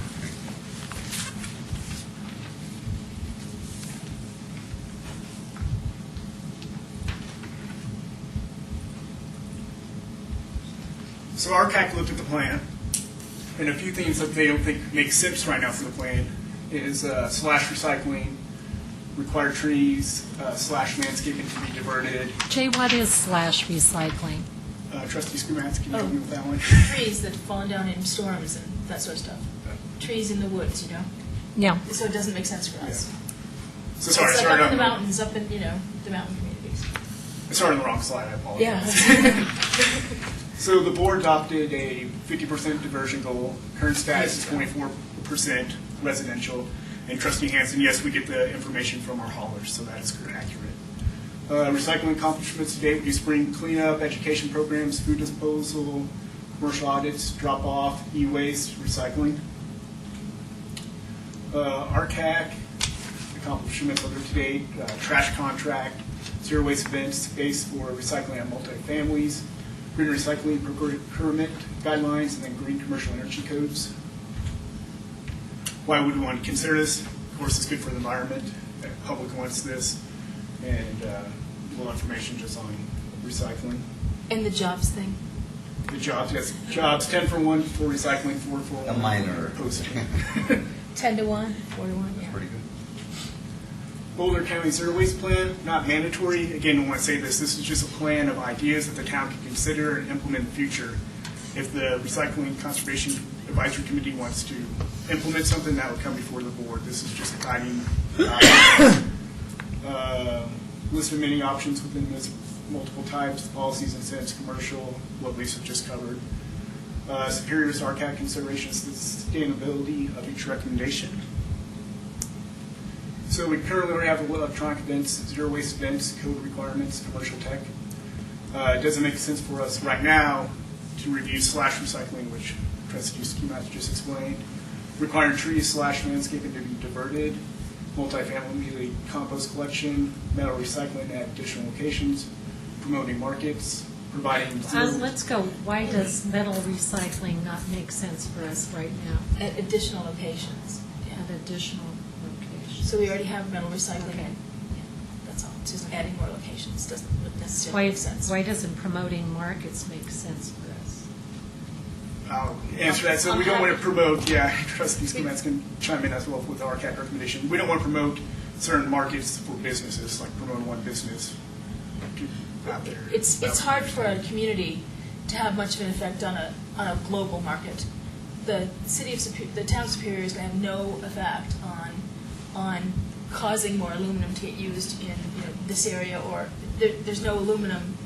So RCAC looked at the plan, and a few things that they don't think make sense right now for the plan is slash recycling, required trees, slash landscaping to be diverted. Jay, what is slash recycling? Trustee Skumatz, can you help me with that one? Trees that fall down in storms and that sort of stuff. Trees in the woods, Yeah. So it doesn't make sense for us. So sorry, It's like sorry, up in the mountains, up in, the mountain communities. I started on the wrong slide, I apologize. Yeah. So the board adopted a 50% diversion goal. Current status is 24% residential. And Trustee Hansen, yes, we get the information from our haulers, so that is accurate. Recycling accomplishments today, we do spring cleanup, education programs, food disposal, commercial audits, drop-off, e-waste, recycling. RCAC, accomplishments other to date, trash contract, zero waste events, space for recycling at multi-families, green recycling procurement guidelines, and then green commercial energy codes. Why would we want to consider this? Of course, it's good for the environment. The public wants this, and little information just on recycling. And the jobs thing. The jobs, yes, jobs 10 for 1 for recycling, 4 for 1 A minor. for posting. 10 to 1, 4 to 1, yeah. Pretty good. Boulder County Zero Waste Plan, not mandatory. Again, I want to say this is just a plan of ideas that the town can consider and implement in the future. If the Recycling Conservation Advisory Committee wants to implement something, that would come before the board. This is just guiding list of many options within this, multiple types, policies, incentives, commercial, what Lisa just covered. Superior RCAC considerations, the sustainability of each recommendation. So we currently have electronic events, zero waste events, code requirements, commercial tech. It doesn't make sense for us right now to review slash recycling, which Trustee Skumatz just explained. Requiring trees slash landscaping to be diverted, multifamily compost collection, metal recycling at additional locations, promoting markets, providing. Let's go. Why does metal recycling not make sense for us right now? At additional locations. Yeah. At additional locations. So we already have metal recycling. Okay. Yeah, that's all. Just adding more locations doesn't necessarily Why, make sense. why doesn't promoting markets make sense for us? I'll answer that. So we don't want to promote, Trustee Skumatz can chime in as well with our RCAC recommendation. We don't want to promote certain markets for businesses, like promote one business out there. It's hard for a community to have much of an effect on a global market. The town of Superior is going to have no effect on causing more aluminum to get used in this area, or there's no aluminum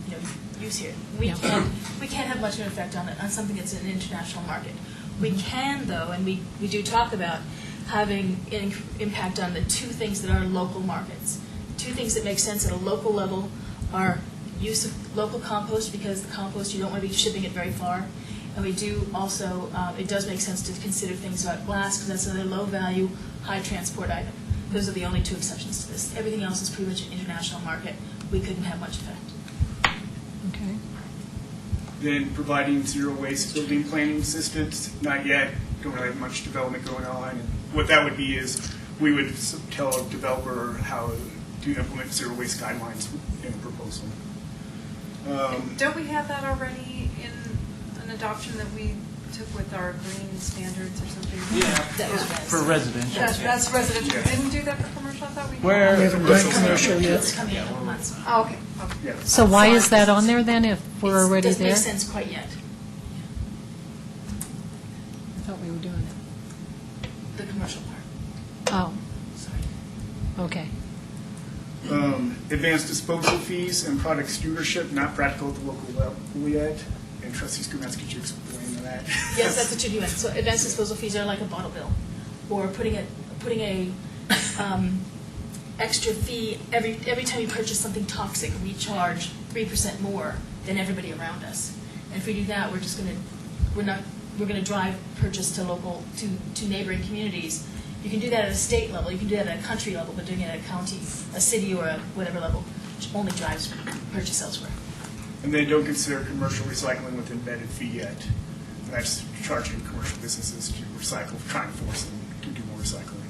use here. We can't have much of an effect on something that's an international market. We can, though, and we do talk about having an impact on the two things that are local markets. Two things that make sense at a local level are use of local compost, because the compost, you don't want to be shipping it very far. And we do also, it does make sense to consider things about glass, because that's another low-value, high-transport item. Those are the only two exceptions to this. Everything else is pretty much an international market. We couldn't have much effect. Okay. Then providing zero waste building planning assistance, not yet, don't really have much development going on. And what that would be is we would tell a developer how to implement zero waste guidelines in a proposal. Don't we have that already in an adoption that we took with our green standards or something? Yeah, That was for residential. That's residential. Yeah. We didn't do that for commercial, I thought we. Where? We haven't done commercial It's yet. coming in a couple months. Oh, okay. Yeah. So why is that on there then if we're already It doesn't there? make sense quite yet. I thought we were doing it. The commercial part. Oh, Sorry. okay. Advanced disposal fees and product stewardship, not practical at the local level yet. And Trustee Skumatz, could you explain that? Yes, that's what you're doing. So advanced disposal fees are like a bottle bill, or putting a extra fee every time you purchase something toxic. We charge 3% more than everybody around us. And if we do that, we're going to drive purchase to to neighboring communities. You can do that at a state level, you can do that at a country level, but doing it at a county, a city, or a whatever level only drives purchase elsewhere. And they don't consider commercial recycling with embedded fee yet. And that's charging commercial businesses to recycle, trying to force them to do more recycling.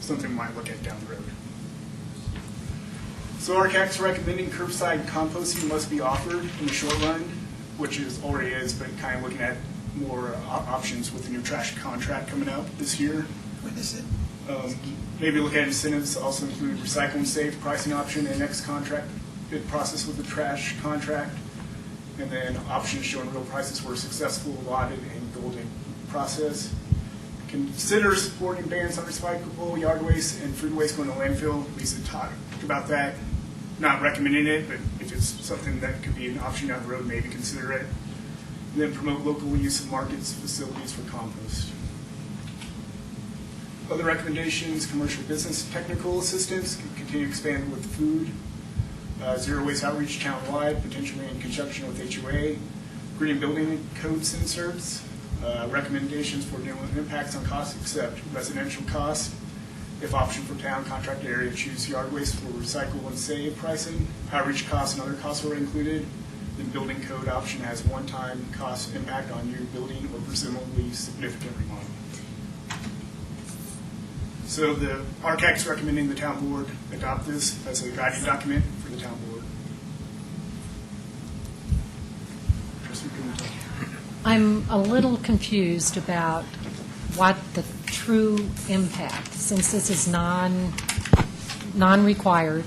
Something we might look at down the road. So RCAC's recommending curbside composting must be offered in the short run, which already is, but kind of looking at more options with the new trash contract coming out this year. When is it? Maybe look at incentives to also include recycle and save pricing option in next contract bid process with the trash contract, and then options showing real prices were successful, allotted, and golden process. Consider supporting bans on recyclable yard waste and food waste going to landfill. Lisa talked about that. Not recommending it, but if it's something that could be an option down the road, maybe consider it. And then promote local use of markets, facilities for compost. Other recommendations, commercial business technical assistance, continue to expand with food, zero waste outreach townwide, potentially in conjunction with HOA, green building codes inserts, recommendations for dealing with impacts on costs except residential costs. If option for town contract area, choose yard waste for recycle and save pricing. Outreach costs and other costs are included. The building code option has one-time cost impact on new building or presumably significant remodel. So the RCAC is recommending the town board adopt this as a guiding document for the town board. Trustee Pimentel. I'm a little confused about what the true impact, since this is non-required.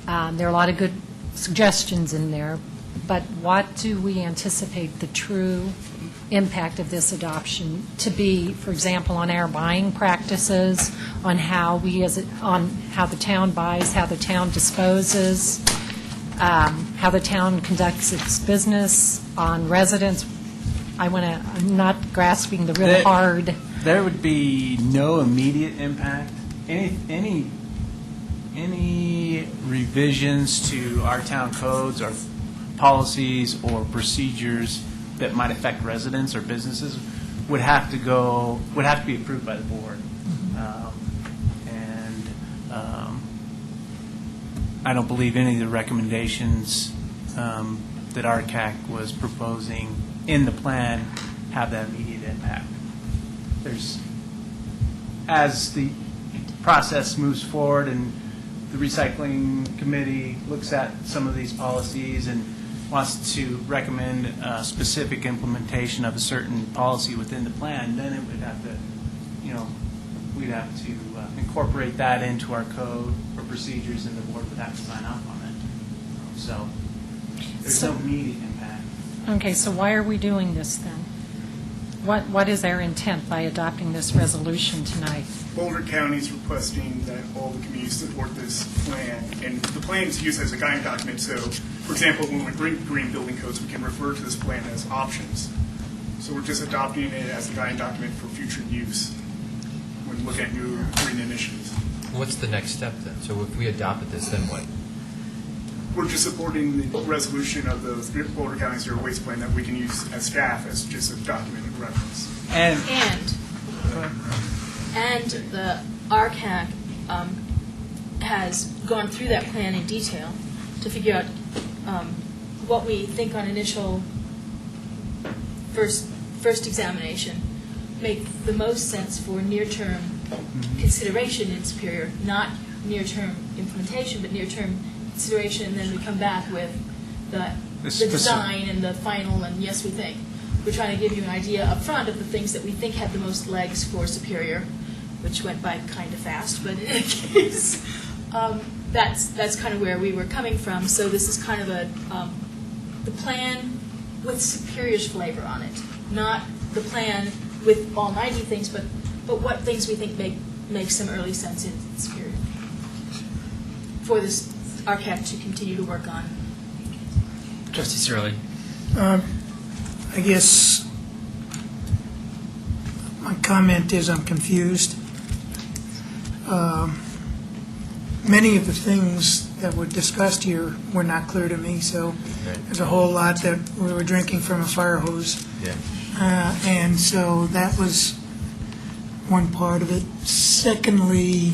There are a lot of good suggestions in there, but what do we anticipate the true impact of this adoption to be, for example, on our buying practices, on how on how the town buys, how the town disposes, how the town conducts its business, on residents? I'm not grasping the real hard. There would be no immediate impact. Any revisions to our town codes or policies or procedures that might affect residents or businesses would have to be approved by the board. I don't believe any of the recommendations that RCAC was proposing in the plan have that immediate impact. As the process moves forward and the recycling committee looks at some of these policies and wants to recommend a specific implementation of a certain policy within the plan, then it would have to, we'd have to incorporate that into our code or procedures, and the board would have to sign off on it. So there's no immediate impact. Okay, so why are we doing this then? What is our intent by adopting this resolution tonight? Boulder County is requesting that all the communities support this plan, and the plan is used as a guiding document. So, for example, when we bring green building codes, we can refer to this plan as options. So we're just adopting it as a guiding document for future use when we look at new green initiatives. What's the next step then? So if we adopted this, then what? We're just supporting the resolution of the Boulder County Zero Waste Plan that we can use as staff as just a document of reference. And the RCAC has gone through that plan in detail to figure out what we think on initial first examination make the most sense for near-term consideration in Superior, not near-term implementation, but near-term consideration, and then we come back with the design and the final, and yes, we think. We're trying to give you an idea up front of the things that we think have the most legs for Superior, which went by kind of fast, but in any case, that's kind of where we were coming from. So this is kind of the plan with Superior's flavor on it, not the plan with all 90 things, but what things we think make some early sense in Superior for this RCAC to continue to work on. Trustee Searle. I guess my comment is I'm confused. Many of the things that were discussed here were not clear to me, so there's a whole lot that we were drinking from a fire hose. Yeah. And so that was one part of it. Secondly,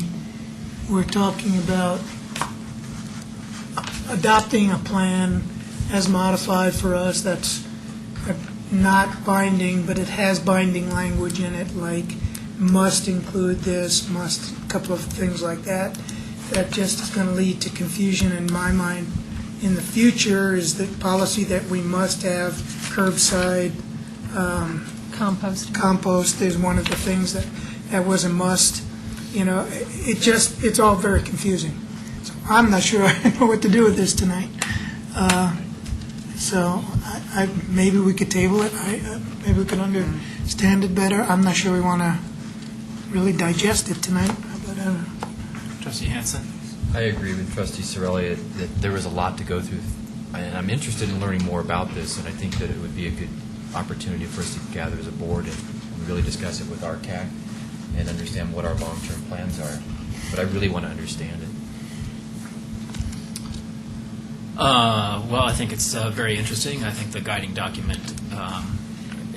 we're talking about adopting a plan as modified for us that's not binding, but it has binding language in it, like must include this, must, a couple of things like that. That just is going to lead to confusion in my mind. In the future, is the policy that we must have curbside compost is one of the things that was a must. You know, it's all very confusing. So I'm not sure I know what to do with this tonight. So maybe we could table it. Maybe we could understand it better. I'm not sure we want to really digest it tonight. But I don't know. Trustee Hansen? I agree with Trustee Sorelli that there was a lot to go through, and I'm interested in learning more about this, and I think that it would be a good opportunity for us to gather as a board and really discuss it with RCAC and understand what our long-term plans are. But I really want to understand it. Well, I think it's very interesting. I think the guiding document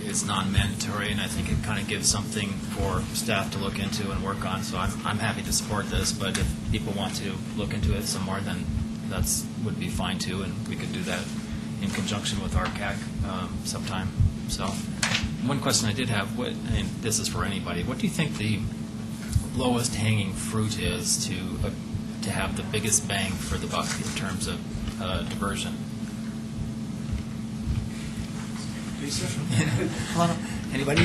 is non-mandatory, and I think it kind of gives something for staff to look into and work on. So I'm happy to support this, but if people want to look into it some more, then that's would be fine too, and we could do that in conjunction with RCAC sometime. So one question I did have, and this is for anybody, what do you think the lowest hanging fruit is to have the biggest bang for the buck in terms of diversion? Anybody?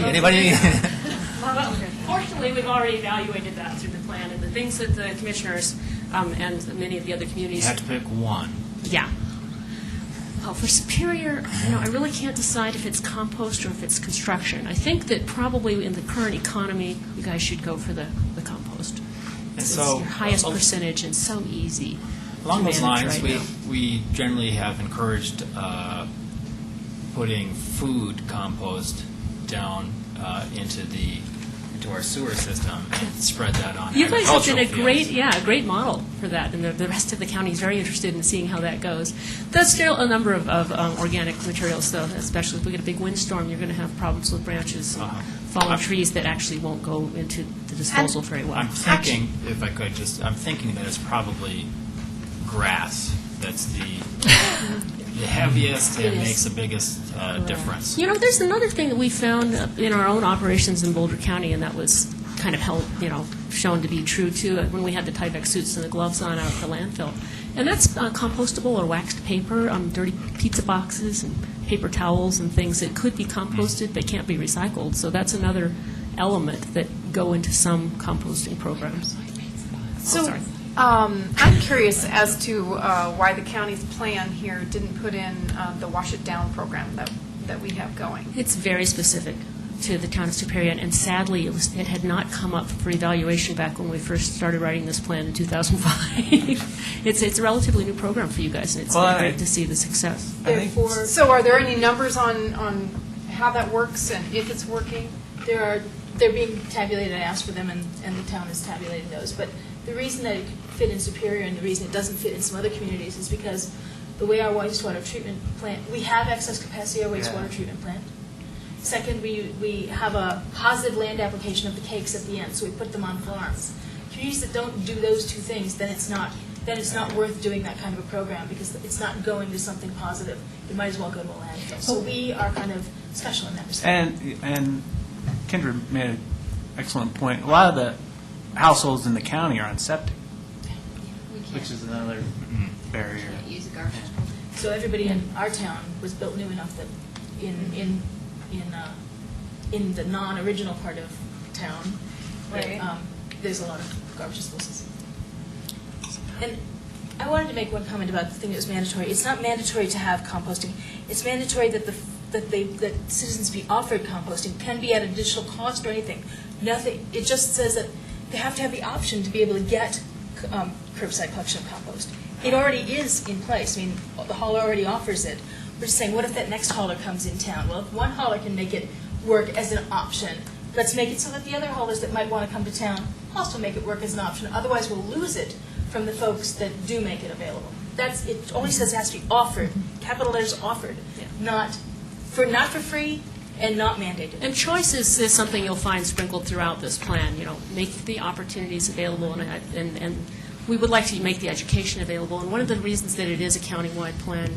Well, fortunately, we've already evaluated that through the plan, and the things that the commissioners and many of the other communities. You have to pick one. Yeah. Well, for Superior, I really can't decide if it's compost or if it's construction. I think that probably in the current economy, you guys should go for the compost. It's your highest percentage and so easy. Along those lines, right we generally have encouraged putting food compost down into our sewer system and spread that on You guys have agricultural been a fields. great model for that, and the rest of the county is very interested in seeing how that goes. There's still a number of organic materials, though, especially if we get a big windstorm, you're going to have problems with branches and fallen trees that actually won't go into the disposal very well. I'm thinking, if I could I'm thinking that it's probably grass that's the heaviest and makes the biggest difference. There's another thing that we found in our own operations in Boulder County, and that was kind of shown to be true too when we had the Tyvek suits and the gloves on out at the landfill. And that's compostable or waxed paper, dirty pizza boxes and paper towels and things that could be composted but can't be recycled. So that's another element that go into some composting programs. So I'm curious as to why the county's plan here didn't put in the Wash It Down program that we have going. It's very specific to the town of Superior, and sadly, it had not come up for evaluation back when we first started writing this plan in 2005. It's a relatively new program for you guys, and it's great to see the success. So are there any numbers on how that works and if it's working? They're being tabulated. I asked for them, and the town is tabulating those. But the reason that it could fit in Superior and the reason it doesn't fit in some other communities is because the way our wastewater treatment plant, we have excess capacity at our wastewater treatment plant. Second, we have a positive land application of the cakes at the end, so we put them on farms. Communities that don't do those two things, then it's not worth doing that kind of a program because it's not going to something positive. It might as well go to a landfill. So we are kind of special in that respect. And Kendra made an excellent point. A lot of the households in the county are on septic, which is another barrier. Use a garbage. So everybody in our town was built new enough that in the non-original part of town, there's a lot of garbage disposals. And I wanted to make one comment about the thing that was mandatory. It's not mandatory to have composting. It's mandatory that that citizens be offered composting. Can be at additional cost or anything. Nothing. It just says that they have to have the option to be able to get curbside collection of compost. It already is in place. I mean, the hauler already offers it. We're just saying, what if that next hauler comes in town? Well, if one hauler can make it work as an option, let's make it so that the other haulers that might want to come to town also make it work as an option. Otherwise, we'll lose it from the folks that do make it available. It only says it has to be offered, capital letters offered, not for free and not mandated. And choice is something you'll find sprinkled throughout this plan, make the opportunities available, and we would like to make the education available. And one of the reasons that it is a county-wide plan,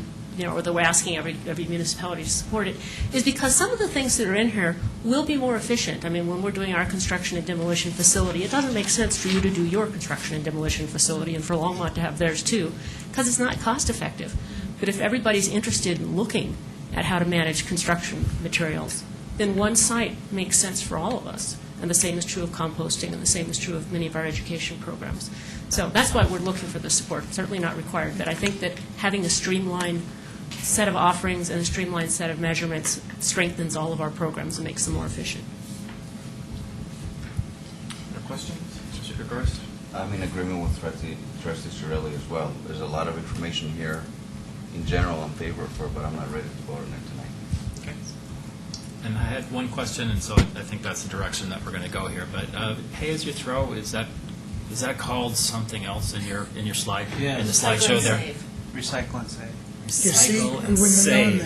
or that we're asking every municipality to support it, is because some of the things that are in here will be more efficient. I mean, when we're doing our construction and demolition facility, it doesn't make sense for you to do your construction and demolition facility and for Longmont to have theirs too, because it's not cost-effective. But if everybody's interested in looking at how to manage construction materials, then one site makes sense for all of us. And the same is true of composting, and the same is true of many of our education programs. So that's why we're looking for the support. Certainly not required, but I think that having a streamlined set of offerings and a streamlined set of measurements strengthens all of our programs and makes them more efficient. Other questions? Mr. Gorst? I'm in agreement with Trustee Shirelli as well. There's a lot of information here. In general, I'm favor for it, but I'm not ready to vote on it tonight. Okay. And I had one question, and so I think that's the direction that we're going to go here. But pay as you throw, is that called something else in your slide? Yeah. In the slideshow there. Recycle and save. You see, Recycle we and wouldn't have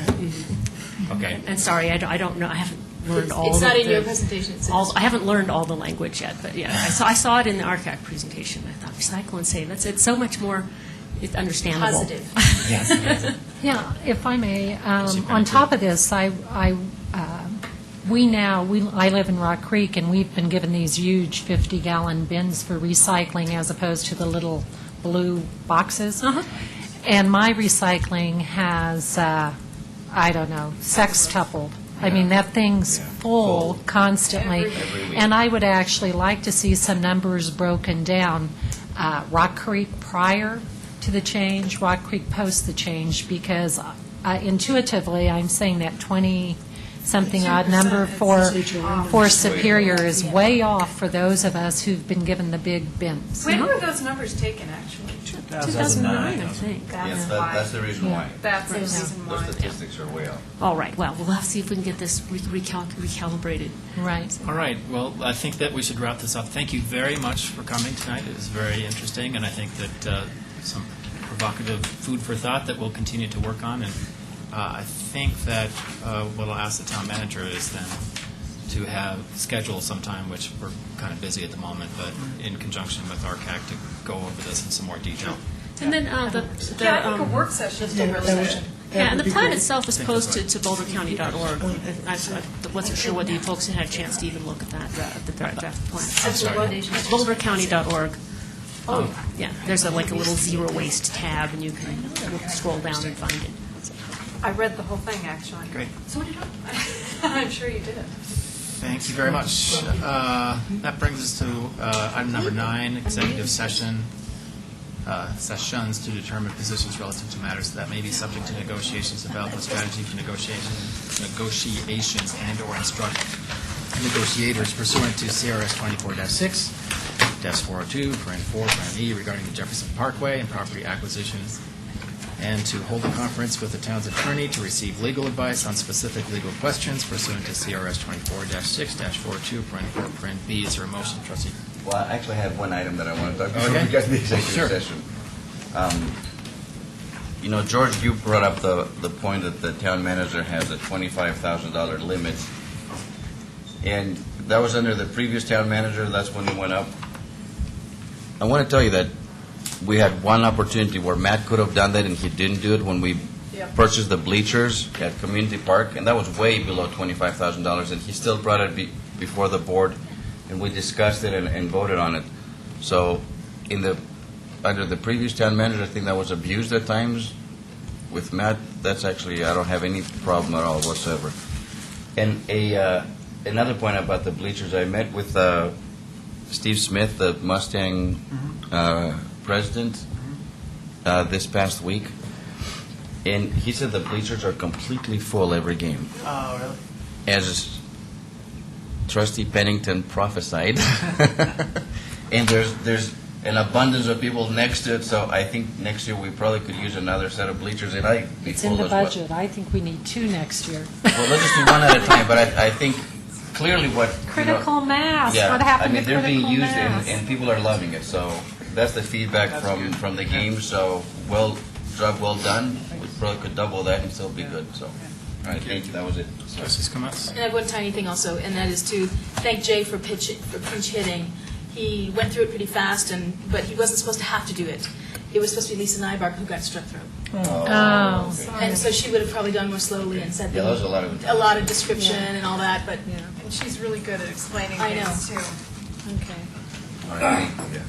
known save. that. Okay. And sorry, I don't know. I haven't learned all. It's not in the, your presentation. It says. I haven't learned all the language yet, but yeah, I saw it in the RCAC presentation. I thought recycle and save. It's so much more. It's understandable. Positive. Yes. Yeah, if I may, on top of this, I live in Rock Creek, and we've been given these huge 50-gallon bins for recycling as opposed to the little blue boxes. And my recycling has, sextupled. I mean, that thing's full constantly. Every week. And I would actually like to see some numbers broken down. Rock Creek prior to the change, Rock Creek post the change, because intuitively, I'm saying that 20-something odd number for Superior is way off for those of us who've been given the big bins. When were those numbers taken, actually? 2009, I think. Yes, that's the reason why. That's the reason Those why. statistics are way off. All right, well, we'll have to see if we can get this recalibrated. Right. All right. Well, I think that we should wrap this up. Thank you very much for coming tonight. It was very interesting, and I think that some provocative food for thought that we'll continue to work on. And I think that what I'll ask the town manager is then to have schedule sometime, which we're kind of busy at the moment, but in conjunction with RCAC to go over this in some more detail. And then Yeah, I think a work session is really good. Yeah, and the plan itself is posted to bouldercounty.org. I wasn't sure whether you folks had a chance to even look at that, the draft plan. That's the foundation. bouldercounty.org. Yeah, there's a little zero waste tab, and you can scroll down and find it. I read the whole thing, actually. Great. So did I. I'm sure you did. Thank you very much. That brings us to item number 9, executive session. Sessions to determine positions relative to matters that may be subject to negotiations, about the strategy for negotiations and/or instruct negotiators pursuant to CRS 24-6-402, paren 4, paren E, regarding the Jefferson Parkway and property acquisitions, and to hold a conference with the town's attorney to receive legal advice on specific legal questions pursuant to CRS 24-6-42, paren 4, paren B. Is there a motion, trustee? Well, I actually had one item that I want to talk about Okay. because of the executive session. George, you brought up the point that the town manager has a $25,000 limit, and that was under the previous town manager. That's when it went up. I want to tell you that we had one opportunity where Matt could have done that, and he didn't do it when we purchased the bleachers at Community Park, and that was way below $25,000, and he still brought it before the board. And we discussed it and voted on it. So under the previous town manager, I think that was abused at times. With Matt, that's actually, I don't have any problem at all whatsoever. And another point about the bleachers, I met with Steve Smith, the Mustang president, this past week. And he said the bleachers are completely full every game. Oh, really? As Trustee Pennington prophesied, and there's an abundance of people next to it. So I think next year we probably could use another set of bleachers, and I'd be It's in full the as well. budget. I think we need 2 next year. Well, let's just do one at a time. But I think clearly Critical mass. yeah, What happened I mean to they're critical being used mass? and people are loving it. So that's the feedback from the game, so job well done. We probably could double that and still be good, so. All right, thank you, that was it. Trustees comments? And I have one tiny thing also, and that is to thank Jay for pinch hitting. He went through it pretty fast, but he wasn't supposed to have to do it. It was supposed to be Lisa Nybark who got struck throat. And so she would have probably done more slowly and said Yeah, there was a lot of description and all that, but And she's really good at explaining I know. things, too. Okay. All right, yeah.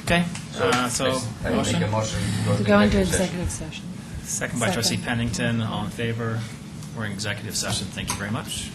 Okay, so I will make a motion To go into executive session. Second by Trustee Second. Pennington, all in favor. We're in executive session. Thank you very much.